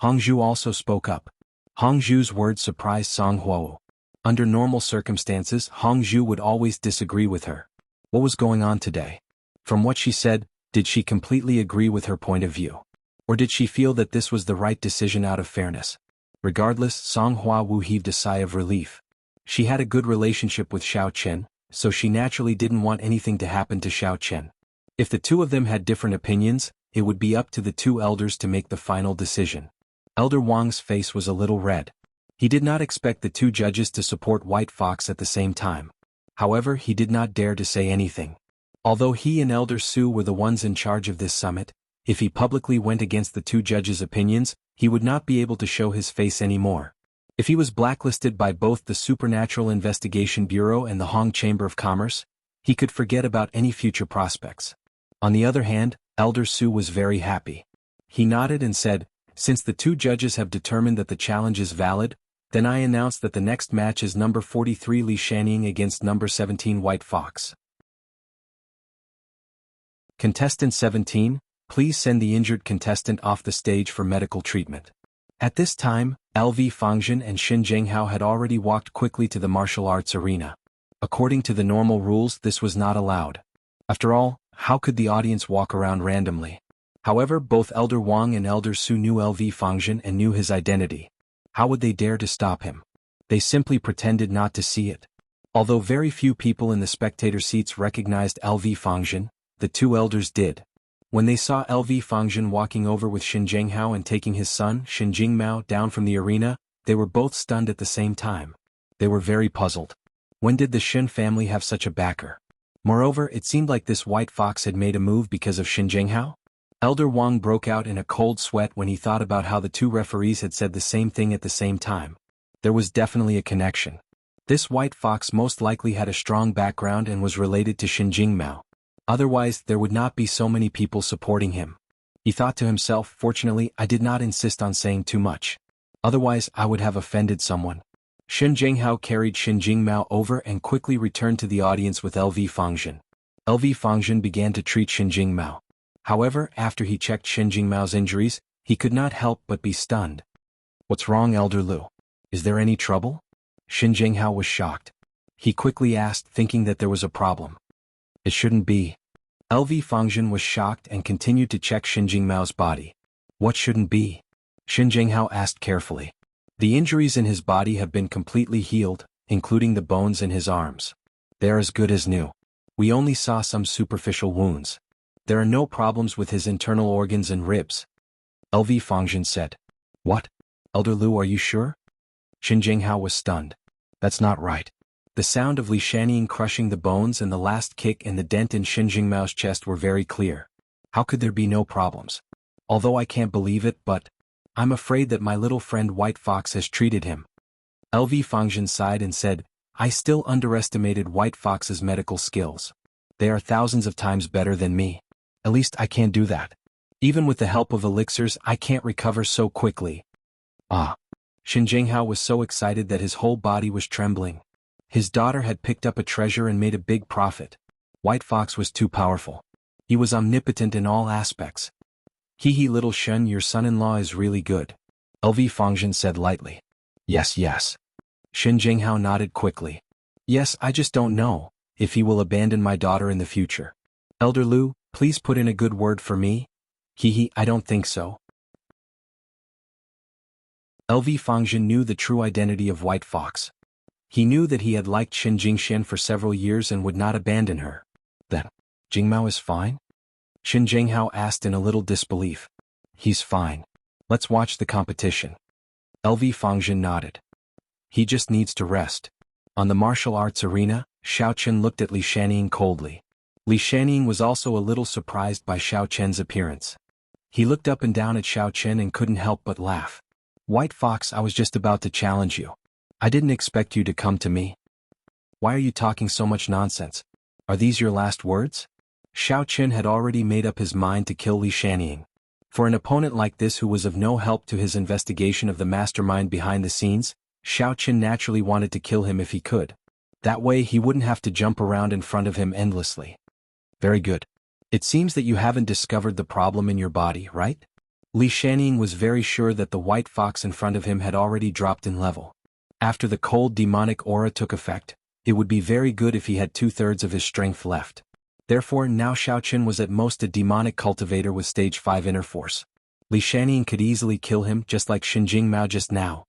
Hong Zhu also spoke up. Hong Zhu's words surprised Song Huo. Under normal circumstances, Hong Zhu would always disagree with her. What was going on today? From what she said, did she completely agree with her point of view? Or did she feel that this was the right decision out of fairness? Regardless, Song Huawu heaved a sigh of relief. She had a good relationship with Xiao Qin, so she naturally didn't want anything to happen to Xiao Qin. If the two of them had different opinions, it would be up to the two elders to make the final decision. Elder Wang's face was a little red. He did not expect the two judges to support White Fox at the same time. However, he did not dare to say anything. Although he and Elder Su were the ones in charge of this summit, if he publicly went against the two judges' opinions, he would not be able to show his face anymore. If he was blacklisted by both the Supernatural Investigation Bureau and the Hong Chamber of Commerce, he could forget about any future prospects. On the other hand, Elder Su was very happy. He nodded and said, Since the two judges have determined that the challenge is valid, then I announce that the next match is number 43 Li Shanning against number 17 White Fox. Contestant 17, please send the injured contestant off the stage for medical treatment. At this time, LV Fangjin and Xin Zhenghao had already walked quickly to the martial arts arena. According to the normal rules, this was not allowed. After all, how could the audience walk around randomly? However, both Elder Wang and Elder Su knew LV Fangjin and knew his identity. How would they dare to stop him? They simply pretended not to see it. Although very few people in the spectator seats recognized LV Fangjin, the two elders did. When they saw LV Fangjin walking over with Xin Zhenghao and taking his son, Xinjing Mao, down from the arena, they were both stunned at the same time. They were very puzzled. When did the Xin family have such a backer? Moreover, it seemed like this White Fox had made a move because of Xin Zhenghao. Elder Wang broke out in a cold sweat when he thought about how the two referees had said the same thing at the same time. There was definitely a connection. This White Fox most likely had a strong background and was related to Xinjing Mao. Otherwise, there would not be so many people supporting him. He thought to himself, fortunately, I did not insist on saying too much. Otherwise, I would have offended someone. Xin Zhenghao carried Xinjing Mao over and quickly returned to the audience with LV Fangjin. LV Fangjin began to treat Xinjing Mao. However, after he checked Xinjing Mao's injuries, he could not help but be stunned. What's wrong, Elder Lu? Is there any trouble? Xin Zhenghao was shocked. He quickly asked, thinking that there was a problem. It shouldn't be. LV Fangjin was shocked and continued to check Xinjing Mao's body. What shouldn't be? Xin Zhenghao asked carefully. The injuries in his body have been completely healed, including the bones in his arms. They are as good as new. We only saw some superficial wounds. There are no problems with his internal organs and ribs. LV Fangjin said. What? Elder Lu, are you sure? Xin Zhenghao was stunned. That's not right. The sound of Li Shaniying crushing the bones and the last kick and the dent in Qin Jingmao's chest were very clear. How could there be no problems? Although I can't believe it, but I'm afraid that my little friend White Fox has treated him. LV Fangjin sighed and said, I still underestimated White Fox's medical skills. They are thousands of times better than me. At least I can't do that. Even with the help of elixirs, I can't recover so quickly. Ah. Qin Jinghao was so excited that his whole body was trembling. His daughter had picked up a treasure and made a big profit. White Fox was too powerful. He was omnipotent in all aspects. He little Shun, your son-in-law is really good. LV Fangjin said lightly. Yes. Qin Jinghao nodded quickly. Yes, I just don't know if he will abandon my daughter in the future. Elder Lu, please put in a good word for me. I don't think so. LV Fangjin knew the true identity of White Fox. He knew that he had liked Qin Jingxian for several years and would not abandon her. Then, Jingmao is fine? Qin Jinghao asked in a little disbelief. He's fine. Let's watch the competition. LV Fangjin nodded. He just needs to rest. On the martial arts arena, Xiao Chen looked at Li Shaniying coldly. Li Shaniying was also a little surprised by Xiao Chen's appearance. He looked up and down at Xiao Chen and couldn't help but laugh. White Fox, I was just about to challenge you. I didn't expect you to come to me. Why are you talking so much nonsense? Are these your last words? Xiao Chen had already made up his mind to kill Li Shaniying. For an opponent like this who was of no help to his investigation of the mastermind behind the scenes, Xiao Chen naturally wanted to kill him if he could. That way he wouldn't have to jump around in front of him endlessly. Very good. It seems that you haven't discovered the problem in your body, right? Li Shaniying was very sure that the White Fox in front of him had already dropped in level. After the cold demonic aura took effect, it would be very good if he had 2/3 of his strength left. Therefore now Xiao Chen was at most a demonic cultivator with stage 5 inner force. Li Shaniying could easily kill him just like Qin Jingmao just now.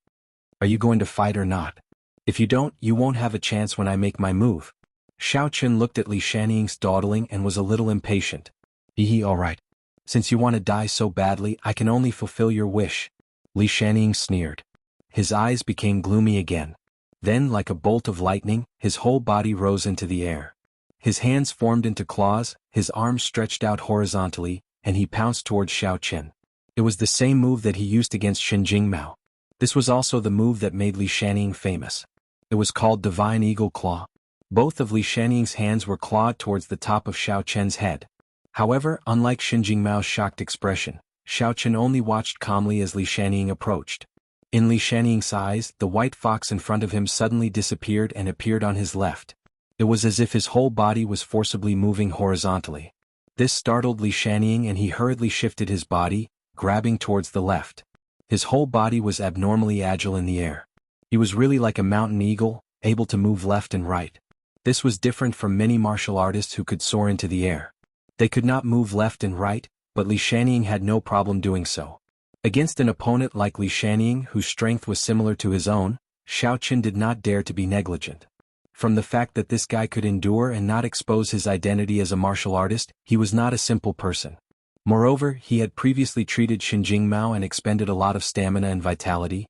Are you going to fight or not? If you don't, you won't have a chance when I make my move. Xiao Chen looked at Li Shaniying's dawdling and was a little impatient. Alright. Since you want to die so badly, I can only fulfill your wish. Li Shaniying sneered. His eyes became gloomy again. Then, like a bolt of lightning, his whole body rose into the air. His hands formed into claws, his arms stretched out horizontally, and he pounced towards Xiao Chen. It was the same move that he used against Qin Jingmao. This was also the move that made Li Shaniying famous. It was called Divine Eagle Claw. Both of Li Shaniying's hands were clawed towards the top of Xiao Chen's head. However, unlike Qin Jingmao's shocked expression, Xiao Chen only watched calmly as Li Shaniying approached. In Li Shaniying's eyes, the White Fox in front of him suddenly disappeared and appeared on his left. It was as if his whole body was forcibly moving horizontally. This startled Li Shaniying and he hurriedly shifted his body, grabbing towards the left. His whole body was abnormally agile in the air. He was really like a mountain eagle, able to move left and right. This was different from many martial artists who could soar into the air. They could not move left and right, but Li Shaniying had no problem doing so. Against an opponent like Li Shaniying, whose strength was similar to his own, Xiao Chen did not dare to be negligent. From the fact that this guy could endure and not expose his identity as a martial artist, he was not a simple person. Moreover, he had previously treated Qin Jingmao and expended a lot of stamina and vitality.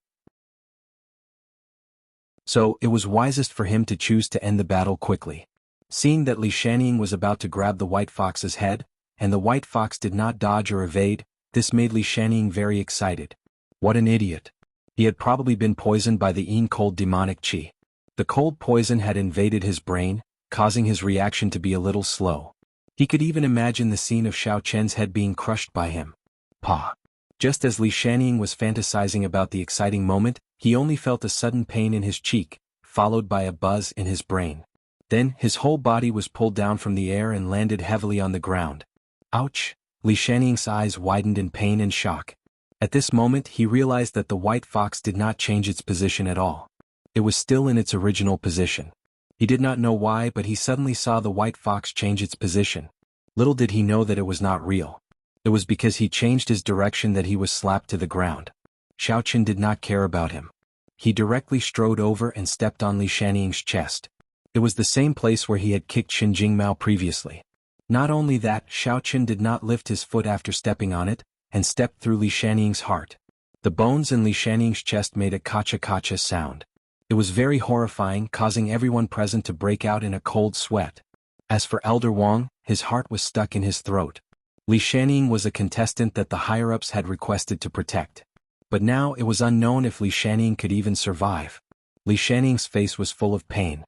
So, it was wisest for him to choose to end the battle quickly. Seeing that Li Shaniying was about to grab the White Fox's head, and the White Fox did not dodge or evade, this made Li Shaniying very excited. What an idiot. He had probably been poisoned by the cold demonic qi. The cold poison had invaded his brain, causing his reaction to be a little slow. He could even imagine the scene of Xiao Chen's head being crushed by him. Pah! Just as Li Shaniying was fantasizing about the exciting moment, he only felt a sudden pain in his cheek, followed by a buzz in his brain. Then, his whole body was pulled down from the air and landed heavily on the ground. Ouch! Li Shaniying's eyes widened in pain and shock. At this moment he realized that the White Fox did not change its position at all. It was still in its original position. He did not know why, but he suddenly saw the White Fox change its position. Little did he know that it was not real. It was because he changed his direction that he was slapped to the ground. Xiao Chen did not care about him. He directly strode over and stepped on Li Shaniying's chest. It was the same place where he had kicked Qin Jingmao previously. Not only that, Xiao Chen did not lift his foot after stepping on it, and stepped through Li Shaniying's heart. The bones in Li Shaniying's chest made a kacha-kacha sound. It was very horrifying, causing everyone present to break out in a cold sweat. As for Elder Wang, his heart was stuck in his throat. Li Shanning was a contestant that the higher-ups had requested to protect. But now it was unknown if Li Shanning could even survive. Li Shanning's face was full of pain.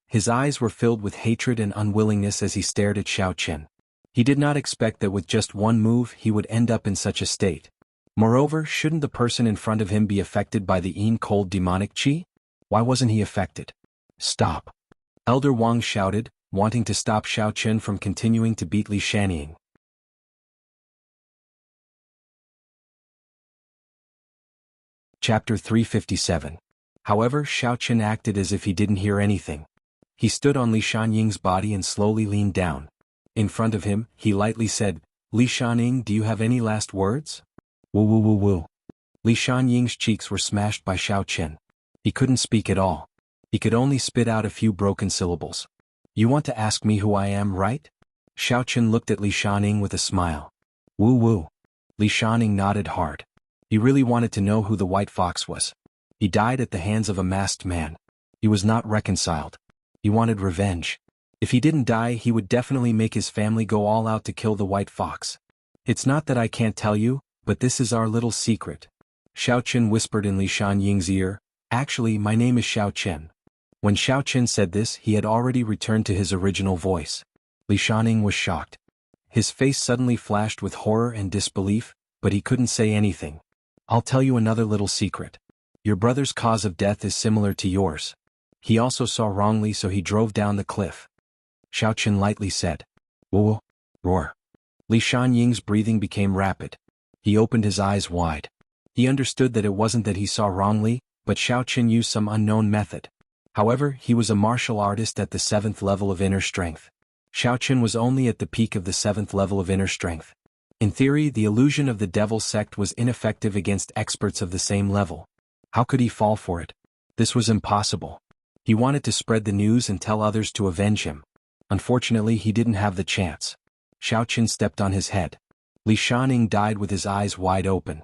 His eyes were filled with hatred and unwillingness as he stared at Xiao Qin. He did not expect that with just one move he would end up in such a state. Moreover, shouldn't the person in front of him be affected by the cold demonic qi? Why wasn't he affected? Stop! Elder Wang shouted, wanting to stop Xiao Qin from continuing to beat Li Shanning. Chapter 357. However, Xiao Qin acted as if he didn't hear anything. He stood on Li Shanying's body and slowly leaned down. In front of him, he lightly said, "Li Shanying, do you have any last words?" Woo woo woo woo. Li Shanying's cheeks were smashed by Xiao Qin. He couldn't speak at all. He could only spit out a few broken syllables. You want to ask me who I am, right? Xiao Qin looked at Li Shanying with a smile. Woo woo. Li Shanying nodded hard. He really wanted to know who the White Fox was. He died at the hands of a masked man. He was not reconciled. He wanted revenge. If he didn't die, he would definitely make his family go all out to kill the White Fox. It's not that I can't tell you, but this is our little secret. Xiao Qin whispered in Li Shanying's ear, "Actually, my name is Xiao Qin." When Xiao Qin said this, he had already returned to his original voice. Li Shanning was shocked. His face suddenly flashed with horror and disbelief, but he couldn't say anything. I'll tell you another little secret. Your brother's cause of death is similar to yours. He also saw wrongly, so he drove down the cliff. Xiao Qin lightly said. Whoa, roar. Li Shanying's breathing became rapid. He opened his eyes wide. He understood that it wasn't that he saw wrongly, but Xiao Qin used some unknown method. However, he was a martial artist at the 7th level of inner strength. Xiao Qin was only at the peak of the 7th level of inner strength. In theory, the illusion of the devil sect was ineffective against experts of the same level. How could he fall for it? This was impossible. He wanted to spread the news and tell others to avenge him. Unfortunately, he didn't have the chance. Xiao Qin stepped on his head. Li Shanning died with his eyes wide open.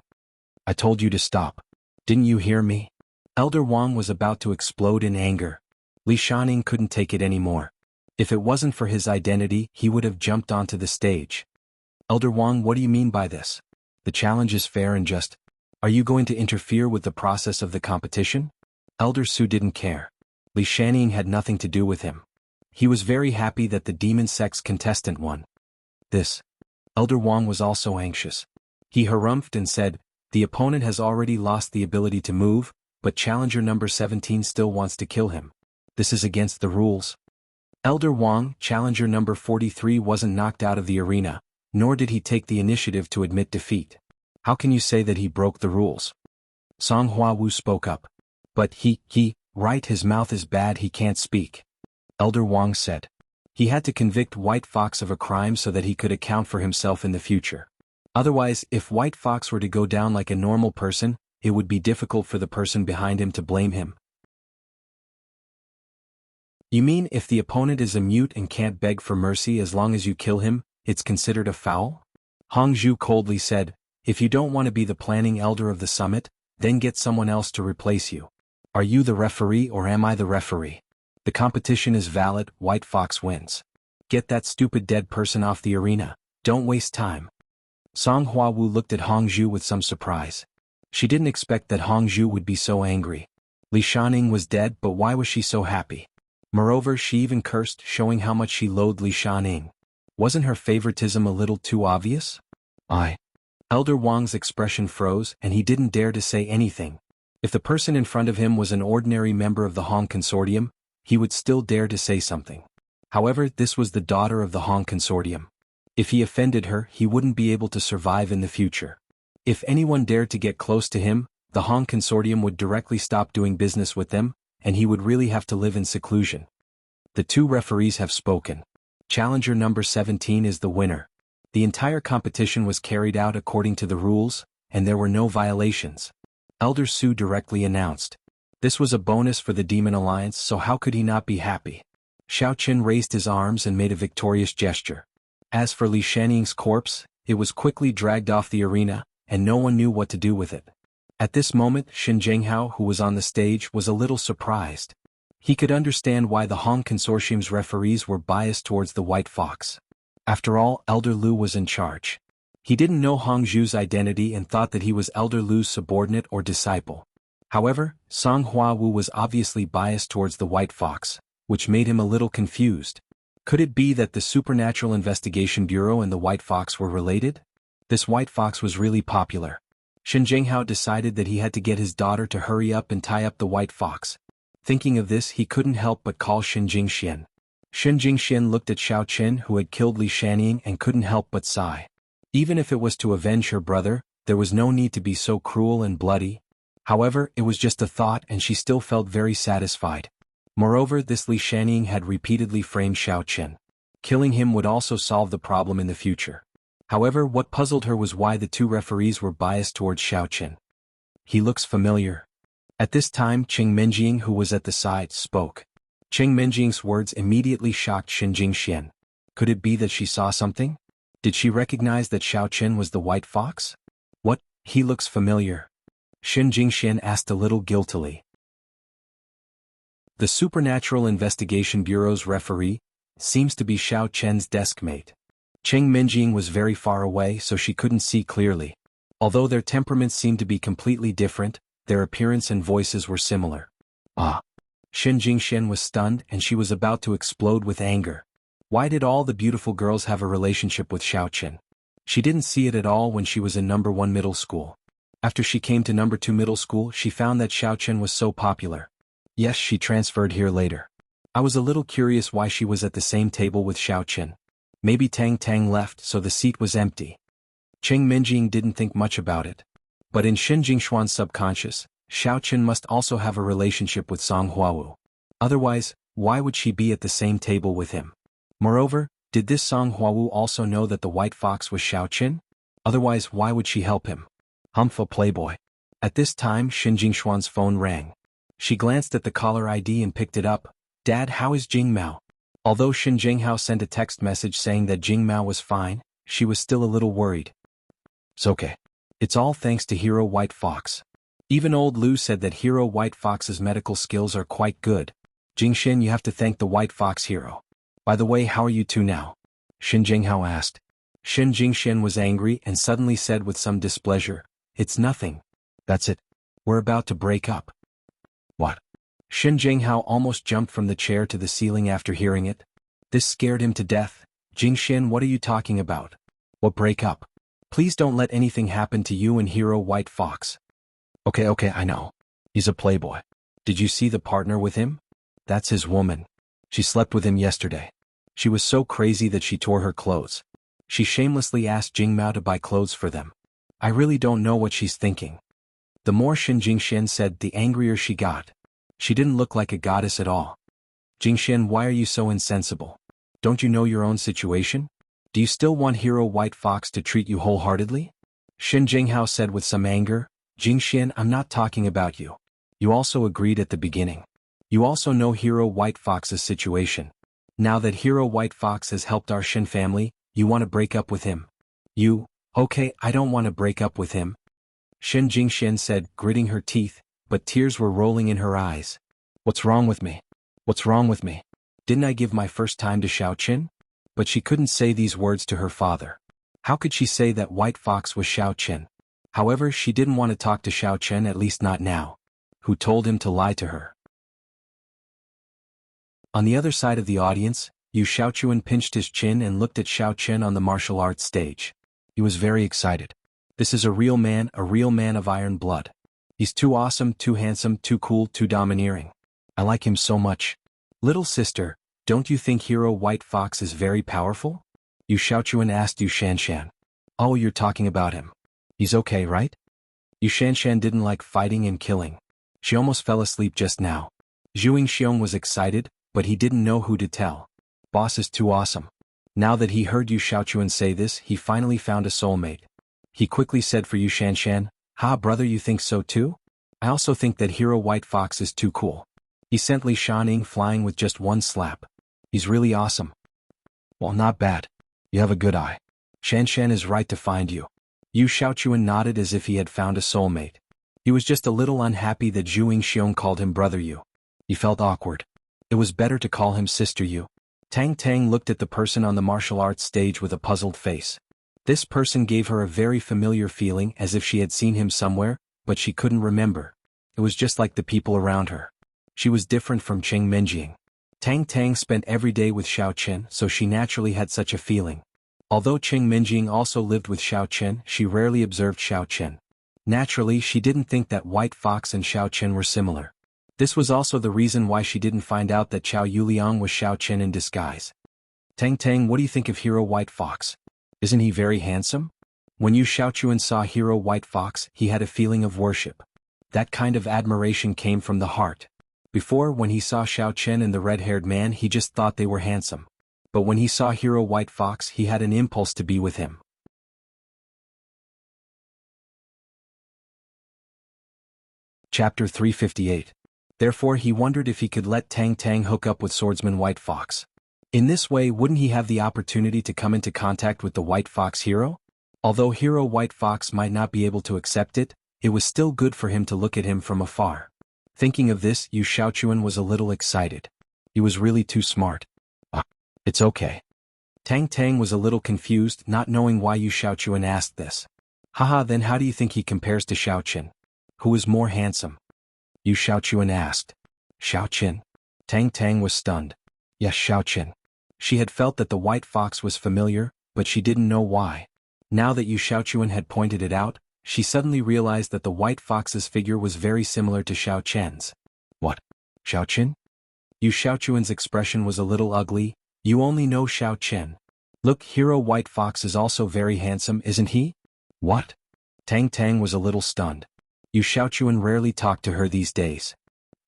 I told you to stop. Didn't you hear me? Elder Wang was about to explode in anger. Li Shanning couldn't take it anymore. If it wasn't for his identity, he would have jumped onto the stage. Elder Wang, what do you mean by this? The challenge is fair and just. Are you going to interfere with the process of the competition? Elder Su didn't care. Li Shanning had nothing to do with him. He was very happy that the demon sect's contestant won. This. Elder Wang was also anxious. He harumphed and said, the opponent has already lost the ability to move, but challenger number 17 still wants to kill him. This is against the rules. Elder Wang, challenger number 43, wasn't knocked out of the arena, nor did he take the initiative to admit defeat. How can you say that he broke the rules? Song Huawu spoke up. But right, his mouth is bad, he can't speak. Elder Wang said. He had to convict White Fox of a crime so that he could account for himself in the future. Otherwise, if White Fox were to go down like a normal person, it would be difficult for the person behind him to blame him. You mean if the opponent is a mute and can't beg for mercy as long as you kill him, it's considered a foul? Hongzhu coldly said, if you don't want to be the planning elder of the summit, then get someone else to replace you. Are you the referee or am I the referee? The competition is valid, White Fox wins. Get that stupid dead person off the arena, don't waste time. Song Huawu looked at Hongzhu with some surprise. She didn't expect that Hongzhu would be so angry. Li Shanning was dead, but why was she so happy? Moreover, she even cursed, showing how much she loathed Li Shanning. Wasn't her favoritism a little too obvious? Elder Wang's expression froze, and he didn't dare to say anything. If the person in front of him was an ordinary member of the Hong Consortium, he would still dare to say something. However, this was the daughter of the Hong Consortium. If he offended her, he wouldn't be able to survive in the future. If anyone dared to get close to him, the Hong Consortium would directly stop doing business with them, and he would really have to live in seclusion. The two referees have spoken. Challenger number 17 is the winner. The entire competition was carried out according to the rules, and there were no violations. Elder Su directly announced. This was a bonus for the Demon Alliance, so how could he not be happy? Xiao Qin raised his arms and made a victorious gesture. As for Li Shanning's corpse, it was quickly dragged off the arena, and no one knew what to do with it. At this moment, Shen Jinghao, who was on the stage, was a little surprised. He could understand why the Hong Consortium's referees were biased towards the White Fox. After all, Elder Lu was in charge. He didn't know Hong Zhu's identity and thought that he was Elder Lu's subordinate or disciple. However, Song Huawu was obviously biased towards the White Fox, which made him a little confused. Could it be that the Supernatural Investigation Bureau and the White Fox were related? This White Fox was really popular. Shen Jinghao decided that he had to get his daughter to hurry up and tie up the White Fox. Thinking of this, he couldn't help but call Shen Jingxian. Shen Jingxian looked at Xiao Chen, who had killed Li Shanning, and couldn't help but sigh. Even if it was to avenge her brother, there was no need to be so cruel and bloody. However, it was just a thought and she still felt very satisfied. Moreover, this Li Shanning had repeatedly framed Xiao Chen. Killing him would also solve the problem in the future. However, what puzzled her was why the two referees were biased towards Xiao Chen. He looks familiar. At this time, Cheng Menjing, who was at the side, spoke. Cheng Menjing's words immediately shocked Shen Jingxian. Could it be that she saw something? Did she recognize that Xiao Chen was the White Fox? What? He looks familiar. Shen Jingxian asked a little guiltily. The Supernatural Investigation Bureau's referee seems to be Xiao Chen's desk mate. Cheng Menjing was very far away, so she couldn't see clearly. Although their temperaments seemed to be completely different, their appearance and voices were similar. Ah! Shen Jingxian was stunned and she was about to explode with anger. Why did all the beautiful girls have a relationship with Xiao Chen? She didn't see it at all when she was in number 1 middle school. After she came to number 2 middle school, she found that Xiao Chen was so popular. Yes, she transferred here later. I was a little curious why she was at the same table with Xiao Chen. Maybe Tang Tang left, so the seat was empty. Cheng Menjing didn't think much about it. But in Shen Jingxuan's subconscious, Xiao Chen must also have a relationship with Song Huawu. Otherwise, why would she be at the same table with him? Moreover, did this Song Huawu also know that the White Fox was Xiao Chen? Otherwise, why would she help him? Humph, a playboy. At this time, Shen Jingxuan's phone rang. She glanced at the caller ID and picked it up. Dad, how is Jing Mao? Although Shen Jinghao sent a text message saying that Jing Mao was fine, she was still a little worried. It's okay. It's all thanks to Hero White Fox. Even old Lu said that Hero White Fox's medical skills are quite good. Jingxian, you have to thank the White Fox hero. By the way, how are you two now? Shen Jinghao asked. Shen Jingxian was angry and suddenly said with some displeasure, It's nothing. That's it. We're about to break up. What? Shen Jinghao almost jumped from the chair to the ceiling after hearing it. This scared him to death. Jingxian, what are you talking about? What break up? Please don't let anything happen to you and Hero White Fox. Okay, I know. He's a playboy. Did you see the partner with him? That's his woman. She slept with him yesterday. She was so crazy that she tore her clothes. She shamelessly asked Jing Mao to buy clothes for them. I really don't know what she's thinking. The more Shen Jingxian said, the angrier she got. She didn't look like a goddess at all. Jingxian, why are you so insensible? Don't you know your own situation? Do you still want Hero White Fox to treat you wholeheartedly? Shen Jinghao said with some anger. Jingxian, I'm not talking about you. You also agreed at the beginning. You also know Hero White Fox's situation. Now that Hero White Fox has helped our Shen family, you want to break up with him. Okay, I don't want to break up with him. Shen Jingxian said, gritting her teeth, but tears were rolling in her eyes. What's wrong with me? What's wrong with me? Didn't I give my first time to Xiao Chen? But she couldn't say these words to her father. How could she say that White Fox was Xiao Chen? However, she didn't want to talk to Xiao Chen, at least not now. Who told him to lie to her? On the other side of the audience, Yu Xiaochuan pinched his chin and looked at Xiao Chen on the martial arts stage. He was very excited. This is a real man of iron blood. He's too awesome, too handsome, too cool, too domineering. I like him so much. Little sister, don't you think Hero White Fox is very powerful? Yu Xiaochuan asked Yu Shanshan. Oh, you're talking about him. He's okay, right? Yu Shanshan didn't like fighting and killing. She almost fell asleep just now. Zhu Yingxiong was excited, but he didn't know who to tell. Boss is too awesome. Now that he heard Yu Xiaochuan say this, he finally found a soulmate. He quickly said for Yu Shanshan, Ha brother, you think so too? I also think that Hero White Fox is too cool. He sent Li Shanning flying with just one slap. He's really awesome. Well, not bad. You have a good eye. Shanshan is right to find you. Yu Xiaochuan nodded as if he had found a soulmate. He was just a little unhappy that Zhu Yingxiong called him brother Yu. He felt awkward. It was better to call him sister Yu. Tang Tang looked at the person on the martial arts stage with a puzzled face. This person gave her a very familiar feeling, as if she had seen him somewhere, but she couldn't remember. It was just like the people around her. She was different from Cheng Menjing. Tang Tang spent every day with Xiao Chen, so she naturally had such a feeling. Although Cheng Menjing also lived with Xiao Chen, she rarely observed Xiao Chen. Naturally, she didn't think that White Fox and Xiao Chen were similar. This was also the reason why she didn't find out that Xiao Yuliang was Xiao Chen in disguise. Tang Tang, what do you think of Hero White Fox? Isn't he very handsome? When Yu Xiaochuan saw Hero White Fox, he had a feeling of worship. That kind of admiration came from the heart. Before, when he saw Xiao Chen and the red-haired man, he just thought they were handsome. But when he saw Hero White Fox, he had an impulse to be with him. Chapter 358. Therefore he wondered if he could let Tang Tang hook up with swordsman White Fox. In this way, wouldn't he have the opportunity to come into contact with the White Fox hero? Although Hero White Fox might not be able to accept it, it was still good for him to look at him from afar. Thinking of this, Yu Xiaochuan was a little excited. He was really too smart. It's okay. Tang Tang was a little confused, not knowing why Yu Xiaochuan asked this. Haha, then how do you think he compares to Xiao Chen? Who is more handsome? Yu Xiaochuan asked. Xiao Chen. Tang Tang was stunned. Yes, Xiao Chen. She had felt that the White Fox was familiar, but she didn't know why. Now that Yu Xiaochuan had pointed it out, she suddenly realized that the White Fox's figure was very similar to Xiao Chen's. What? Xiao Chen? Yu Xiaochuan's expression was a little ugly. You only know Xiao Chen. Look, Hero White Fox is also very handsome, isn't he? What? Tang Tang was a little stunned. Yu Xiaochuan rarely talked to her these days.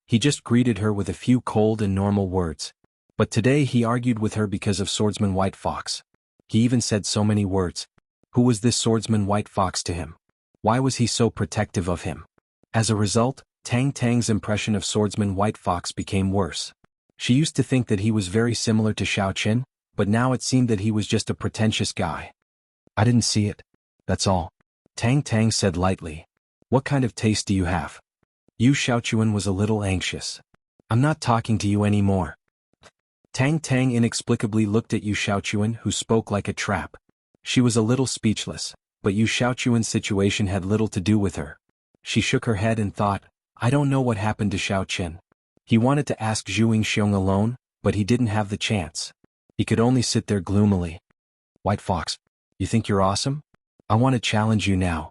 He just greeted her with a few cold and normal words. But today he argued with her because of swordsman White Fox. He even said so many words. Who was this swordsman White Fox to him? Why was he so protective of him? As a result, Tang Tang's impression of swordsman White Fox became worse. She used to think that he was very similar to Xiao Chen, but now it seemed that he was just a pretentious guy. I didn't see it. That's all. Tang Tang said lightly. What kind of taste do you have? Yu Xiaochuan was a little anxious. I'm not talking to you anymore. Tang Tang inexplicably looked at Yu Xiaochuan, who spoke like a trap. She was a little speechless, but Yu Xiaochuan's situation had little to do with her. She shook her head and thought, I don't know what happened to Xiao Chen. He wanted to ask Zhu Yingxiong alone, but he didn't have the chance. He could only sit there gloomily. White Fox, you think you're awesome? I want to challenge you now.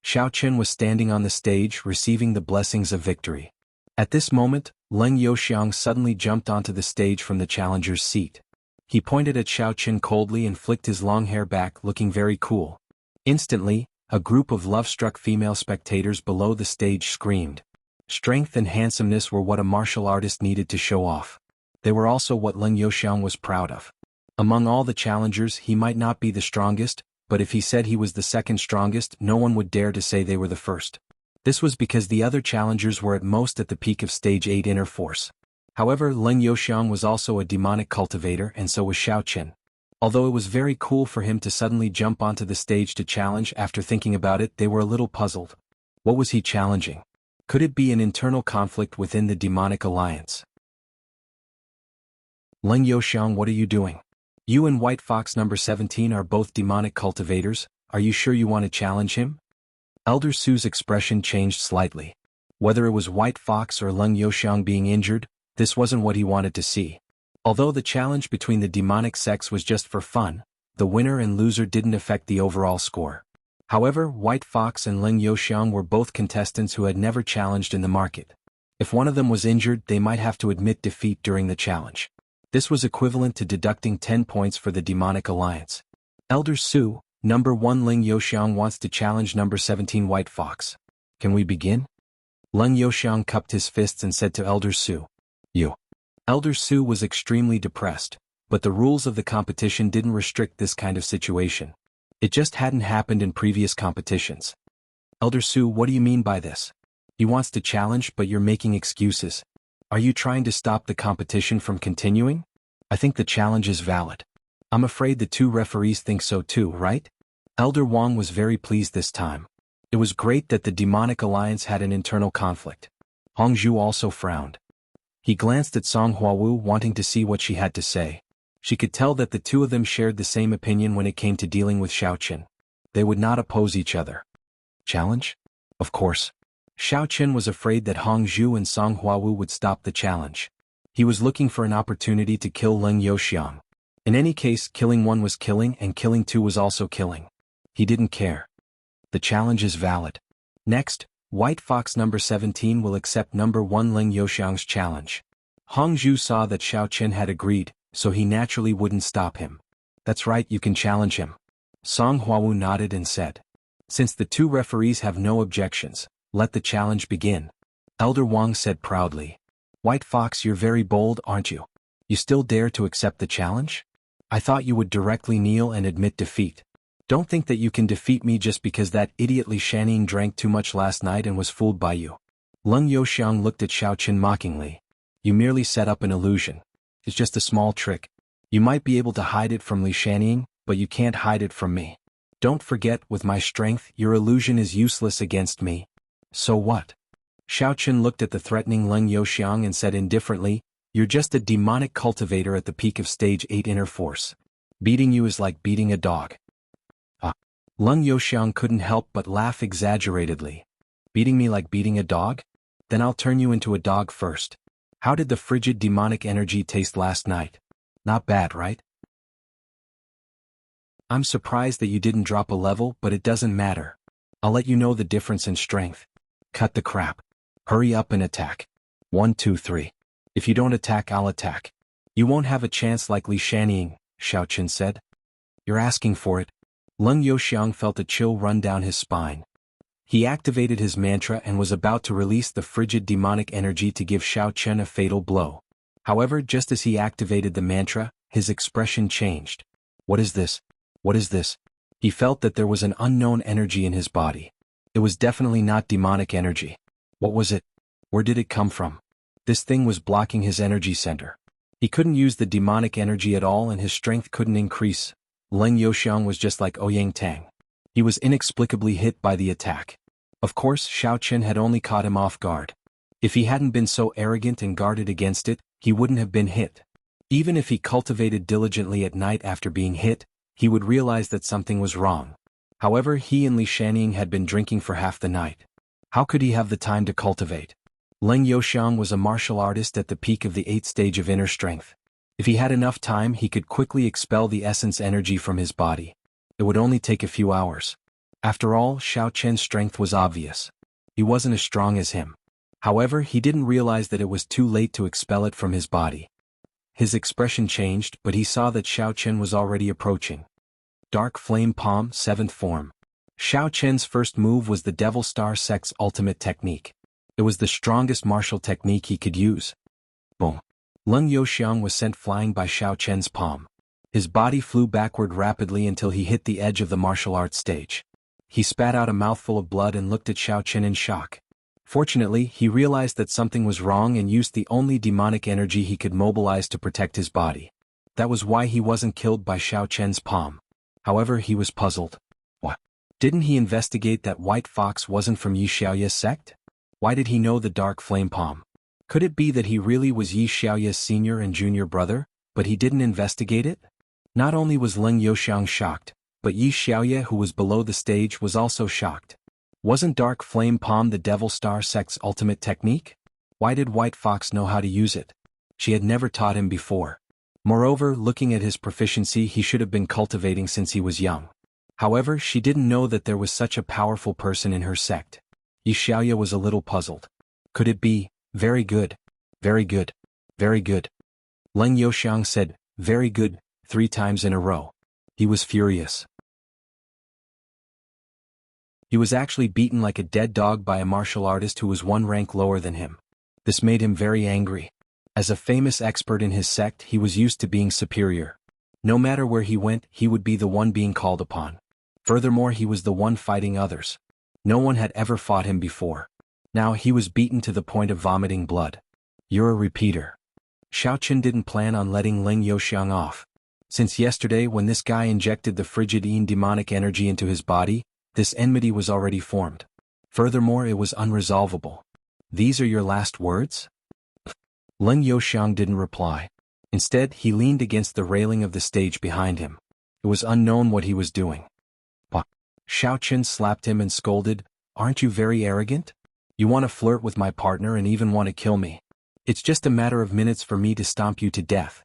Xiao Chen was standing on the stage, receiving the blessings of victory. At this moment, Leng Youxiang suddenly jumped onto the stage from the challenger's seat. He pointed at Xiao Chen coldly and flicked his long hair back, looking very cool. Instantly, a group of love-struck female spectators below the stage screamed. Strength and handsomeness were what a martial artist needed to show off. They were also what Leng Youxiang was proud of. Among all the challengers, he might not be the strongest, but if he said he was the second strongest, no one would dare to say they were the first. This was because the other challengers were at most at the peak of Stage 8 inner force. However, Leng Youxiang was also a demonic cultivator, and so was Xiao Chen. Although it was very cool for him to suddenly jump onto the stage to challenge, after thinking about it, they were a little puzzled. What was he challenging? Could it be an internal conflict within the demonic alliance? Leng Youxiang, what are you doing? You and White Fox number 17 are both demonic cultivators. Are you sure you want to challenge him? Elder Su's expression changed slightly. Whether it was White Fox or Leng Youxiang being injured, this wasn't what he wanted to see. Although the challenge between the demonic sects was just for fun, the winner and loser didn't affect the overall score. However, White Fox and Leng Youxiang were both contestants who had never challenged in the market. If one of them was injured, they might have to admit defeat during the challenge. This was equivalent to deducting 10 points for the demonic alliance. Elder Su, number 1 Leng Youxiang wants to challenge number 17 White Fox. Can we begin? Leng Youxiang cupped his fists and said to Elder Su. You. Elder Su was extremely depressed, but the rules of the competition didn't restrict this kind of situation. It just hadn't happened in previous competitions. Elder Su, what do you mean by this? He wants to challenge, but you're making excuses. Are you trying to stop the competition from continuing? I think the challenge is valid. I'm afraid the two referees think so too, right? Elder Wang was very pleased this time. It was great that the demonic alliance had an internal conflict. Hongzhu also frowned. He glanced at Song Huawu, wanting to see what she had to say. She could tell that the two of them shared the same opinion when it came to dealing with Xiaoqin. They would not oppose each other. Challenge? Of course. Xiaoqin was afraid that Hongzhu and Song Huawu would stop the challenge. He was looking for an opportunity to kill Leng Youxiang. In any case, killing one was killing and killing two was also killing. He didn't care. The challenge is valid. Next, White Fox number 17 will accept number 1 Leng Youxiang's challenge. Hongzhu saw that Xiaoqin had agreed, so he naturally wouldn't stop him. That's right, you can challenge him. Song Huawu nodded and said. Since the two referees have no objections, let the challenge begin. Elder Wang said proudly. White Fox, you're very bold, aren't you? You still dare to accept the challenge? I thought you would directly kneel and admit defeat. Don't think that you can defeat me just because that idiot Li Shanning drank too much last night and was fooled by you. Leng Youxiang looked at Xiaoqin mockingly. You merely set up an illusion. It's just a small trick. You might be able to hide it from Li Shanning, but you can't hide it from me. Don't forget, with my strength, your illusion is useless against me. So what? Xiaoqin looked at the threatening Leng Youxiang and said indifferently, you're just a demonic cultivator at the peak of stage 8 inner force. Beating you is like beating a dog. Leng Youxiang couldn't help but laugh exaggeratedly. Beating me like beating a dog? Then I'll turn you into a dog first. How did the frigid demonic energy taste last night? Not bad, right? I'm surprised that you didn't drop a level, but it doesn't matter. I'll let you know the difference in strength. Cut the crap. Hurry up and attack. 1, 2, 3. If you don't attack, I'll attack. You won't have a chance like Li Shanning, Xiaoqin said. You're asking for it. Leng Youxiang felt a chill run down his spine. He activated his mantra and was about to release the frigid demonic energy to give Xiaoqin a fatal blow. However, just as he activated the mantra, his expression changed. What is this? What is this? He felt that there was an unknown energy in his body. It was definitely not demonic energy. What was it? Where did it come from? This thing was blocking his energy center. He couldn't use the demonic energy at all and his strength couldn't increase. Leng Youxiang was just like Ouyang Tang. He was inexplicably hit by the attack. Of course, Xiaoqin had only caught him off guard. If he hadn't been so arrogant and guarded against it, he wouldn't have been hit. Even if he cultivated diligently at night after being hit, he would realize that something was wrong. However, he and Li Shanning had been drinking for half the night. How could he have the time to cultivate? Leng Youxiang was a martial artist at the peak of the 8th stage of inner strength. If he had enough time, he could quickly expel the essence energy from his body. It would only take a few hours. After all, Xiaoqin's strength was obvious. He wasn't as strong as him. However, he didn't realize that it was too late to expel it from his body. His expression changed, but he saw that Xiaoqin was already approaching. Dark Flame Palm, 7th form. Xiaoqin's first move was the Devil Star Sect's ultimate technique. It was the strongest martial technique he could use. Boom. Leng Youxiang was sent flying by Xiaoqin's palm. His body flew backward rapidly until he hit the edge of the martial arts stage. He spat out a mouthful of blood and looked at Xiaoqin in shock. Fortunately, he realized that something was wrong and used the only demonic energy he could mobilize to protect his body. That was why he wasn't killed by Xiaoqin's palm. However, he was puzzled. What? Didn't he investigate that White Fox wasn't from Yi Xiaoya's sect? Why did he know the Dark Flame Palm? Could it be that he really was Yi Xiaoya's senior and junior brother, but he didn't investigate it? Not only was Leng Youxiang shocked, but Yi Xiaoya, who was below the stage, was also shocked. Wasn't Dark Flame Palm the Devil Star Sect's ultimate technique? Why did White Fox know how to use it? She had never taught him before. Moreover, looking at his proficiency, he should have been cultivating since he was young. However, she didn't know that there was such a powerful person in her sect. Yi Xiaoya was a little puzzled. Could it be? Very good. Very good. Very good. Leng Youxiang said, very good, 3 times in a row. He was furious. He was actually beaten like a dead dog by a martial artist who was 1 rank lower than him. This made him very angry. As a famous expert in his sect, he was used to being superior. No matter where he went, he would be the one being called upon. Furthermore, he was the one fighting others. No one had ever fought him before. Now he was beaten to the point of vomiting blood. You're a repeater. Xiaoqin didn't plan on letting Leng Youxiang off. Since yesterday when this guy injected the frigid demonic energy into his body, This enmity was already formed. Furthermore, it was unresolvable. These are your last words? Leng Youxiang didn't reply. Instead, he leaned against the railing of the stage behind him. It was unknown what he was doing. Bah! Xiao Qin slapped him and scolded, "Aren't you very arrogant? You want to flirt with my partner and even want to kill me. It's just a matter of minutes for me to stomp you to death."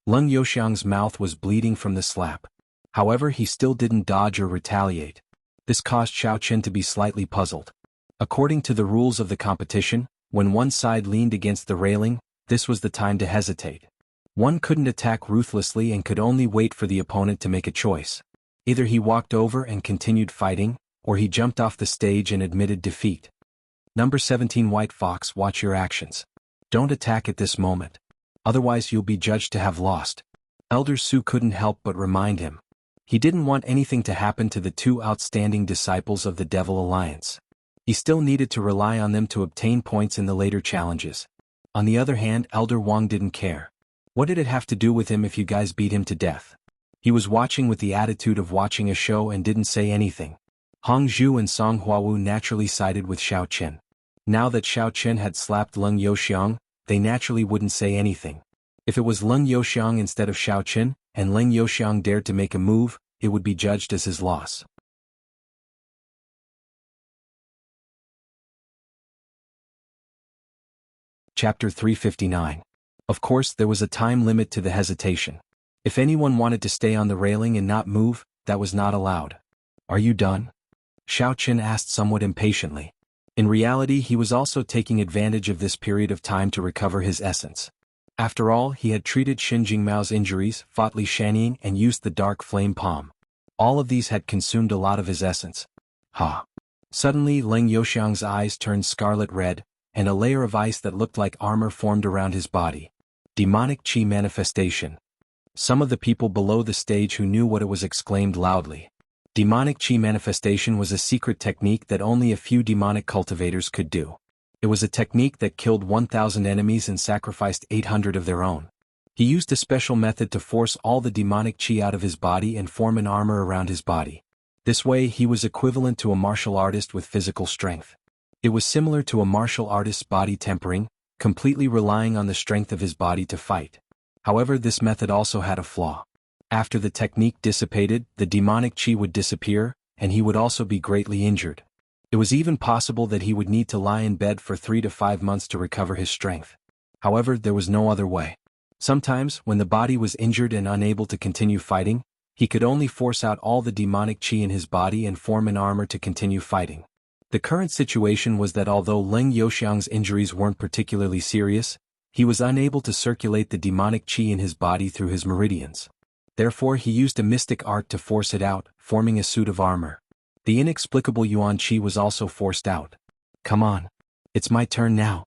Leng Youxiang's mouth was bleeding from the slap. However, he still didn't dodge or retaliate. This caused Xiao Qin to be slightly puzzled. According to the rules of the competition, when one side leaned against the railing, this was the time to hesitate. One couldn't attack ruthlessly and could only wait for the opponent to make a choice. Either he walked over and continued fighting, or he jumped off the stage and admitted defeat. Number 17 White Fox, watch your actions. Don't attack at this moment. Otherwise you'll be judged to have lost. Elder Su couldn't help but remind him. He didn't want anything to happen to the two outstanding disciples of the Devil Alliance. He still needed to rely on them to obtain points in the later challenges. On the other hand, Elder Wang didn't care. What did it have to do with him if you guys beat him to death? He was watching with the attitude of watching a show and didn't say anything. Hong Zhu and Song Huawu naturally sided with Xiao Qin. Now that Xiao Qin had slapped Leng Youxiang, they naturally wouldn't say anything. If it was Leng Youxiang instead of Xiao Qin, and Leng Youxiang dared to make a move, it would be judged as his loss. Chapter 359. Of course, there was a time limit to the hesitation. If anyone wanted to stay on the railing and not move, that was not allowed. Are you done? Xiao Qin asked somewhat impatiently. In reality, he was also taking advantage of this period of time to recover his essence. After all, he had treated Xin Jingmao's injuries, fought Li Shanying, and used the dark flame palm. All of these had consumed a lot of his essence. Ha! Suddenly, Leng Youxiang's eyes turned scarlet red, and a layer of ice that looked like armor formed around his body. Demonic Qi manifestation. Some of the people below the stage who knew what it was exclaimed loudly. Demonic Qi manifestation was a secret technique that only a few demonic cultivators could do. It was a technique that killed 1,000 enemies and sacrificed 800 of their own. He used a special method to force all the demonic Qi out of his body and form an armor around his body. This way, he was equivalent to a martial artist with physical strength. It was similar to a martial artist's body tempering, completely relying on the strength of his body to fight. However, this method also had a flaw. After the technique dissipated, the demonic Qi would disappear, and he would also be greatly injured. It was even possible that he would need to lie in bed for 3 to 5 months to recover his strength. However, there was no other way. Sometimes, when the body was injured and unable to continue fighting, he could only force out all the demonic Qi in his body and form an armor to continue fighting. The current situation was that although Leng Youxiang's injuries weren't particularly serious, he was unable to circulate the demonic Qi in his body through his meridians. Therefore, he used a mystic art to force it out, forming a suit of armor. The inexplicable Yuan Qi was also forced out. Come on. It's my turn now.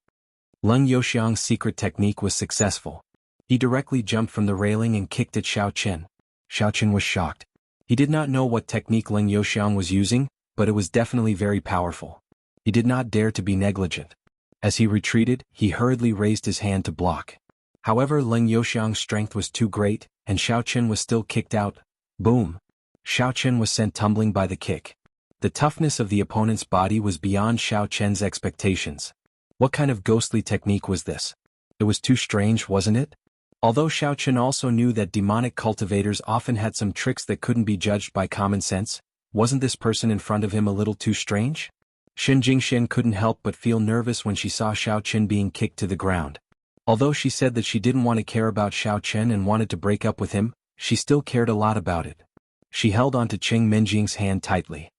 Leng Youxiang's secret technique was successful. He directly jumped from the railing and kicked at Xiao Qin. Xiao Qin was shocked. He did not know what technique Leng Youxiang was using, but it was definitely very powerful. He did not dare to be negligent. As he retreated, he hurriedly raised his hand to block. However, Leng Youxiang's strength was too great, and Xiao Qin was still kicked out. Boom! Xiao Qin was sent tumbling by the kick. The toughness of the opponent's body was beyond Xiao Qin's expectations. What kind of ghostly technique was this? It was too strange, wasn't it? Although Xiao Qin also knew that demonic cultivators often had some tricks that couldn't be judged by common sense, wasn't this person in front of him a little too strange? Xin Jingxian couldn't help but feel nervous when she saw Xiao Qin being kicked to the ground. Although she said that she didn't want to care about Xiao Qin and wanted to break up with him, she still cared a lot about it. She held onto Qing Menjing's hand tightly.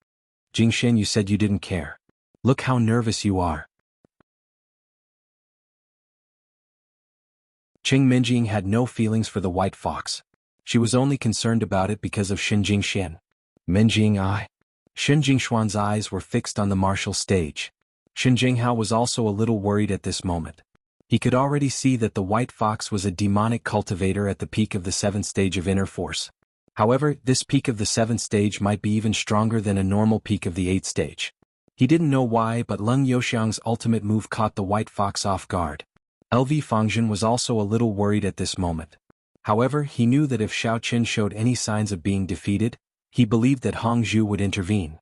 Jingxian, you said you didn't care. Look how nervous you are. Qing Menjing had no feelings for the white fox. She was only concerned about it because of Xin Jingxian. Menjing I. Xin Jingshuan's eyes were fixed on the martial stage. Xin Jinghao was also a little worried at this moment. He could already see that the white fox was a demonic cultivator at the peak of the 7th stage of inner force. However, this peak of the 7th stage might be even stronger than a normal peak of the 8th stage. He didn't know why, but Leng Youxiang's ultimate move caught the white fox off guard. LV Fangzhen was also a little worried at this moment. However, he knew that if Xiao Qin showed any signs of being defeated, He believed that Hong Zhu would intervene.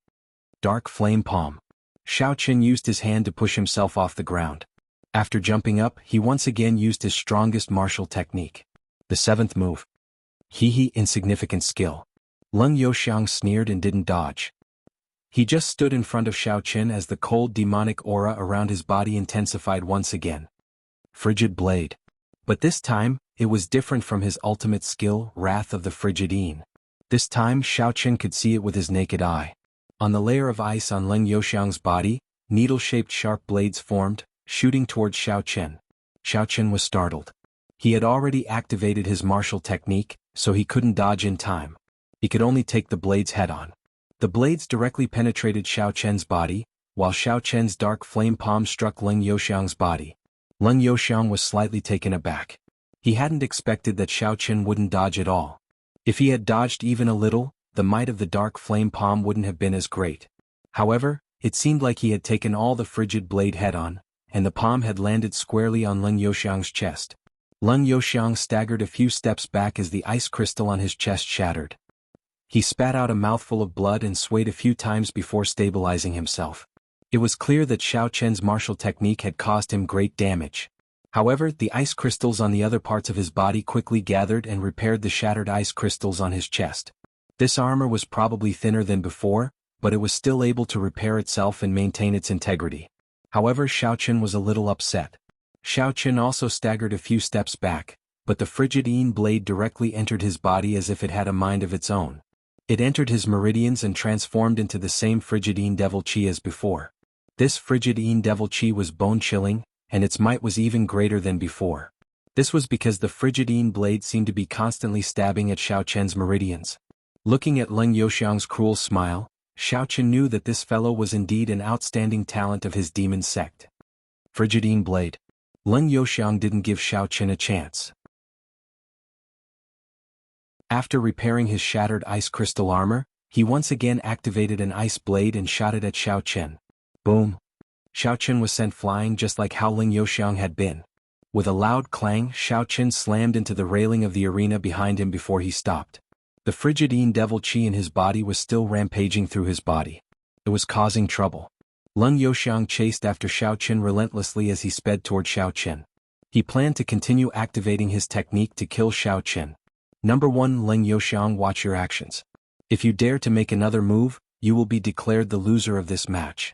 Dark Flame Palm. Xiao Qin used his hand to push himself off the ground. After jumping up, he once again used his strongest martial technique. The seventh move. Insignificant skill. Leng Youxiang sneered and didn't dodge. He just stood in front of Xiao Qin as the cold demonic aura around his body intensified once again. Frigid Blade. But this time, it was different from his ultimate skill, Wrath of the Frigid Een. This time Xiao Qin could see it with his naked eye. On the layer of ice on Leng Youxiang's body, needle-shaped sharp blades formed, shooting towards Xiao Qin. Xiao Qin was startled. He had already activated his martial technique, so he couldn't dodge in time. He could only take the blades head-on. The blades directly penetrated Xiao Qian's body, while Xiao Qian's dark flame palm struck Leng Youxiang's body. Leng Youxiang was slightly taken aback. He hadn't expected that Xiao Qin wouldn't dodge at all. If he had dodged even a little, the might of the dark flame palm wouldn't have been as great. However, it seemed like he had taken all the frigid blade head-on, and the palm had landed squarely on Leng Youxiang's chest. Leng Youxiang staggered a few steps back as the ice crystal on his chest shattered. He spat out a mouthful of blood and swayed a few times before stabilizing himself. It was clear that Xiao Qian's martial technique had caused him great damage. However, the ice crystals on the other parts of his body quickly gathered and repaired the shattered ice crystals on his chest. This armor was probably thinner than before, but it was still able to repair itself and maintain its integrity. However, Xiao Qin was a little upset. Xiao Qin also staggered a few steps back, but the frigid Een blade directly entered his body as if it had a mind of its own. It entered his meridians and transformed into the same frigid Een devil chi as before. This frigid Een devil chi was bone-chilling, and its might was even greater than before. This was because the frigid Een blade seemed to be constantly stabbing at Xiao Qian's meridians. Looking at Leng Youxiang's cruel smile, Xiao Qin knew that this fellow was indeed an outstanding talent of his demon sect. Frigid Een blade. Leng Youxiang didn't give Xiao Qin a chance. After repairing his shattered ice crystal armor, he once again activated an ice blade and shot it at Xiao Qin. Boom! Xiao Qin was sent flying just like how Leng Youxiang had been. With a loud clang, Xiao Qin slammed into the railing of the arena behind him before he stopped. The frigid Een devil chi in his body was still rampaging through his body. It was causing trouble. Leng Youxiang chased after Xiao Qin relentlessly as he sped toward Xiao Qin. He planned to continue activating his technique to kill Xiao Qin. Number 1. Leng Youxiang, watch your actions. If you dare to make another move, you will be declared the loser of this match.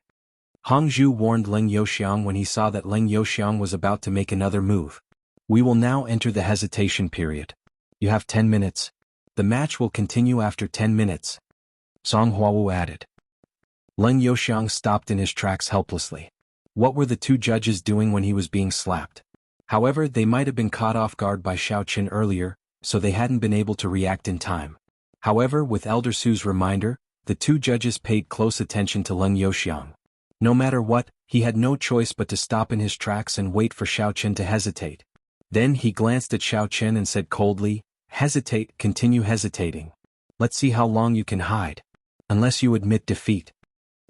Hong Zhu warned Leng Youxiang when he saw that Leng Youxiang was about to make another move. We will now enter the hesitation period. You have 10 minutes. The match will continue after 10 minutes. Song Huawu added. Leng Youxiang stopped in his tracks helplessly. What were the two judges doing when he was being slapped? However, they might have been caught off guard by Xiao Qin earlier, so they hadn't been able to react in time. However, with Elder Su's reminder, the two judges paid close attention to Leng Youxiang. No matter what, he had no choice but to stop in his tracks and wait for Xiao Qin to hesitate. Then he glanced at Xiao Qin and said coldly, "Hesitate, continue hesitating. Let's see how long you can hide. Unless you admit defeat."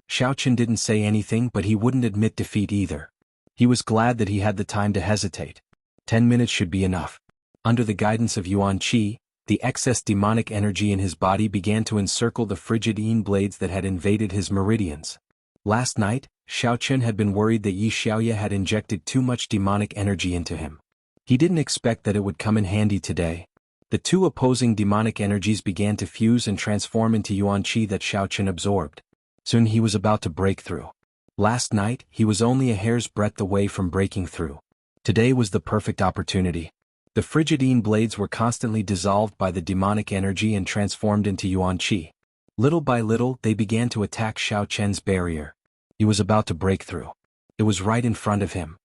Xiao Qin didn't say anything, but he wouldn't admit defeat either. He was glad that he had the time to hesitate. 10 minutes should be enough. Under the guidance of Yuan Qi, the excess demonic energy in his body began to encircle the frigid Een blades that had invaded his meridians. Last night, Xiao Qin had been worried that Yi Xiaoye had injected too much demonic energy into him. He didn't expect that it would come in handy today. The two opposing demonic energies began to fuse and transform into Yuan Qi that Xiao Qin absorbed. Soon he was about to break through. Last night, he was only a hair's breadth away from breaking through. Today was the perfect opportunity. The frigid Een blades were constantly dissolved by the demonic energy and transformed into Yuan Qi. Little by little, they began to attack Xiao Qian's barrier. He was about to break through. It was right in front of him.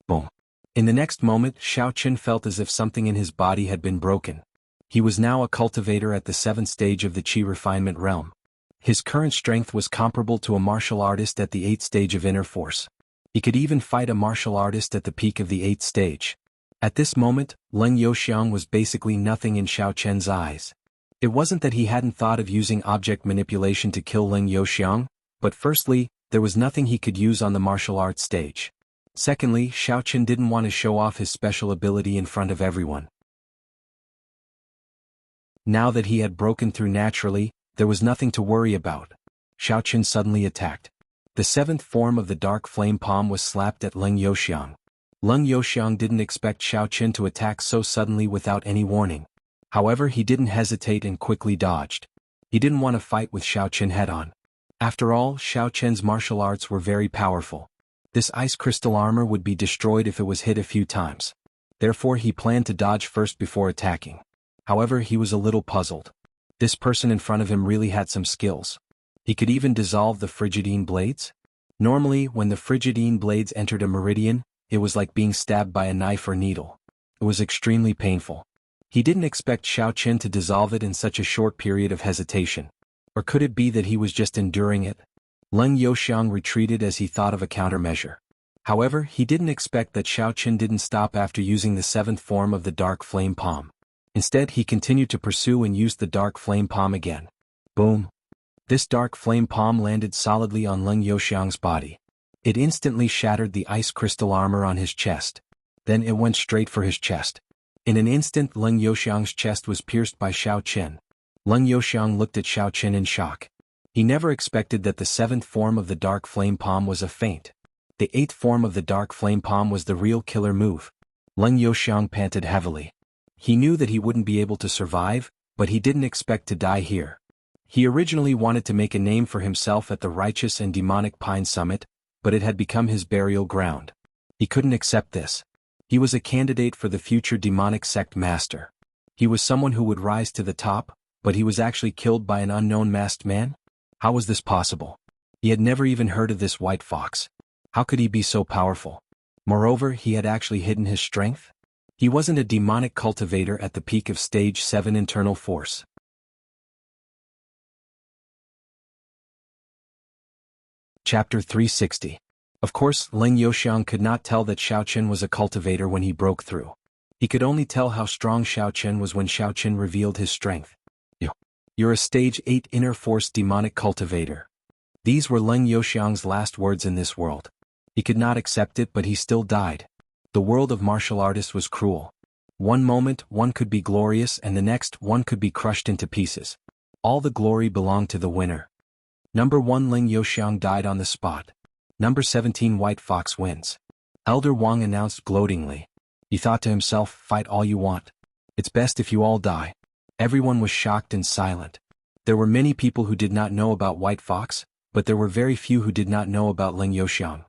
Boom. In the next moment, Xiao Qin felt as if something in his body had been broken. He was now a cultivator at the 7th stage of the Qi refinement realm. His current strength was comparable to a martial artist at the 8th stage of inner force. He could even fight a martial artist at the peak of the 8th stage. At this moment, Leng Youxiang was basically nothing in Xiao Qian's eyes. It wasn't that he hadn't thought of using object manipulation to kill Leng Youxiang, but firstly, there was nothing he could use on the martial arts stage. Secondly, Xiao Qin didn't want to show off his special ability in front of everyone. Now that he had broken through naturally, There was nothing to worry about. Xiao Qin suddenly attacked. The seventh form of the dark flame palm was slapped at Leng Youxiang. Leng Youxiang didn't expect Xiao Qin to attack so suddenly without any warning. However, he didn't hesitate and quickly dodged. He didn't want to fight with Xiao Qin head-on. After all, Xiao Qin's martial arts were very powerful. This ice crystal armor would be destroyed if it was hit a few times. Therefore, he planned to dodge first before attacking. However, he was a little puzzled. This person in front of him really had some skills. He could even dissolve the frigidine blades. Normally, when the frigidine blades entered a meridian, it was like being stabbed by a knife or needle. It was extremely painful. He didn't expect Xiao Qin to dissolve it in such a short period of hesitation. Or could it be that he was just enduring it? Leng Youxiang retreated as he thought of a countermeasure. However, he didn't expect that Xiao Qin didn't stop after using the seventh form of the dark flame palm. Instead, he continued to pursue and used the dark flame palm again. Boom! This dark flame palm landed solidly on Leng Youxiang's body. It instantly shattered the ice crystal armor on his chest. Then it went straight for his chest. In an instant, Leng Youxiang's chest was pierced by Xiao Qin. Leng Youxiang looked at Xiao Qin in shock. He never expected that the seventh form of the dark flame palm was a feint. The eighth form of the dark flame palm was the real killer move. Leng Youxiang panted heavily. He knew that he wouldn't be able to survive, but he didn't expect to die here. He originally wanted to make a name for himself at the righteous and demonic Pine Summit, but it had become his burial ground. He couldn't accept this. He was a candidate for the future demonic sect master. He was someone who would rise to the top, but he was actually killed by an unknown masked man? How was this possible? He had never even heard of this white fox. How could he be so powerful? Moreover, he had actually hidden his strength? He wasn't a demonic cultivator at the peak of Stage 7 internal force. Chapter 360. Of course, Leng Youxiang could not tell that Xiao Qin was a cultivator when he broke through. He could only tell how strong Xiao Qin was when Xiao Qin revealed his strength. You're a Stage 8 inner force demonic cultivator. These were Leng Youxiang's last words in this world. He could not accept it, but he still died. The world of martial artists was cruel. One moment, one could be glorious, and the next, one could be crushed into pieces. All the glory belonged to the winner. Number 1 Leng Youxiang died on the spot. Number 17 White Fox wins. Elder Wang announced gloatingly. He thought to himself, fight all you want. It's best if you all die. Everyone was shocked and silent. There were many people who did not know about White Fox, but there were very few who did not know about Leng Youxiang.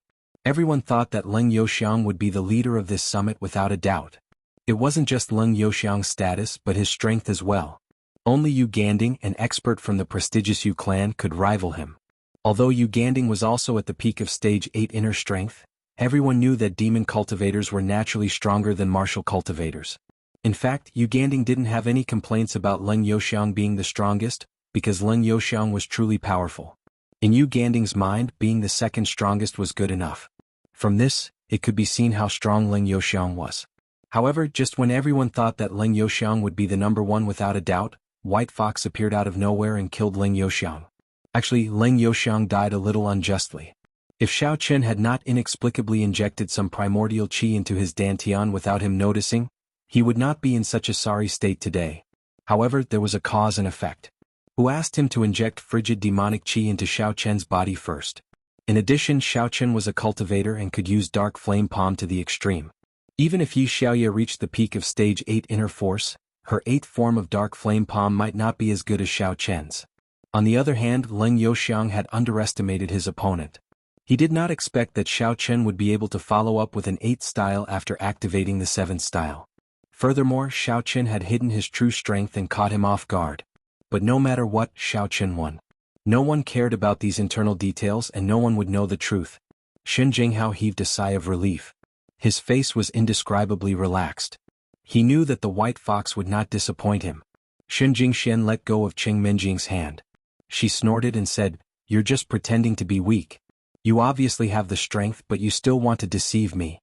Everyone thought that Leng Youxiang would be the leader of this summit without a doubt. It wasn't just Leng Youxiang's status but his strength as well. Only Yu Ganding, an expert from the prestigious Yu clan, could rival him. Although Yu Ganding was also at the peak of Stage 8 inner strength, everyone knew that demon cultivators were naturally stronger than martial cultivators. In fact, Yu Ganding didn't have any complaints about Leng Youxiang being the strongest, because Leng Youxiang was truly powerful. In Yu Ganding's mind, being the second strongest was good enough. From this, it could be seen how strong Leng Youxiang was. However, just when everyone thought that Leng Youxiang would be the number one without a doubt, White Fox appeared out of nowhere and killed Leng Youxiang. Actually, Leng Youxiang died a little unjustly. If Xiao Qin had not inexplicably injected some primordial qi into his dantian without him noticing, he would not be in such a sorry state today. However, there was a cause and effect. Who asked him to inject frigid demonic qi into Xiao Qin's body first? In addition, Xiao Qin was a cultivator and could use dark flame palm to the extreme. Even if Yi Xiaoye reached the peak of Stage 8 inner force, her 8th form of dark flame palm might not be as good as Xiao Qin's. On the other hand, Leng Youxiang had underestimated his opponent. He did not expect that Xiao Qin would be able to follow up with an 8th style after activating the 7th style. Furthermore, Xiao Qin had hidden his true strength and caught him off guard. But no matter what, Xiao Qin won. No one cared about these internal details and no one would know the truth. Xin Jinghao heaved a sigh of relief. His face was indescribably relaxed. He knew that the White Fox would not disappoint him. Xin Jingxian let go of Qing Minjing's hand. She snorted and said, "You're just pretending to be weak. You obviously have the strength but you still want to deceive me."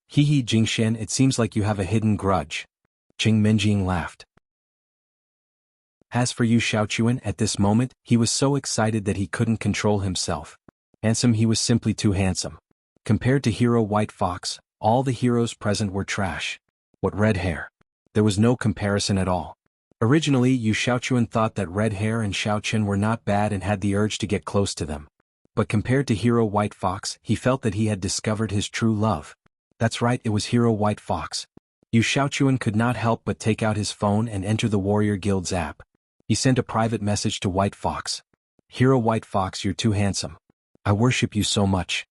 "Hee hee Jingxian, it seems like you have a hidden grudge." Qing Minjing laughed. As for Yu Shaochuan, at this moment, he was so excited that he couldn't control himself. Handsome, he was simply too handsome. Compared to hero White Fox, all the heroes present were trash. What red hair. There was no comparison at all. Originally, Yu Xiaochuan thought that Red Hair and Xiao Chen were not bad and had the urge to get close to them. But compared to Hero White Fox, he felt that he had discovered his true love. That's right, it was Hero White Fox. Yu Xiaochuan could not help but take out his phone and enter the Warrior Guild's app. He sent a private message to White Fox. Hero White Fox, you're too handsome. I worship you so much.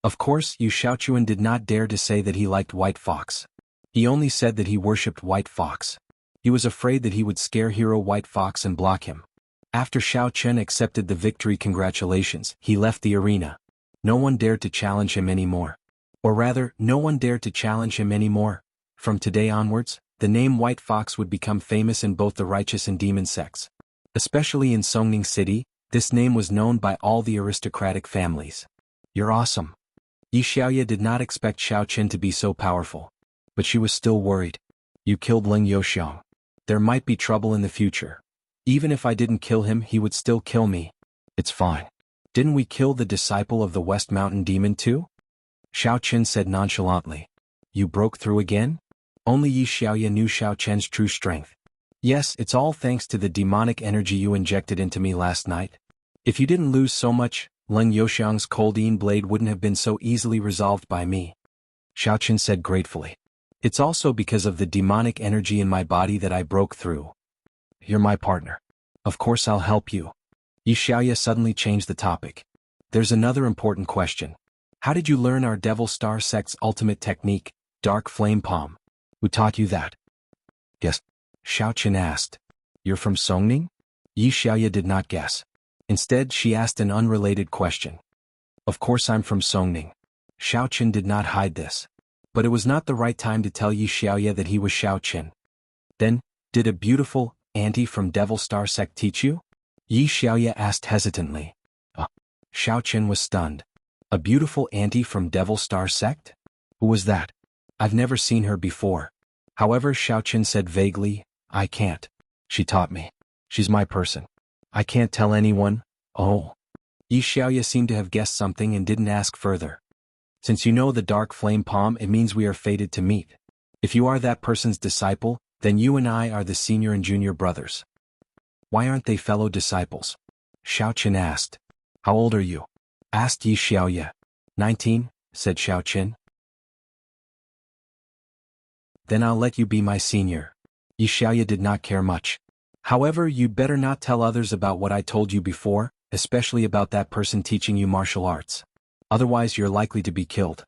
Of course, Yu Xiaochuan did not dare to say that he liked White Fox. He only said that he worshipped White Fox. He was afraid that he would scare Hero White Fox and block him. After Xiao Chen accepted the victory congratulations, he left the arena. No one dared to challenge him anymore. Or rather, no one dared to challenge him anymore. From today onwards, the name White Fox would become famous in both the righteous and demon sects. Especially in Songning City, this name was known by all the aristocratic families. You're awesome. Yi Xiaoye did not expect Xiao Chen to be so powerful. But she was still worried. You killed Ling Youxiang. There might be trouble in the future. Even if I didn't kill him, he would still kill me. It's fine. Didn't we kill the disciple of the West Mountain Demon too? Xiao Chen said nonchalantly. You broke through again? Only Yi Xiaoye knew Xiao Chen's true strength. Yes, it's all thanks to the demonic energy you injected into me last night. If you didn't lose so much, Ling Youxiang's Coldine blade wouldn't have been so easily resolved by me. Xiao Chen said gratefully. It's also because of the demonic energy in my body that I broke through. You're my partner. Of course I'll help you. Yi Xiaoye suddenly changed the topic. There's another important question. How did you learn our Devil Star sect's ultimate technique, Dark Flame Palm? Who taught you that? Yes. Xiao Chen asked. You're from Songning? Yi Xiaoye did not guess. Instead, she asked an unrelated question. Of course I'm from Songning. Xiao Chen did not hide this. But it was not the right time to tell Yi Xiaoye that he was Xiao Chen. Then, did a beautiful auntie from Devil Star sect teach you? Yi Xiaoye asked hesitantly. Xiao Chen was stunned. A beautiful auntie from Devil Star sect? Who was that? I've never seen her before. However, Xiao Chen said vaguely, I can't. She taught me. She's my person. I can't tell anyone. Oh. Yi Xiaoye seemed to have guessed something and didn't ask further. Since you know the Dark Flame Palm, it means we are fated to meet. If you are that person's disciple, then you and I are the senior and junior brothers. Why aren't they fellow disciples? Xiao Chen asked. How old are you? Asked Yi Xiaoye. 19, said Xiao Chen. Then I'll let you be my senior. Yi Xiaoye did not care much. However, you'd better not tell others about what I told you before, especially about that person teaching you martial arts. Otherwise you're likely to be killed.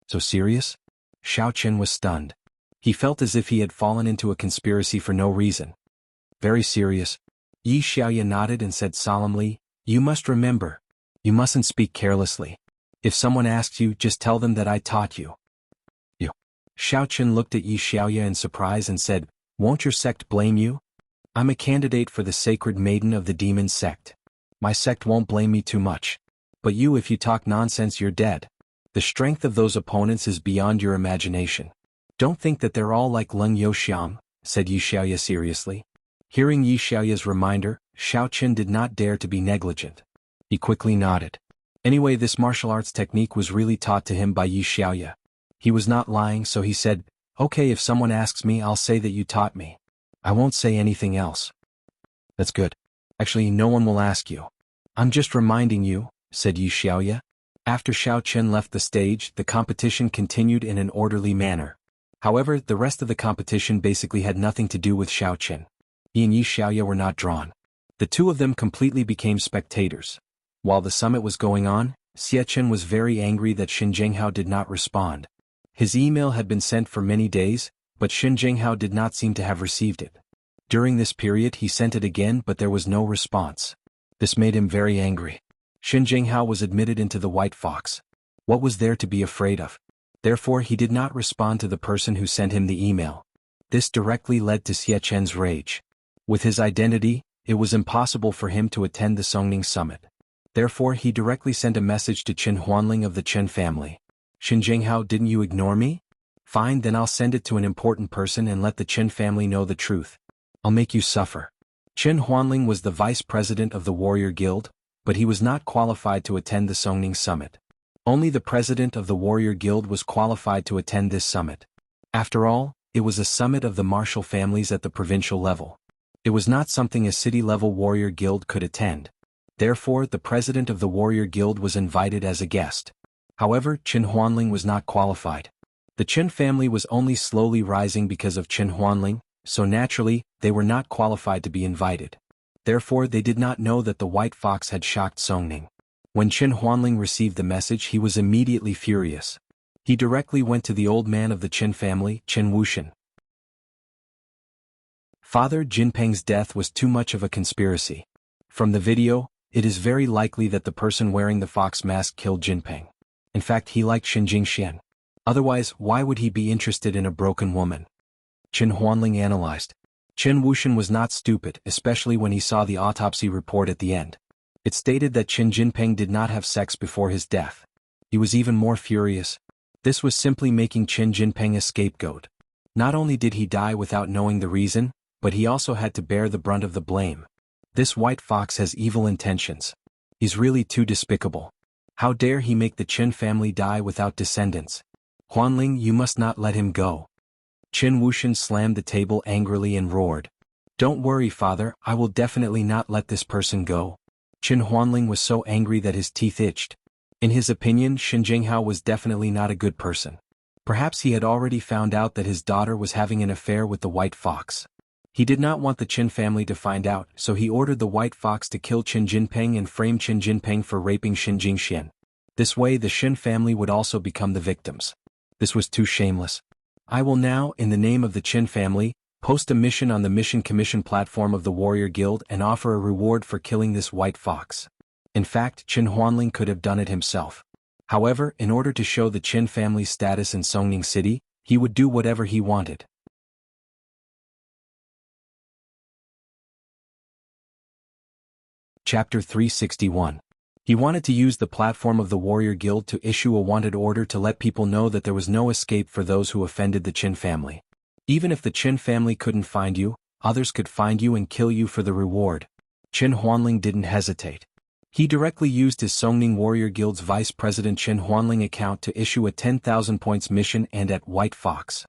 So serious? Xiao Chen was stunned. He felt as if he had fallen into a conspiracy for no reason. Very serious. Yi Xiaoye nodded and said solemnly, You must remember. You mustn't speak carelessly. If someone asks you, just tell them that I taught you. You. Xiao Chen looked at Yi Xiaoye in surprise and said, Won't your sect blame you? I'm a candidate for the Sacred Maiden of the Demon sect. My sect won't blame me too much. But you, if you talk nonsense, you're dead. The strength of those opponents is beyond your imagination. Don't think that they're all like Ling Youxiang, said Yi Xiaoye seriously. Hearing Yi Xiaoye's reminder, Xiao Chen did not dare to be negligent. He quickly nodded. Anyway, this martial arts technique was really taught to him by Yi Xiaoye. He was not lying, so he said, Okay, if someone asks me, I'll say that you taught me. I won't say anything else. That's good. Actually, no one will ask you. I'm just reminding you, said Yi Xiaoye. After Xiao Chen left the stage, the competition continued in an orderly manner. However, the rest of the competition basically had nothing to do with Xiao Chen. He and Yi Xiaoye were not drawn. The two of them completely became spectators. While the summit was going on, Xie Chen was very angry that Xin Zhenghao did not respond. His email had been sent for many days, but Xin Zhenghao did not seem to have received it. During this period he sent it again, but there was no response. This made him very angry. Xin Zhenghao was admitted into the White Fox. What was there to be afraid of? Therefore he did not respond to the person who sent him the email. This directly led to Xie Chen's rage. With his identity, it was impossible for him to attend the Songning summit. Therefore he directly sent a message to Chen Huanling of the Chen family. Xin Zhenghao, didn't you ignore me? Fine, then I'll send it to an important person and let the Chen family know the truth. I'll make you suffer. Chen Huanling was the vice president of the Warrior Guild, but he was not qualified to attend the Songning summit. Only the president of the Warrior Guild was qualified to attend this summit. After all, it was a summit of the martial families at the provincial level. It was not something a city-level warrior guild could attend. Therefore, the president of the warrior guild was invited as a guest. However, Qin Huanling was not qualified. The Qin family was only slowly rising because of Qin Huanling, so naturally, they were not qualified to be invited. Therefore, they did not know that the white fox had shocked Songning. When Qin Huanling received the message, he was immediately furious. He directly went to the old man of the Qin family, Qin Wuxian. Father Jinpeng's death was too much of a conspiracy. From the video, it is very likely that the person wearing the fox mask killed Jinpeng. In fact, he liked Xin Jingxian. Otherwise, why would he be interested in a broken woman? Qin Huanling analyzed. Qin Wuxian was not stupid, especially when he saw the autopsy report at the end. It stated that Qin Jinpeng did not have sex before his death. He was even more furious. This was simply making Qin Jinpeng a scapegoat. Not only did he die without knowing the reason, but he also had to bear the brunt of the blame. This white fox has evil intentions. He's really too despicable. How dare he make the Qin family die without descendants? Huanling, you must not let him go. Qin Wuxian slammed the table angrily and roared. Don't worry, father, I will definitely not let this person go. Qin Huanling was so angry that his teeth itched. In his opinion, Xin Jinghao was definitely not a good person. Perhaps he had already found out that his daughter was having an affair with the white fox. He did not want the Qin family to find out, so he ordered the white fox to kill Qin Jinpeng and frame Qin Jinpeng for raping Xin Jingxian. This way the Xin family would also become the victims. This was too shameless. I will now, in the name of the Qin family, post a mission on the Mission Commission platform of the Warrior Guild and offer a reward for killing this white fox. In fact, Qin Huanling could have done it himself. However, in order to show the Qin family's status in Songning City, he would do whatever he wanted. Chapter 361. He wanted to use the platform of the Warrior Guild to issue a wanted order to let people know that there was no escape for those who offended the Qin family. Even if the Qin family couldn't find you, others could find you and kill you for the reward. Qin Huanling didn't hesitate. He directly used his Songning Warrior Guild's Vice President Qin Huanling account to issue a 10,000 points mission and at White Fox.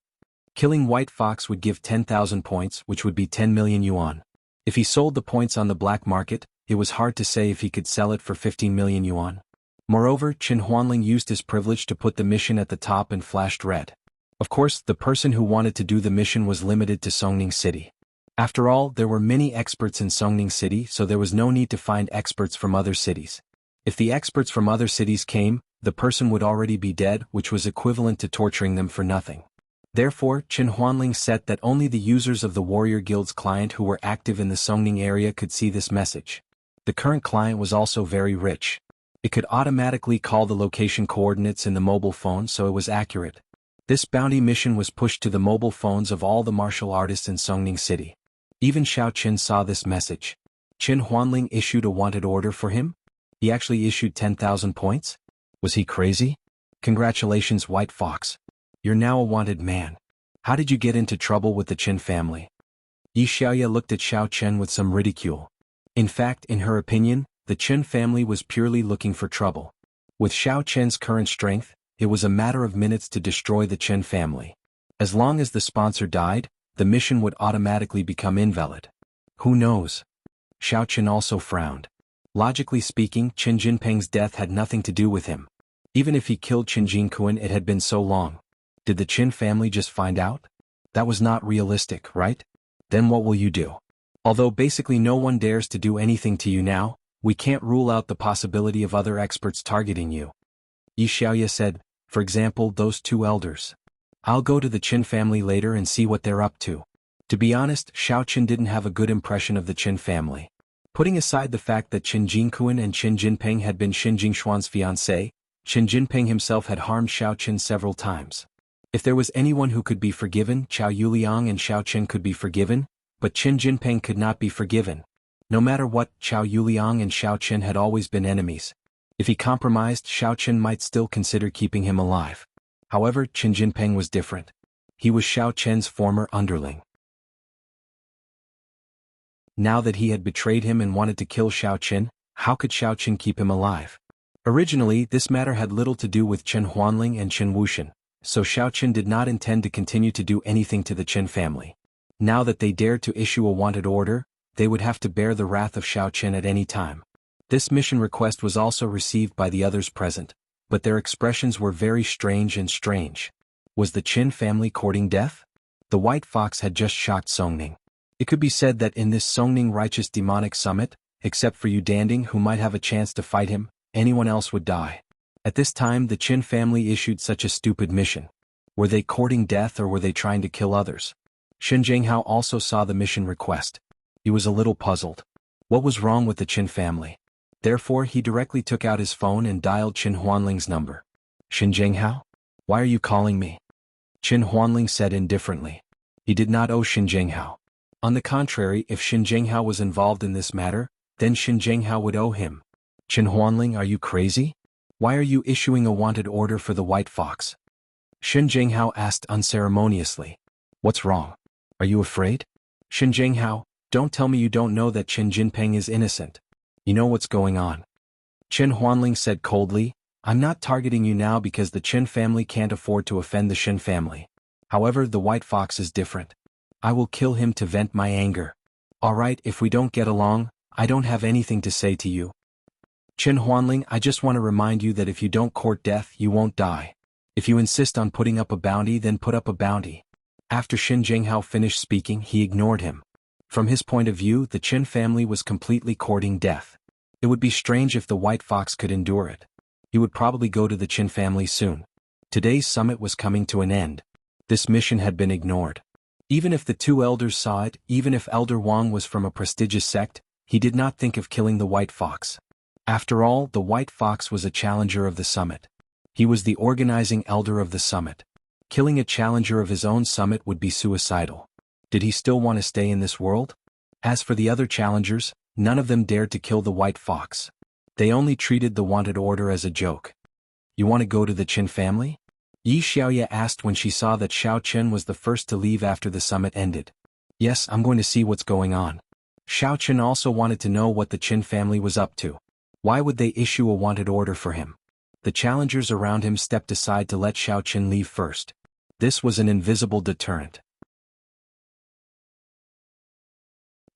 Killing White Fox would give 10,000 points, which would be 10 million yuan. If he sold the points on the black market, it was hard to say if he could sell it for 15 million yuan. Moreover, Qin Huanling used his privilege to put the mission at the top and flashed red. Of course, the person who wanted to do the mission was limited to Songning City. After all, there were many experts in Songning City, so there was no need to find experts from other cities. If the experts from other cities came, the person would already be dead, which was equivalent to torturing them for nothing. Therefore, Qin Huanling set that only the users of the Warrior Guild's client who were active in the Songning area could see this message. The current client was also very rich. It could automatically call the location coordinates in the mobile phone, so it was accurate. This bounty mission was pushed to the mobile phones of all the martial artists in Songning City. Even Xiao Qin saw this message. Qin Huanling issued a wanted order for him? He actually issued 10,000 points? Was he crazy? Congratulations, White Fox. You're now a wanted man. How did you get into trouble with the Qin family? Yi Xiaoya looked at Xiao Chen with some ridicule. In fact, in her opinion, the Qin family was purely looking for trouble. With Xiao Chen's current strength, it was a matter of minutes to destroy the Qin family. As long as the sponsor died, the mission would automatically become invalid. Who knows? Xiao Chen also frowned. Logically speaking, Qin Jinpeng's death had nothing to do with him. Even if he killed Qin Jingkuan, it had been so long. Did the Qin family just find out? That was not realistic, right? Then what will you do? Although basically no one dares to do anything to you now, we can't rule out the possibility of other experts targeting you. Yi Xiaoya said, for example, those two elders. I'll go to the Qin family later and see what they're up to. To be honest, Xiao Qin didn't have a good impression of the Qin family. Putting aside the fact that Qin Jingkuan and Qin Jinpeng had been Qin Jingshuan's fiancé, Qin Jinpeng himself had harmed Xiao Qin several times. If there was anyone who could be forgiven, Qiao Yuliang and Xiao Qin could be forgiven, but Qin Jinpeng could not be forgiven. No matter what, Qiao Yuliang and Xiao Qin had always been enemies. If he compromised, Xiao Qin might still consider keeping him alive. However, Qin Jinpeng was different. He was Xiao Chen's former underling. Now that he had betrayed him and wanted to kill Xiao Qin, how could Xiao Qin keep him alive? Originally, this matter had little to do with Qin Huanling and Qin Wuxian, so Xiao Qin did not intend to continue to do anything to the Qin family. Now that they dared to issue a wanted order, they would have to bear the wrath of Xiao Chen at any time. This mission request was also received by the others present, but their expressions were very strange. Was the Qin family courting death? The White Fox had just shocked Songning. It could be said that in this Songning righteous demonic summit, except for Yu Danding who might have a chance to fight him, anyone else would die. At this time the Qin family issued such a stupid mission. Were they courting death or were they trying to kill others? Shen Jinghao also saw the mission request. He was a little puzzled. What was wrong with the Qin family? Therefore he directly took out his phone and dialed Qin Huanling's number. Shen Jinghao? Why are you calling me? Qin Huanling said indifferently. He did not owe Shen Jinghao. On the contrary, if Shen Jinghao was involved in this matter, then Shen Jinghao would owe him. Qin Huanling, are you crazy? Why are you issuing a wanted order for the White Fox? Shen Jinghao asked unceremoniously. What's wrong? Are you afraid? Shen Jinghao, don't tell me you don't know that Qin Jinpeng is innocent. You know what's going on. Qin Huanling said coldly, I'm not targeting you now because the Qin family can't afford to offend the Shen family. However, the White Fox is different. I will kill him to vent my anger. Alright, if we don't get along, I don't have anything to say to you. Qin Huanling, I just want to remind you that if you don't court death, you won't die. If you insist on putting up a bounty, then put up a bounty. After Shen Jinghao finished speaking, he ignored him. From his point of view, the Qin family was completely courting death. It would be strange if the White Fox could endure it. He would probably go to the Qin family soon. Today's summit was coming to an end. This mission had been ignored. Even if the two elders saw it, even if Elder Wang was from a prestigious sect, he did not think of killing the White Fox. After all, the White Fox was a challenger of the summit. He was the organizing elder of the summit. Killing a challenger of his own summit would be suicidal. Did he still want to stay in this world? As for the other challengers, none of them dared to kill the White Fox. They only treated the wanted order as a joke. You want to go to the Qin family? Yi Xiaoye asked when she saw that Xiao Chen was the first to leave after the summit ended. Yes, I'm going to see what's going on. Xiao Chen also wanted to know what the Qin family was up to. Why would they issue a wanted order for him? The challengers around him stepped aside to let Xiao Chen leave first. This was an invisible deterrent.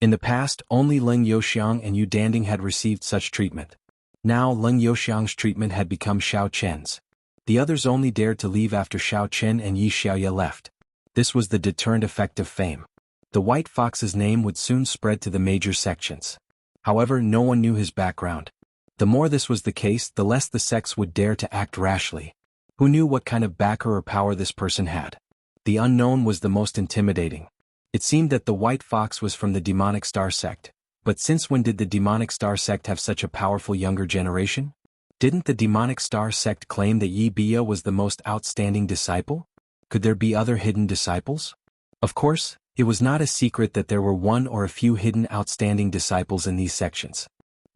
In the past, only Leng Youxiang and Yu Danding had received such treatment. Now Leng Youxiang's treatment had become Xiao Chen's. The others only dared to leave after Xiao Chen and Yi Xiaoye left. This was the deterrent effect of fame. The White Fox's name would soon spread to the major sections. However, no one knew his background. The more this was the case, the less the sects would dare to act rashly. Who knew what kind of backer or power this person had? The unknown was the most intimidating. It seemed that the White Fox was from the Demonic Star sect. But since when did the Demonic Star sect have such a powerful younger generation? Didn't the Demonic Star sect claim that Yi Bia was the most outstanding disciple? Could there be other hidden disciples? Of course, it was not a secret that there were one or a few hidden outstanding disciples in these sections.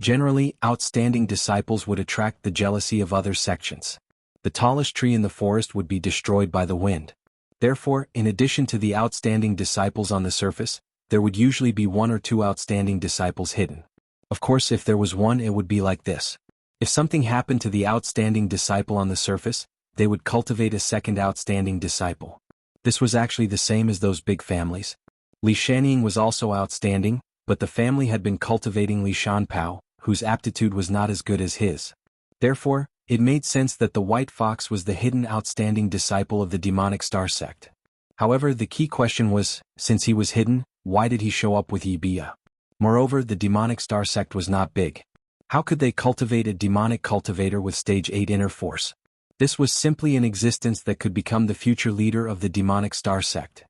Generally, outstanding disciples would attract the jealousy of other sections. The tallest tree in the forest would be destroyed by the wind. Therefore, in addition to the outstanding disciples on the surface, there would usually be one or two outstanding disciples hidden. Of course, if there was one, it would be like this. If something happened to the outstanding disciple on the surface, they would cultivate a second outstanding disciple. This was actually the same as those big families. Li Shanning was also outstanding, but the family had been cultivating Li Shanpao, whose aptitude was not as good as his. Therefore, it made sense that the White Fox was the hidden outstanding disciple of the Demonic Star sect. However, the key question was, since he was hidden, why did he show up with Yi Bia? Moreover, the Demonic Star sect was not big. How could they cultivate a demonic cultivator with stage 8 inner force? This was simply an existence that could become the future leader of the Demonic Star sect.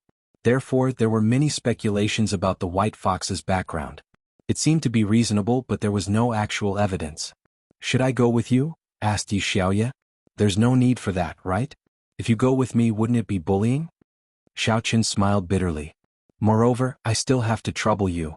Therefore, there were many speculations about the White Fox's background. It seemed to be reasonable, but there was no actual evidence. Should I go with you? Asked Yi Xiaoye. There's no need for that, right? If you go with me, wouldn't it be bullying? Xiao Chen smiled bitterly. Moreover, I still have to trouble you.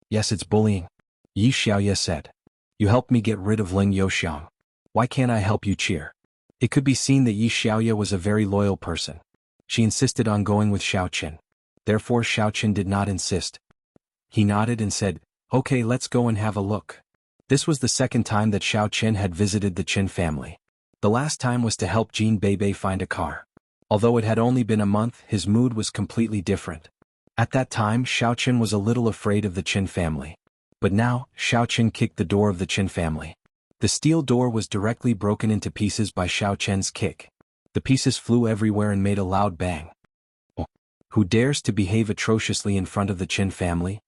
Yes, it's bullying. Yi Xiaoye said. You helped me get rid of Leng Youxiang. Why can't I help you cheer? It could be seen that Yi Xiaoye was a very loyal person. She insisted on going with Xiao Chen. Therefore Xiao Chen did not insist. He nodded and said, Okay, let's go and have a look. This was the second time that Xiao Chen had visited the Qin family. The last time was to help Jean Bebe find a car. Although it had only been a month, his mood was completely different. At that time Xiao Qin was a little afraid of the Qin family. But now, Xiao Qin kicked the door of the Qin family. The steel door was directly broken into pieces by Xiao Qin's kick. The pieces flew everywhere and made a loud bang. Oh, who dares to behave atrociously in front of the Qin family?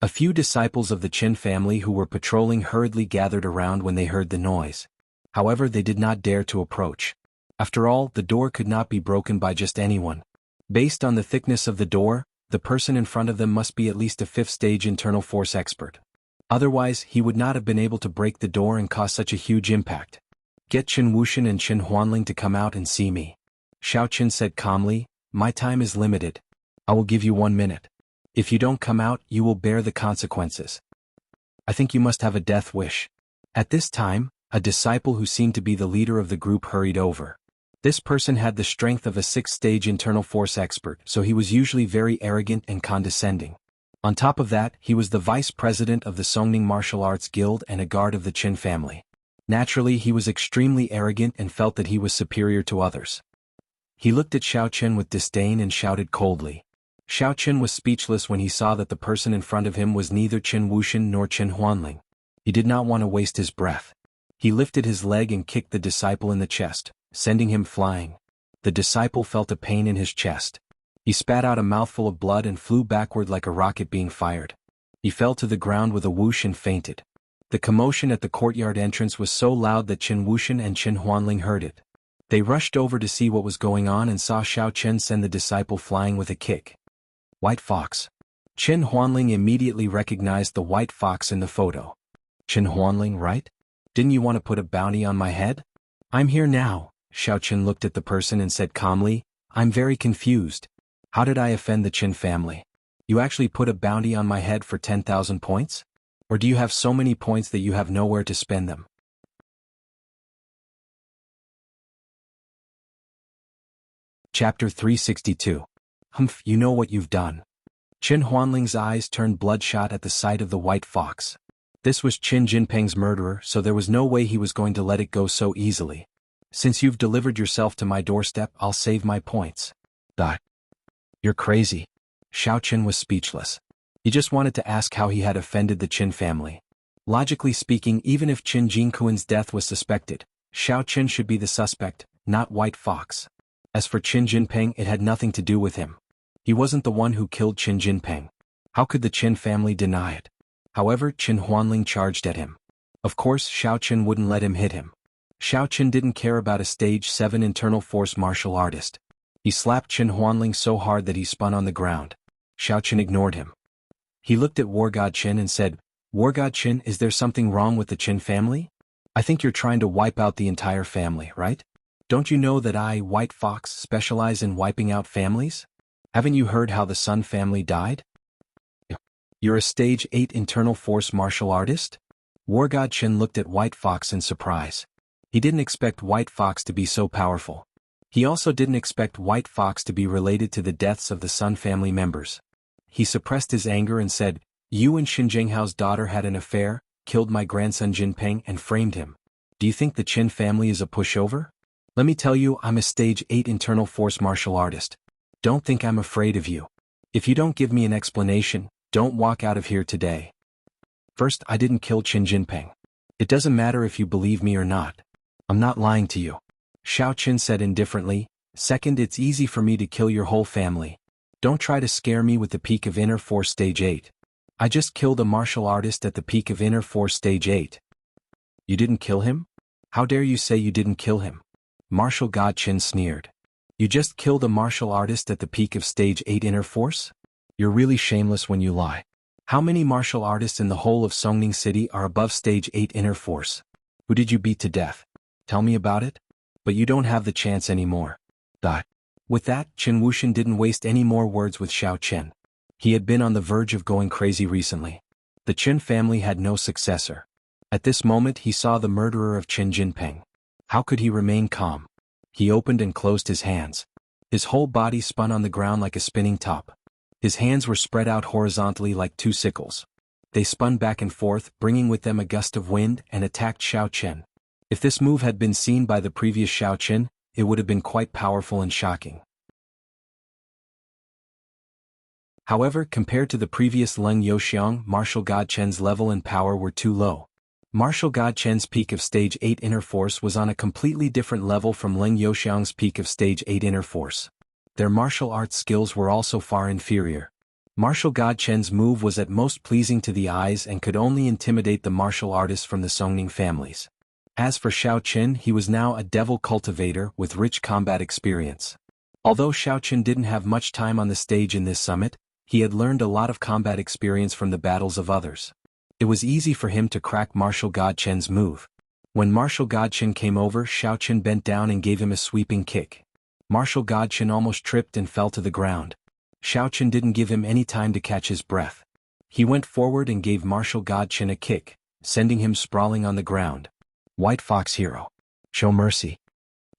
A few disciples of the Qin family who were patrolling hurriedly gathered around when they heard the noise. However, they did not dare to approach. After all, the door could not be broken by just anyone. Based on the thickness of the door, the person in front of them must be at least a 5th-stage internal force expert. Otherwise, he would not have been able to break the door and cause such a huge impact. Get Qin Wuxian and Qin Huanling to come out and see me. Xiao Qin said calmly, my time is limited. I will give you 1 minute. If you don't come out, you will bear the consequences. I think you must have a death wish. At this time, a disciple who seemed to be the leader of the group hurried over. This person had the strength of a 6th-stage internal force expert, so he was usually very arrogant and condescending. On top of that, he was the vice president of the Songning Martial Arts Guild and a guard of the Qin family. Naturally, he was extremely arrogant and felt that he was superior to others. He looked at Xiao Qin with disdain and shouted coldly. Xiao Qin was speechless when he saw that the person in front of him was neither Qin Wuxian nor Qin Huanling. He did not want to waste his breath. He lifted his leg and kicked the disciple in the chest, sending him flying. The disciple felt a pain in his chest. He spat out a mouthful of blood and flew backward like a rocket being fired. He fell to the ground with a whoosh and fainted. The commotion at the courtyard entrance was so loud that Qin Wuxian and Qin Huanling heard it. They rushed over to see what was going on and saw Xiao Qin send the disciple flying with a kick. White fox. Qin Huanling immediately recognized the white fox in the photo. Qin Huanling, right? Didn't you want to put a bounty on my head? I'm here now. Xiao Qin looked at the person and said calmly, I'm very confused. How did I offend the Qin family? You actually put a bounty on my head for 10,000 points? Or do you have so many points that you have nowhere to spend them? Chapter 362. Humph, you know what you've done. Qin Huanling's eyes turned bloodshot at the sight of the white fox. This was Qin Jinping's murderer, so there was no way he was going to let it go so easily. Since you've delivered yourself to my doorstep, I'll save my points. You're crazy. Xiao Qin was speechless. He just wanted to ask how he had offended the Qin family. Logically speaking, even if Qin Jinquan's death was suspected, Xiao Qin should be the suspect, not White Fox. As for Qin Jinping, it had nothing to do with him. He wasn't the one who killed Qin Jinping. How could the Qin family deny it? However, Qin Huanling charged at him. Of course, Xiao Qin wouldn't let him hit him. Xiao Qin didn't care about a stage 7 internal force martial artist. He slapped Qin Huanling so hard that he spun on the ground. Xiao Qin ignored him. He looked at Wargod Qin and said, Wargod Qin, is there something wrong with the Qin family? I think you're trying to wipe out the entire family, right? Don't you know that I, White Fox, specialize in wiping out families? Haven't you heard how the Sun family died? You're a stage 8 internal force martial artist? Wargod Qin looked at White Fox in surprise. He didn't expect White Fox to be so powerful. He also didn't expect White Fox to be related to the deaths of the Sun family members. He suppressed his anger and said, You and Xin Zhenghao's daughter had an affair, killed my grandson Jinping and framed him. Do you think the Qin family is a pushover? Let me tell you, I'm a stage 8 internal force martial artist. Don't think I'm afraid of you. If you don't give me an explanation, don't walk out of here today. First, I didn't kill Qin Jinping. It doesn't matter if you believe me or not. I'm not lying to you. Xiao Qin said indifferently. Second, it's easy for me to kill your whole family. Don't try to scare me with the peak of inner force stage 8. I just killed a martial artist at the peak of inner force stage 8. You didn't kill him? How dare you say you didn't kill him? Martial God Qin sneered. You just killed a martial artist at the peak of stage 8 inner force? You're really shameless when you lie. How many martial artists in the whole of Songning City are above stage 8 inner force? Who did you beat to death? Tell me about it? But you don't have the chance anymore. With that, Qin Wuxian didn't waste any more words with Xiao Qin. He had been on the verge of going crazy recently. The Qin family had no successor. At this moment he saw the murderer of Qin Jinping. How could he remain calm? He opened and closed his hands. His whole body spun on the ground like a spinning top. His hands were spread out horizontally like two sickles. They spun back and forth, bringing with them a gust of wind, and attacked Xiao Qin. If this move had been seen by the previous Xiao Qin, it would have been quite powerful and shocking. However, compared to the previous Leng Youxiang, Martial God Chen's level and power were too low. Martial God Chen's peak of Stage 8 Inner Force was on a completely different level from Leng Youxiang's peak of Stage 8 Inner Force. Their martial arts skills were also far inferior. Martial God Chen's move was at most pleasing to the eyes and could only intimidate the martial artists from the Songning families. As for Xiao Qin, he was now a devil cultivator with rich combat experience. Although Xiao Qin didn't have much time on the stage in this summit, he had learned a lot of combat experience from the battles of others. It was easy for him to crack Martial God Chen's move. When Martial God Chen came over, Xiao Qin bent down and gave him a sweeping kick. Martial God Chen almost tripped and fell to the ground. Xiao Qin didn't give him any time to catch his breath. He went forward and gave Martial God Chen a kick, sending him sprawling on the ground. White Fox hero. Show mercy.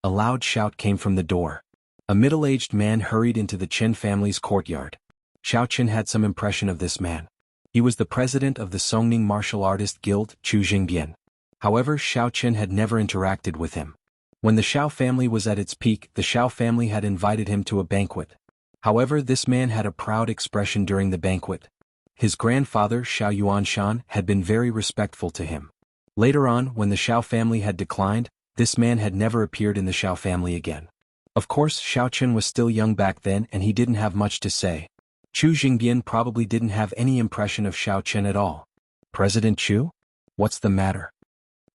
A loud shout came from the door. A middle-aged man hurried into the Chen family's courtyard. Xiao Qin had some impression of this man. He was the president of the Songning Martial Artist Guild, Chu Jingbian. However, Xiao Qin had never interacted with him. When the Xiao family was at its peak, the Xiao family had invited him to a banquet. However, this man had a proud expression during the banquet. His grandfather, Xiao Yuanshan, had been very respectful to him. Later on, when the Xiao family had declined, this man had never appeared in the Xiao family again. Of course, Xiao Qin was still young back then and he didn't have much to say. Chu Jingbian probably didn't have any impression of Xiao Qin at all. President Chu? What's the matter?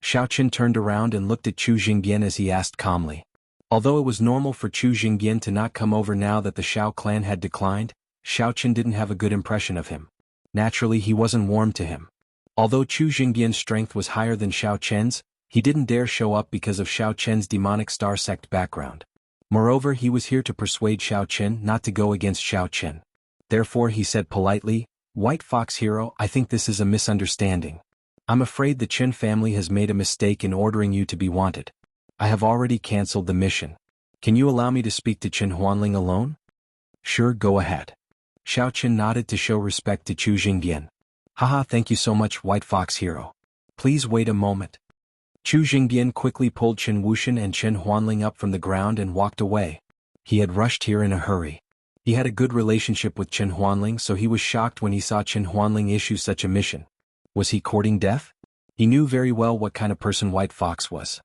Xiao Qin turned around and looked at Chu Jingbian as he asked calmly. Although it was normal for Chu Jingbian to not come over now that the Xiao clan had declined, Xiao Qin didn't have a good impression of him. Naturally, he wasn't warm to him. Although Chu Jingbian's strength was higher than Xiao Chen's, he didn't dare show up because of Xiao Chen's demonic star sect background. Moreover, he was here to persuade Xiao Qin not to go against Xiao Qin. Therefore he said politely, "White Fox hero, I think this is a misunderstanding. I'm afraid the Qin family has made a mistake in ordering you to be wanted. I have already cancelled the mission. Can you allow me to speak to Qin Huanling alone?" "Sure, go ahead." Xiao Qin nodded to show respect to Chu Jingbian. "Haha, thank you so much, White Fox hero. Please wait a moment." Chu Jingbian quickly pulled Qin Wuxian and Qin Huanling up from the ground and walked away. He had rushed here in a hurry. He had a good relationship with Qin Huanling, so he was shocked when he saw Qin Huanling issue such a mission. Was he courting death? He knew very well what kind of person White Fox was.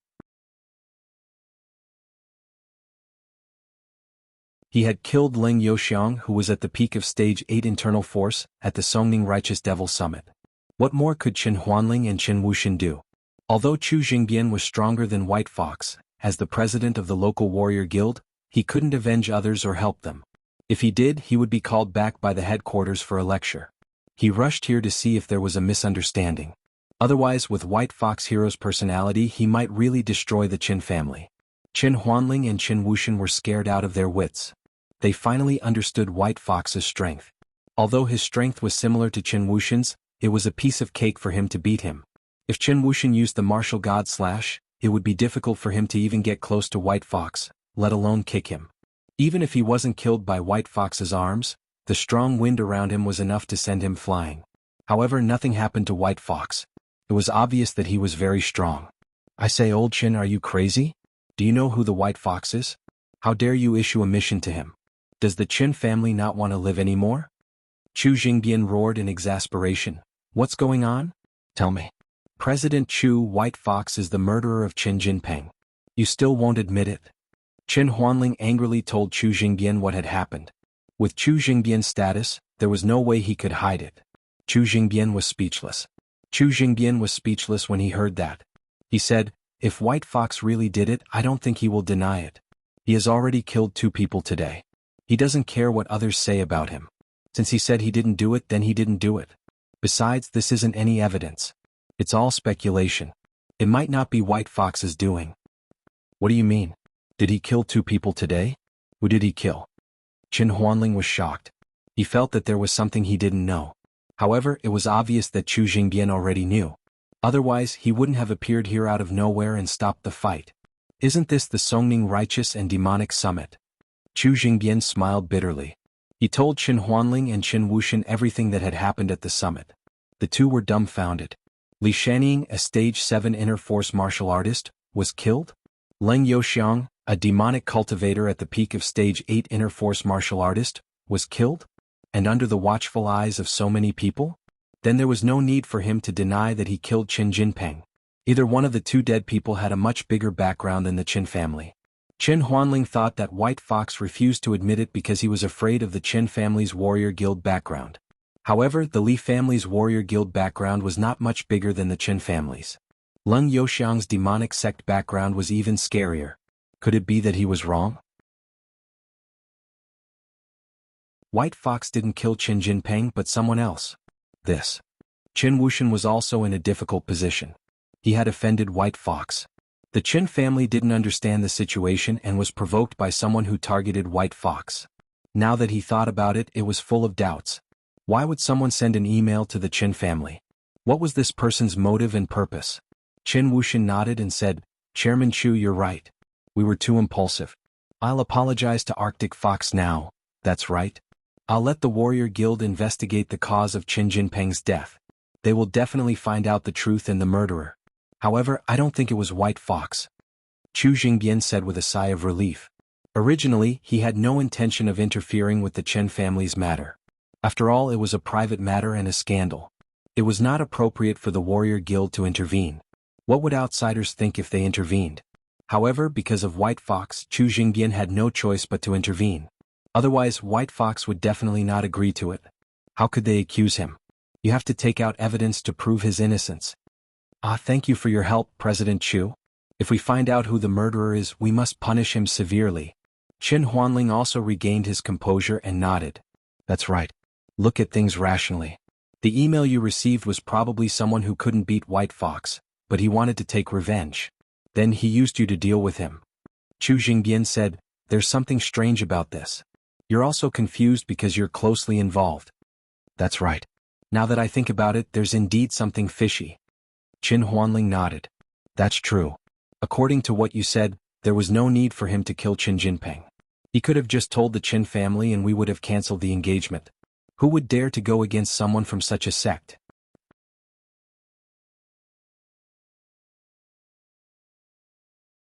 He had killed Leng Youxiang, who was at the peak of Stage 8 Internal Force, at the Songning Righteous Devil Summit. What more could Qin Huanling and Qin Wuxian do? Although Chu Jingbian was stronger than White Fox, as the president of the local warrior guild, he couldn't avenge others or help them. If he did, he would be called back by the headquarters for a lecture. He rushed here to see if there was a misunderstanding. Otherwise, with White Fox hero's personality, he might really destroy the Qin family. Qin Huanling and Qin Wuxian were scared out of their wits. They finally understood White Fox's strength. Although his strength was similar to Qin Wuxian's, it was a piece of cake for him to beat him. If Qin Wuxian used the martial god slash, it would be difficult for him to even get close to White Fox, let alone kick him. Even if he wasn't killed by White Fox's arms, the strong wind around him was enough to send him flying. However, nothing happened to White Fox. It was obvious that he was very strong. "I say, old Qin, are you crazy? Do you know who the White Fox is? How dare you issue a mission to him? Does the Qin family not want to live anymore?" Chu Jingbian roared in exasperation. "What's going on? Tell me." "President Chu, White Fox is the murderer of Qin Jinpeng. You still won't admit it?" Qin Huanling angrily told Chu Jingbian what had happened. With Chu Jingbian's status, there was no way he could hide it. Chu Jingbian was speechless. Chu Jingbian was speechless when he heard that. He said, "If White Fox really did it, I don't think he will deny it. He has already killed 2 people today. He doesn't care what others say about him. Since he said he didn't do it, then he didn't do it. Besides, this isn't any evidence. It's all speculation. It might not be White Fox's doing." "What do you mean? Did he kill 2 people today? Who did he kill?" Qin Huanling was shocked. He felt that there was something he didn't know. However, it was obvious that Chu Jingbian already knew. Otherwise, he wouldn't have appeared here out of nowhere and stopped the fight. "Isn't this the Songning Righteous and Demonic Summit?" Chu Jingbian smiled bitterly. He told Qin Huanling and Qin Wuxian everything that had happened at the summit. The two were dumbfounded. Li Shaning, a Stage 7 Inner Force martial artist, was killed? Leng Youxiang, a demonic cultivator at the peak of Stage 8 Inner Force martial artist, was killed? and under the watchful eyes of so many people? Then there was no need for him to deny that he killed Qin Jinping. Either one of the two dead people had a much bigger background than the Qin family. Qin Huanling thought that White Fox refused to admit it because he was afraid of the Qin family's warrior guild background. However, the Li family's warrior guild background was not much bigger than the Qin family's. Leng Youxiang's demonic sect background was even scarier. Could it be that he was wrong? White Fox didn't kill Qin Jinping but someone else. This. Qin Wuxian was also in a difficult position. He had offended White Fox. The Qin family didn't understand the situation and was provoked by someone who targeted White Fox. Now that he thought about it, it was full of doubts. Why would someone send an email to the Qin family? What was this person's motive and purpose? Qin Wuxian nodded and said, Chairman Chu, you're right. We were too impulsive. I'll apologize to Arctic Fox now. That's right. I'll let the Warrior Guild investigate the cause of Qin Jinping's death. They will definitely find out the truth and the murderer. However, I don't think it was White Fox. Chu Jingbian said with a sigh of relief. Originally, he had no intention of interfering with the Chen family's matter. After all, it was a private matter and a scandal. It was not appropriate for the Warrior Guild to intervene. What would outsiders think if they intervened? However, because of White Fox, Chu Jingbian had no choice but to intervene. Otherwise, White Fox would definitely not agree to it. How could they accuse him? You have to take out evidence to prove his innocence. Thank you for your help, President Chu. If we find out who the murderer is, we must punish him severely. Qin Huanling also regained his composure and nodded. That's right. Look at things rationally. The email you received was probably someone who couldn't beat White Fox, but he wanted to take revenge. Then he used you to deal with him. Chu Jingbian said, There's something strange about this. You're also confused because you're closely involved. That's right. Now that I think about it, there's indeed something fishy. Qin Huanling nodded. That's true. According to what you said, there was no need for him to kill Qin Jinping. He could have just told the Qin family and we would have cancelled the engagement. Who would dare to go against someone from such a sect?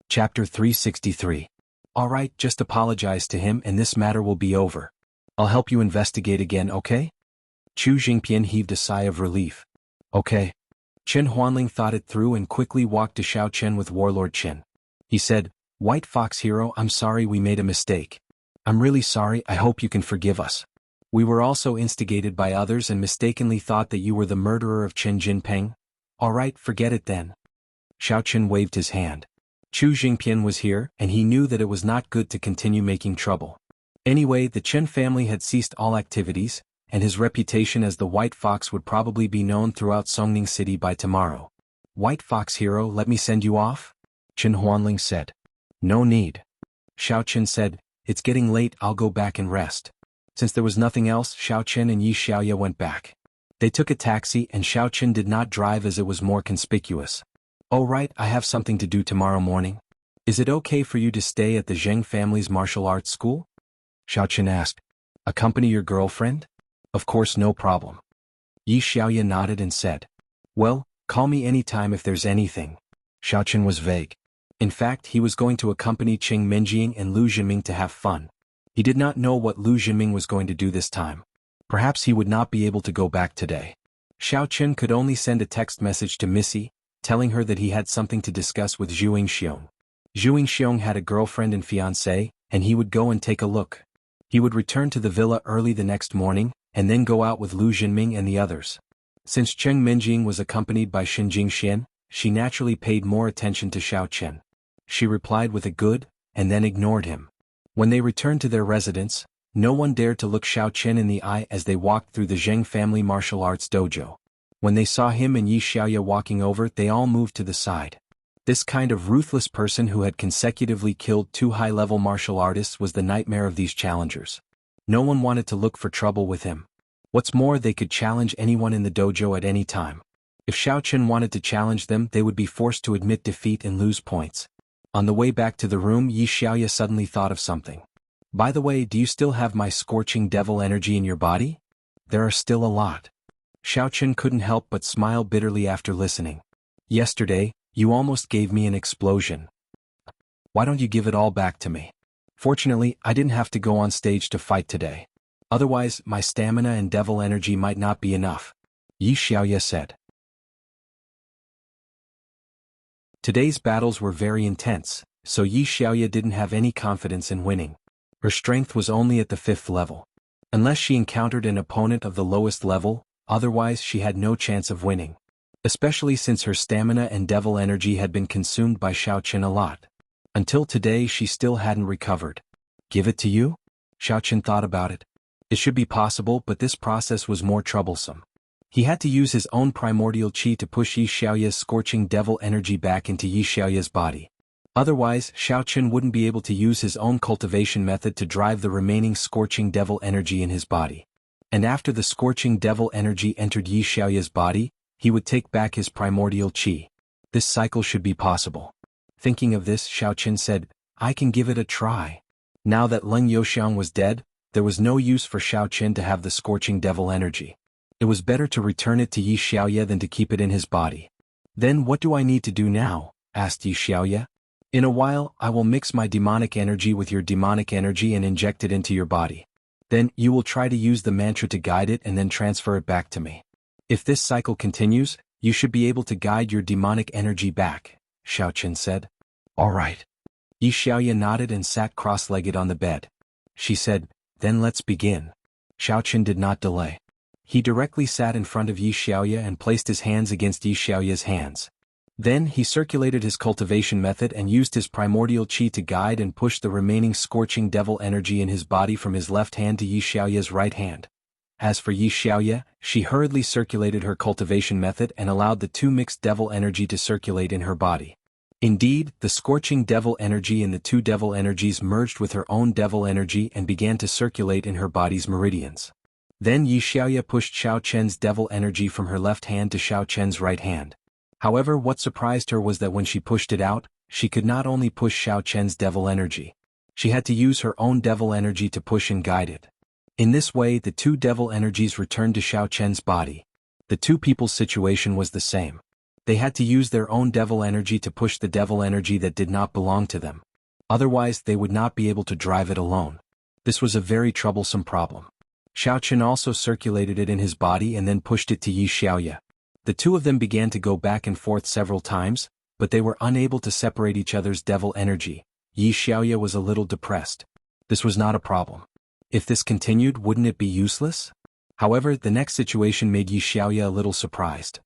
Chapter 363. Alright, just apologize to him and this matter will be over. I'll help you investigate again, okay? Chu Jingpian heaved a sigh of relief. Okay. Qin Huanling thought it through and quickly walked to Xiao Chen with Warlord Qin. He said, White Fox Hero, I'm sorry we made a mistake. I'm really sorry, I hope you can forgive us. We were also instigated by others and mistakenly thought that you were the murderer of Qin Jinping. Alright, forget it then. Xiao Chen waved his hand. Chu Jingpian was here, and he knew that it was not good to continue making trouble. Anyway, the Qin family had ceased all activities, and his reputation as the White Fox would probably be known throughout Songning City by tomorrow. White Fox Hero, let me send you off? Qin Huanling said. No need. Xiao Chen said, It's getting late, I'll go back and rest. Since there was nothing else, Xiao Chen and Yi Xiaoya went back. They took a taxi and Xiao Chen did not drive as it was more conspicuous. Oh right, I have something to do tomorrow morning. Is it okay for you to stay at the Zheng family's martial arts school? Xiao Chen asked. Accompany your girlfriend? Of course, no problem. Yi Xiaoya nodded and said. Well, call me anytime if there's anything. Xiao Chen was vague. In fact, he was going to accompany Qing Minjing and Lu Jinming to have fun. He did not know what Lu Jinming was going to do this time. Perhaps he would not be able to go back today. Xiao Chen could only send a text message to Missy, telling her that he had something to discuss with Zhuing Xiong. Zhuing Xiong had a girlfriend and fiancé, and he would go and take a look. He would return to the villa early the next morning, and then go out with Lu Jinming and the others. Since Cheng Minjing was accompanied by Xin Jingxian, she naturally paid more attention to Xiao Chen. She replied with a good, and then ignored him. When they returned to their residence, no one dared to look Xiao Chen in the eye as they walked through the Zheng family martial arts dojo. When they saw him and Yi Xiaoya walking over, they all moved to the side. This kind of ruthless person who had consecutively killed 2 high-level martial artists was the nightmare of these challengers. No one wanted to look for trouble with him. What's more, they could challenge anyone in the dojo at any time. If Xiao Chen wanted to challenge them, they would be forced to admit defeat and lose points. On the way back to the room, Yi Xiaoya suddenly thought of something. By the way, do you still have my scorching devil energy in your body? There are still a lot. Xiao Chen couldn't help but smile bitterly after listening. Yesterday, you almost gave me an explosion. Why don't you give it all back to me? Fortunately, I didn't have to go on stage to fight today. Otherwise, my stamina and devil energy might not be enough, Yi Xiaoye said. Today's battles were very intense, so Yi Xiaoye didn't have any confidence in winning. Her strength was only at the 5th level. Unless she encountered an opponent of the lowest level, otherwise she had no chance of winning. Especially since her stamina and devil energy had been consumed by Xiao Qin a lot. Until today she still hadn't recovered. Give it to you? Xiao Qin thought about it. It should be possible, but this process was more troublesome. He had to use his own primordial qi to push Yi Xiaoye's scorching devil energy back into Yi Xiaoye's body. Otherwise, Xiao Qin wouldn't be able to use his own cultivation method to drive the remaining scorching devil energy in his body. And after the scorching devil energy entered Yi Xiaoye's body, he would take back his primordial qi. This cycle should be possible. Thinking of this, Xiao Qin said, I can give it a try. Now that Leng Youxiang was dead, there was no use for Xiao Qin to have the scorching devil energy. It was better to return it to Yi Xiaoye than to keep it in his body. Then what do I need to do now? Asked Yi Xiaoye. In a while, I will mix my demonic energy with your demonic energy and inject it into your body. Then, you will try to use the mantra to guide it and then transfer it back to me. If this cycle continues, you should be able to guide your demonic energy back, Xiao Qin said. All right. Yi Xiaoye nodded and sat cross-legged on the bed. She said, then let's begin. Xiao Qin did not delay. He directly sat in front of Yi Xiaoye and placed his hands against Yi Xiaoye's hands. Then he circulated his cultivation method and used his primordial qi to guide and push the remaining scorching devil energy in his body from his left hand to Yi Xiaoye's right hand. As for Yi Xiaoye, she hurriedly circulated her cultivation method and allowed the two mixed devil energy to circulate in her body. Indeed, the scorching devil energy and the two devil energies merged with her own devil energy and began to circulate in her body's meridians. Then Yi Xiaoye pushed Xiao Chen's devil energy from her left hand to Xiao Chen's right hand. However, what surprised her was that when she pushed it out, she could not only push Xiao Chen's devil energy. She had to use her own devil energy to push and guide it. In this way, the two devil energies returned to Xiao Chen's body. The two people's situation was the same. They had to use their own devil energy to push the devil energy that did not belong to them. Otherwise, they would not be able to drive it alone. This was a very troublesome problem. Xiao Chen also circulated it in his body and then pushed it to Yi Xiaoye. The two of them began to go back and forth several times, but they were unable to separate each other's devil energy. Yi Xiaoye was a little depressed. This was not a problem. If this continued, wouldn't it be useless? However, the next situation made Yi Xiaoye a little surprised.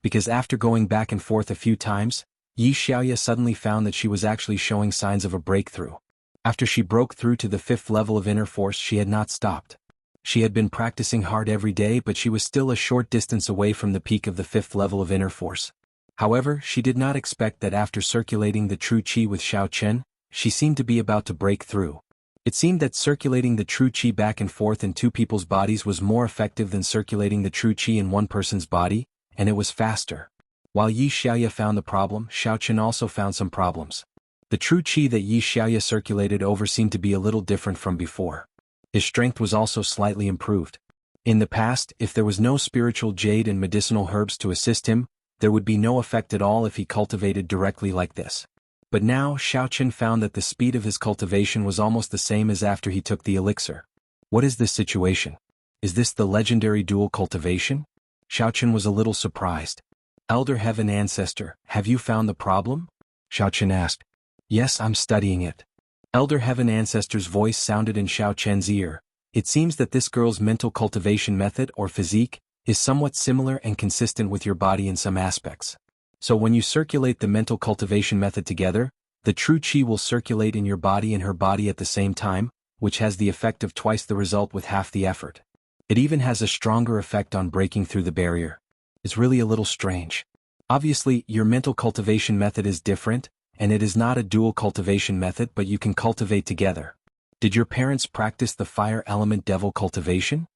Because after going back and forth a few times, Yi Xiaoye suddenly found that she was actually showing signs of a breakthrough. After she broke through to the 5th level of inner force, she had not stopped. She had been practicing hard every day, but she was still a short distance away from the peak of the 5th level of inner force. However, she did not expect that after circulating the true qi with Xiao Chen, she seemed to be about to break through. It seemed that circulating the true qi back and forth in two people's bodies was more effective than circulating the true qi in one person's body, and it was faster. While Yi Xiaoye found the problem, Xiao Chen also found some problems. The true qi that Yi Xiaoye circulated over seemed to be a little different from before. His strength was also slightly improved. In the past, if there was no spiritual jade and medicinal herbs to assist him, there would be no effect at all if he cultivated directly like this. But now Xiao Chen found that the speed of his cultivation was almost the same as after he took the elixir. What is this situation? Is this the legendary dual cultivation? Xiao Chen was a little surprised. Elder Heaven Ancestor, have you found the problem? Xiao Chen asked. Yes, I'm studying it. Elder Heaven Ancestor's voice sounded in Xiao Chen's ear. It seems that this girl's mental cultivation method or physique is somewhat similar and consistent with your body in some aspects. So when you circulate the mental cultivation method together, the true qi will circulate in your body and her body at the same time, which has the effect of twice the result with half the effort. It even has a stronger effect on breaking through the barrier. It's really a little strange. Obviously, your mental cultivation method is different, and it is not a dual cultivation method, but you can cultivate together. Did your parents practice the fire element devil cultivation?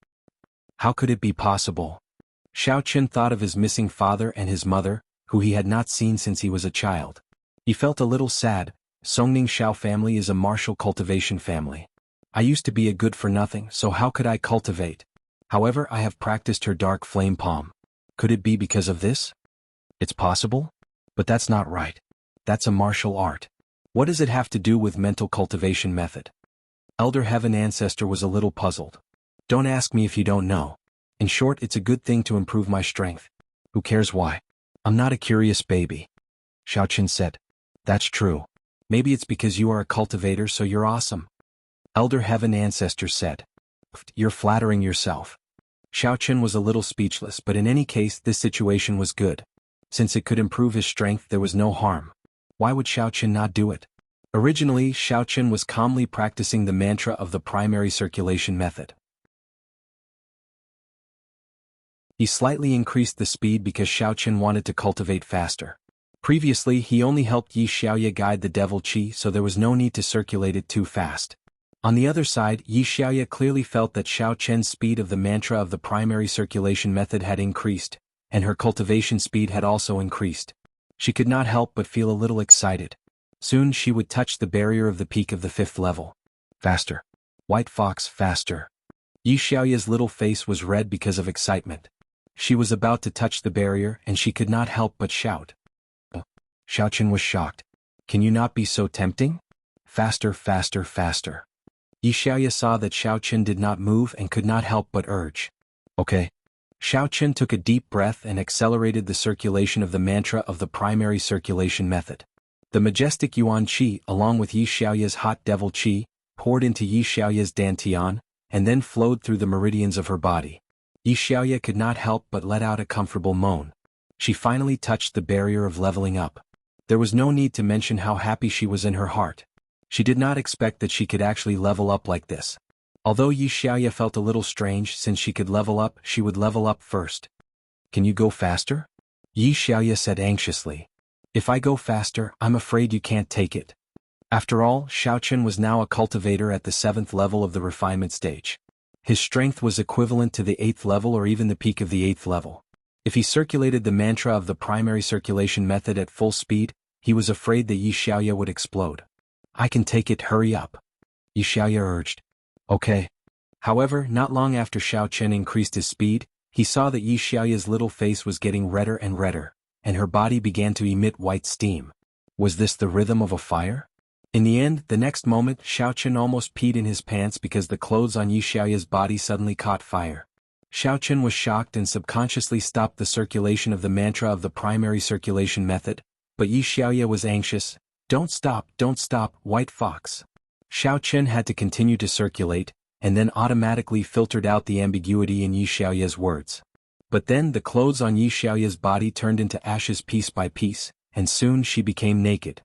How could it be possible? Xiao Chen thought of his missing father and his mother, who he had not seen since he was a child. He felt a little sad. Songning Xiao family is a martial cultivation family. I used to be a good-for-nothing, so how could I cultivate? However, I have practiced her dark flame palm. Could it be because of this? It's possible? But that's not right. That's a martial art. What does it have to do with mental cultivation method? Elder Heaven Ancestor was a little puzzled. Don't ask me if you don't know. In short, it's a good thing to improve my strength. Who cares why? I'm not a curious baby. Xiaoqin said. That's true. Maybe it's because you are a cultivator, so you're awesome. Elder Heaven Ancestor said. You're flattering yourself. Xiaoqin was a little speechless, but in any case this situation was good. Since it could improve his strength, there was no harm. Why would Xiaoqin not do it? Originally, Xiaoqin was calmly practicing the mantra of the primary circulation method. He slightly increased the speed because Xiaoqin wanted to cultivate faster. Previously, he only helped Yi Xiaoya guide the devil qi, so there was no need to circulate it too fast. On the other side, Yi Xiaoya clearly felt that Xiaoqin's speed of the mantra of the primary circulation method had increased, and her cultivation speed had also increased. She could not help but feel a little excited. Soon she would touch the barrier of the peak of the 5th level. Faster. White Fox, faster. Yi Xiaoya's little face was red because of excitement. She was about to touch the barrier and she could not help but shout. Xiaoqin was shocked. Can you not be so tempting? Faster, faster, faster. Yi Xiaoya saw that Xiaoqin did not move and could not help but urge. Okay. Xiaoqin took a deep breath and accelerated the circulation of the mantra of the primary circulation method. The majestic Yuan Qi, along with Yi Xiaoya's hot devil Qi, poured into Yi Xiaoya's dantian, and then flowed through the meridians of her body. Yi Xiaoya could not help but let out a comfortable moan. She finally touched the barrier of leveling up. There was no need to mention how happy she was in her heart. She did not expect that she could actually level up like this. Although Yi Xiaoya felt a little strange since she could level up, she would level up first. Can you go faster? Yi Xiaoya said anxiously. If I go faster, I'm afraid you can't take it. After all, Xiaoqin was now a cultivator at the 7th level of the refinement stage. His strength was equivalent to the 8th level or even the peak of the 8th level. If he circulated the mantra of the primary circulation method at full speed, he was afraid that Yi Xiaoya would explode. I can take it, hurry up. Yi Xiaoya urged. Okay. However, not long after Xiaoqin increased his speed, he saw that Yi Xiaoya's little face was getting redder and redder, and her body began to emit white steam. Was this the rhythm of a fire? In the end, the next moment, Xiaoqin almost peed in his pants because the clothes on Yi Xiaoya's body suddenly caught fire. Xiaoqin was shocked and subconsciously stopped the circulation of the mantra of the primary circulation method, but Yi Xiaoya was anxious. Don't stop, White Fox. Xiaoqin had to continue to circulate, and then automatically filtered out the ambiguity in Yi Xiaoya's words. But then the clothes on Yi Xiaoya's body turned into ashes piece by piece, and soon she became naked.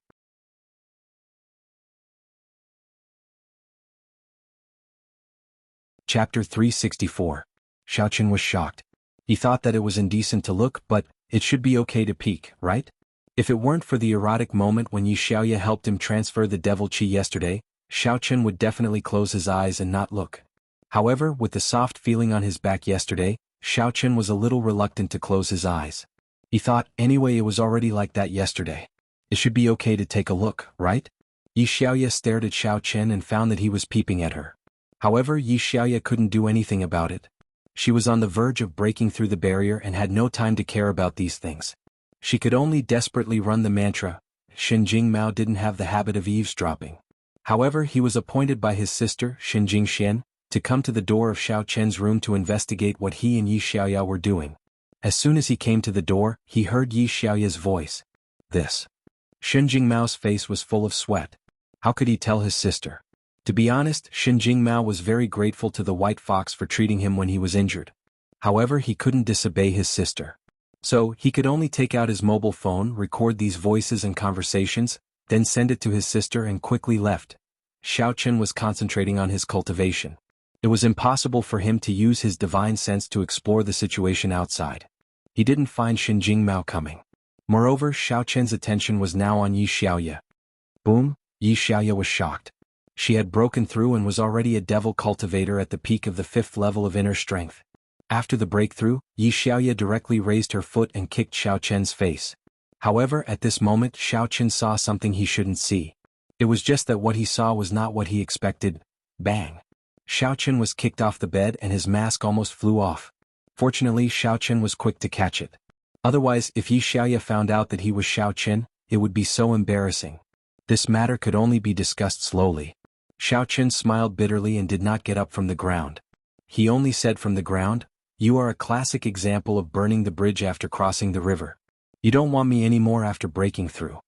Chapter 364. Xiaoqin was shocked. He thought that it was indecent to look, but it should be okay to peek, right? If it weren't for the erotic moment when Yi Xiaoya helped him transfer the devil qi yesterday, Xiaoqin would definitely close his eyes and not look. However, with the soft feeling on his back yesterday, Xiaoqin was a little reluctant to close his eyes. He thought, anyway, it was already like that yesterday. It should be okay to take a look, right? Yi Xiaoya stared at Xiaoqin and found that he was peeping at her. However, Yi Xiaoya couldn't do anything about it. She was on the verge of breaking through the barrier and had no time to care about these things. She could only desperately run the mantra. Xinjing Mao didn't have the habit of eavesdropping. However, he was appointed by his sister, Xinjing Xian, to come to the door of Xiaoqin's room to investigate what he and Yi Xiaoya were doing. As soon as he came to the door, he heard Yi Xiaoya's voice. This. Xinjing Mao's face was full of sweat. How could he tell his sister? To be honest, Xinjing Mao was very grateful to the White Fox for treating him when he was injured. However, he couldn't disobey his sister. So, he could only take out his mobile phone, record these voices and conversations, then send it to his sister and quickly left. Xiaoqin was concentrating on his cultivation. It was impossible for him to use his divine sense to explore the situation outside. He didn't find Xinjing Mao coming. Moreover, Xiaoqin's attention was now on Yi Xiaoya. Boom, Yi Xiaoya was shocked. She had broken through and was already a devil cultivator at the peak of the 5th level of inner strength. After the breakthrough, Yi Xiaoya directly raised her foot and kicked Xiaoqin's face. However, at this moment Xiaoqin saw something he shouldn't see. It was just that what he saw was not what he expected. Bang! Xiaoqin was kicked off the bed and his mask almost flew off. Fortunately, Xiaoqin was quick to catch it. Otherwise, if Yi Xiaoya found out that he was Xiaoqin, it would be so embarrassing. This matter could only be discussed slowly. Xiao Chen smiled bitterly and did not get up from the ground. He only said from the ground, "You are a classic example of burning the bridge after crossing the river. You don't want me anymore after breaking through."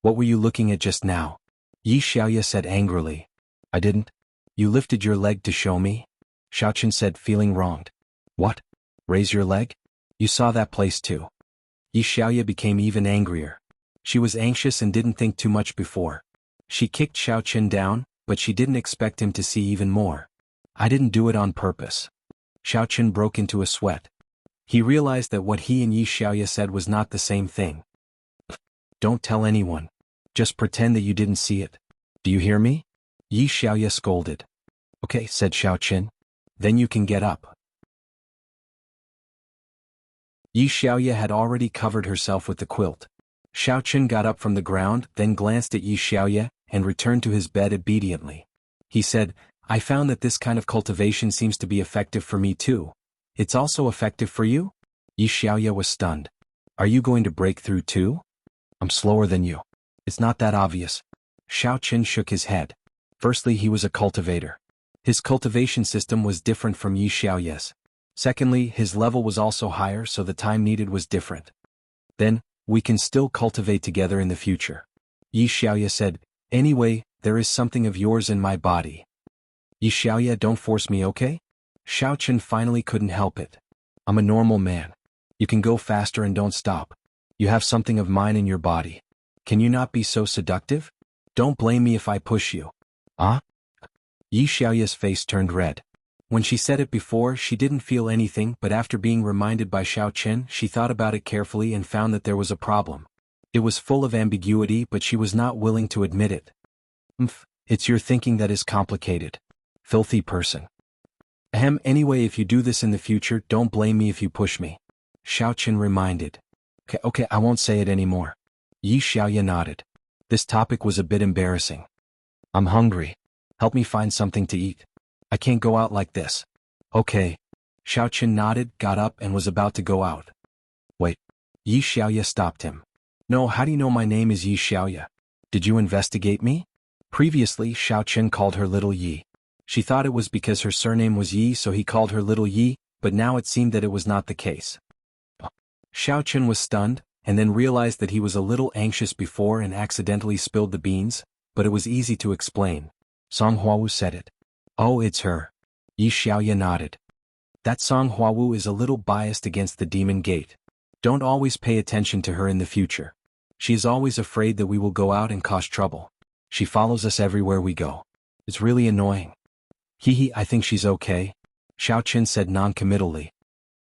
"What were you looking at just now?" Yi Xiaoya said angrily. "I didn't. You lifted your leg to show me?" Xiao Chen said, feeling wronged. "What? Raise your leg? You saw that place too." Yi Xiaoya became even angrier. She was anxious and didn't think too much before. She kicked Xiao Chen down, but she didn't expect him to see even more. "I didn't do it on purpose." Xiao Chen broke into a sweat. He realized that what he and Yi Xiaoya said was not the same thing. "Don't tell anyone. Just pretend that you didn't see it. Do you hear me?" Yi Xiaoya scolded. "Okay," said Xiao Chen. "Then you can get up." Yi Xiaoya had already covered herself with the quilt. Xiao Chen got up from the ground, then glanced at Yi Xiaoya, and returned to his bed obediently. He said, "I found that this kind of cultivation seems to be effective for me too. It's also effective for you?" Yi Xiaoya was stunned. "Are you going to break through too?" "I'm slower than you. It's not that obvious." Xiao Chen shook his head. Firstly, he was a cultivator. His cultivation system was different from Yi Xiaoya's. Secondly, his level was also higher, so the time needed was different. "Then, we can still cultivate together in the future." Yi Xiaoya said, "Anyway, there is something of yours in my body." "Yi Xiaoya, don't force me, okay?" Xiao Chen finally couldn't help it. "I'm a normal man. You can go faster and don't stop. You have something of mine in your body. Can you not be so seductive? Don't blame me if I push you." "Ah?" Yi Xiaoya's face turned red. When she said it before, she didn't feel anything, but after being reminded by Xiao Chen, she thought about it carefully and found that there was a problem. It was full of ambiguity, but she was not willing to admit it. It's your thinking that is complicated. Filthy person." Anyway, if you do this in the future, don't blame me if you push me." Xiao Chen reminded. Okay, I won't say it anymore." Yi Xiaoya nodded. This topic was a bit embarrassing. "I'm hungry. Help me find something to eat. I can't go out like this." "Okay." Xiao Chen nodded, got up and was about to go out. "Wait." Yi Xiaoya stopped him. "No, how do you know my name is Yi Xiaoya? Did you investigate me?" Previously, Xiao Chen called her Little Yi. She thought it was because her surname was Yi, so he called her Little Yi, but now it seemed that it was not the case. Xiao Chen was stunned, and then realized that he was a little anxious before and accidentally spilled the beans, but it was easy to explain. Song Huawu said it. "Oh, it's her." Yi Xiaoya nodded. "That Song Huawu is a little biased against the Demon Gate. Don't always pay attention to her in the future. She is always afraid that we will go out and cause trouble. She follows us everywhere we go. It's really annoying." I think she's okay," Xiao Chen said non-committally.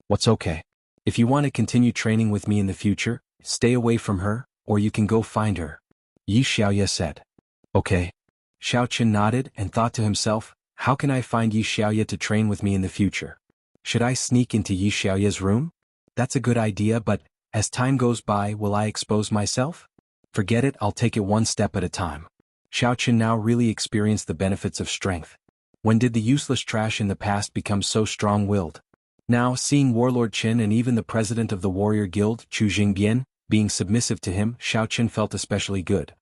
"What's okay? If you want to continue training with me in the future, stay away from her, or you can go find her," Yi Xiaoya said. "Okay." Xiao Chen nodded and thought to himself, how can I find Yi Xiaoya to train with me in the future? Should I sneak into Yi Xiaoya's room? That's a good idea, but, as time goes by, will I expose myself? Forget it, I'll take it one step at a time. Xiao Chen now really experienced the benefits of strength. When did the useless trash in the past become so strong-willed? Now, seeing Warlord Qin and even the president of the warrior guild, Chu Jingbian, being submissive to him, Xiao Chen felt especially good.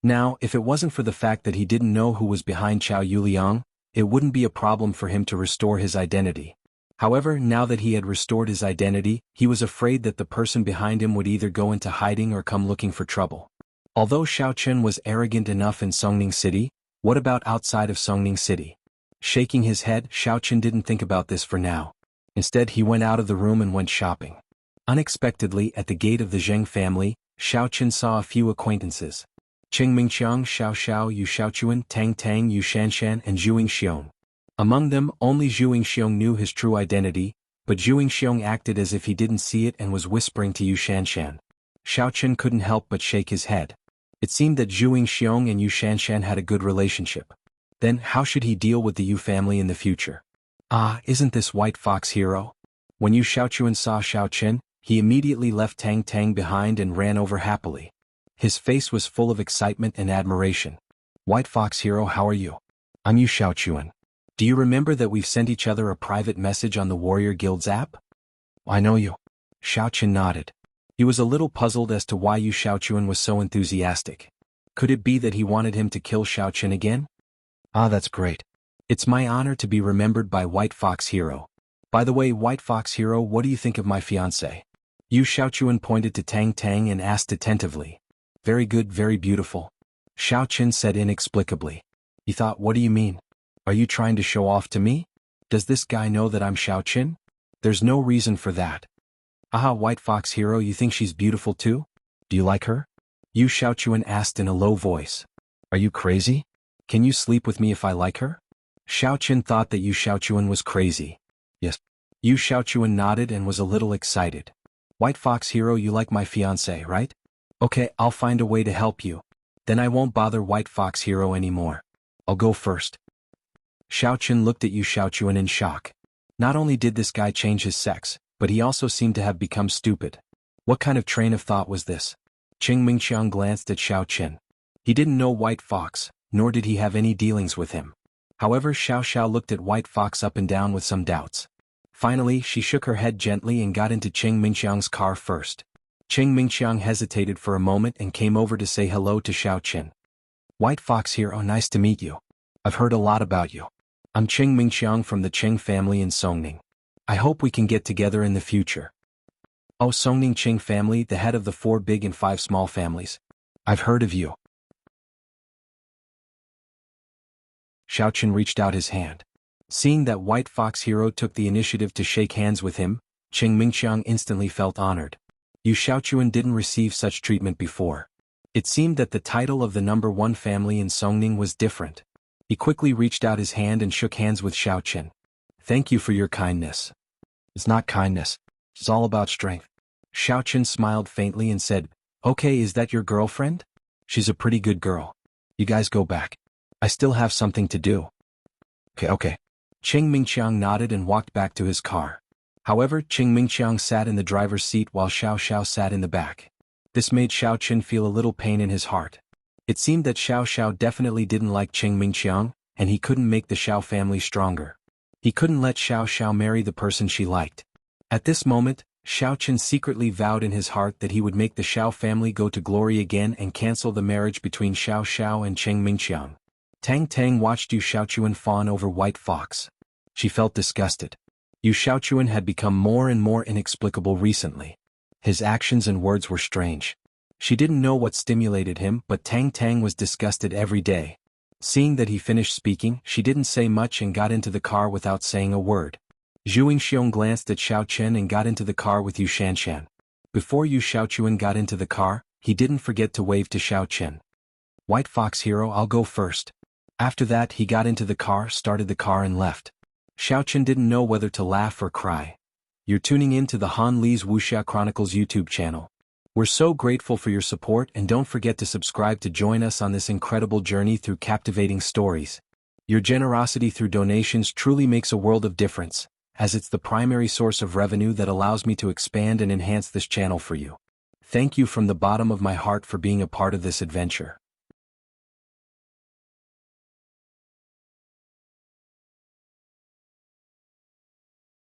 Now, if it wasn't for the fact that he didn't know who was behind Chao Yuliang, it wouldn't be a problem for him to restore his identity. However, now that he had restored his identity, he was afraid that the person behind him would either go into hiding or come looking for trouble. Although Xiao Chen was arrogant enough in Songning City, what about outside of Songning City? Shaking his head, Xiao Chen didn't think about this for now. Instead, he went out of the room and went shopping. Unexpectedly, at the gate of the Zheng family, Xiao Chen saw a few acquaintances. Cheng Mingqiang, Xiao Xiao, Yu Xiaochuan, Tang Tang, Yu Shanshan, and Zhuing Xiong. Among them, only Zhuing Xiong knew his true identity, but Zhuing Xiong acted as if he didn't see it and was whispering to Yu Shanshan. Xiao Chen couldn't help but shake his head. It seemed that Zhuing Xiong and Yu Shanshan had a good relationship. Then, how should he deal with the Yu family in the future? Ah, isn't this White Fox Hero? When Yu Xiaochuan saw Xiao Chen, he immediately left Tang Tang behind and ran over happily. His face was full of excitement and admiration. White Fox Hero, how are you? I'm Yu Xiaochuan. Do you remember that we've sent each other a private message on the Warrior Guild's app? I know you. Xiao Chen nodded. He was a little puzzled as to why Yu Xiaochuan was so enthusiastic. Could it be that he wanted him to kill Xiao Chen again? Ah, that's great. It's my honor to be remembered by White Fox Hero. By the way, White Fox Hero, what do you think of my fiancé? Yu Xiaochuan pointed to Tang Tang and asked attentively. Very good, very beautiful. Xiao Chen said inexplicably. He thought, what do you mean? Are you trying to show off to me? Does this guy know that I'm Xiao Chen? There's no reason for that. Aha, White Fox Hero, you think she's beautiful too? Do you like her? Yu Xiaochuan asked in a low voice. Are you crazy? Can you sleep with me if I like her? Xiao Chen thought that Yu Xiaochuan was crazy. Yes. Yu Xiaochuan nodded and was a little excited. White Fox Hero, you like my fiancé, right? Okay, I'll find a way to help you. Then I won't bother White Fox Hero anymore. I'll go first. Xiao Chen looked at Yu Xiaochuan in shock. Not only did this guy change his sex, but he also seemed to have become stupid. What kind of train of thought was this? Qing Mingqiang glanced at Xiao Chen. He didn't know White Fox, nor did he have any dealings with him. However, Xiao Xiao looked at White Fox up and down with some doubts. Finally, she shook her head gently and got into Qing Mingqiang's car first. Qing Mingqiang hesitated for a moment and came over to say hello to Xiao Chen. White Fox here, oh, nice to meet you. I've heard a lot about you. I'm Qing Mingqiang from the Qing family in Songning. I hope we can get together in the future. Oh, Songning Qing family, the head of the 4 big and 5 small families. I've heard of you. Xiao Chen reached out his hand. Seeing that White Fox Hero took the initiative to shake hands with him, Qing Mingqiang instantly felt honored. Yu Xiaochuan didn't receive such treatment before. It seemed that the title of the number 1 family in Songning was different. He quickly reached out his hand and shook hands with Xiao Chen. Thank you for your kindness. It's not kindness. It's all about strength. Xiao Chen smiled faintly and said, Okay, is that your girlfriend? She's a pretty good girl. You guys go back. I still have something to do. Okay. Qing Mingqiang nodded and walked back to his car. However, Qing Mingqiang sat in the driver's seat while Xiao Xiao sat in the back. This made Xiao Chen feel a little pain in his heart. It seemed that Xiao Xiao definitely didn't like Qing Mingqiang, and he couldn't make the Xiao family stronger. He couldn't let Xiao Xiao marry the person she liked. At this moment, Xiao Chen secretly vowed in his heart that he would make the Xiao family go to glory again and cancel the marriage between Xiao Xiao and Qing Mingqiang. Tang Tang watched Yu Xiaochuan fawn over White Fox. She felt disgusted. Yu Xiaochuan had become more and more inexplicable recently. His actions and words were strange. She didn't know what stimulated him, but Tang Tang was disgusted every day. Seeing that he finished speaking, she didn't say much and got into the car without saying a word. Zhu Yingxiong glanced at Xiao Chen and got into the car with Yu Shanshan. Before Yu Xiaochuan got into the car, he didn't forget to wave to Xiao Chen. White Fox Hero, I'll go first. After that, he got into the car, started the car and left. Xiao Chen didn't know whether to laugh or cry. You're tuning in to the Han Li's Wuxia Chronicles YouTube channel. We're so grateful for your support, and don't forget to subscribe to join us on this incredible journey through captivating stories. Your generosity through donations truly makes a world of difference, as it's the primary source of revenue that allows me to expand and enhance this channel for you. Thank you from the bottom of my heart for being a part of this adventure.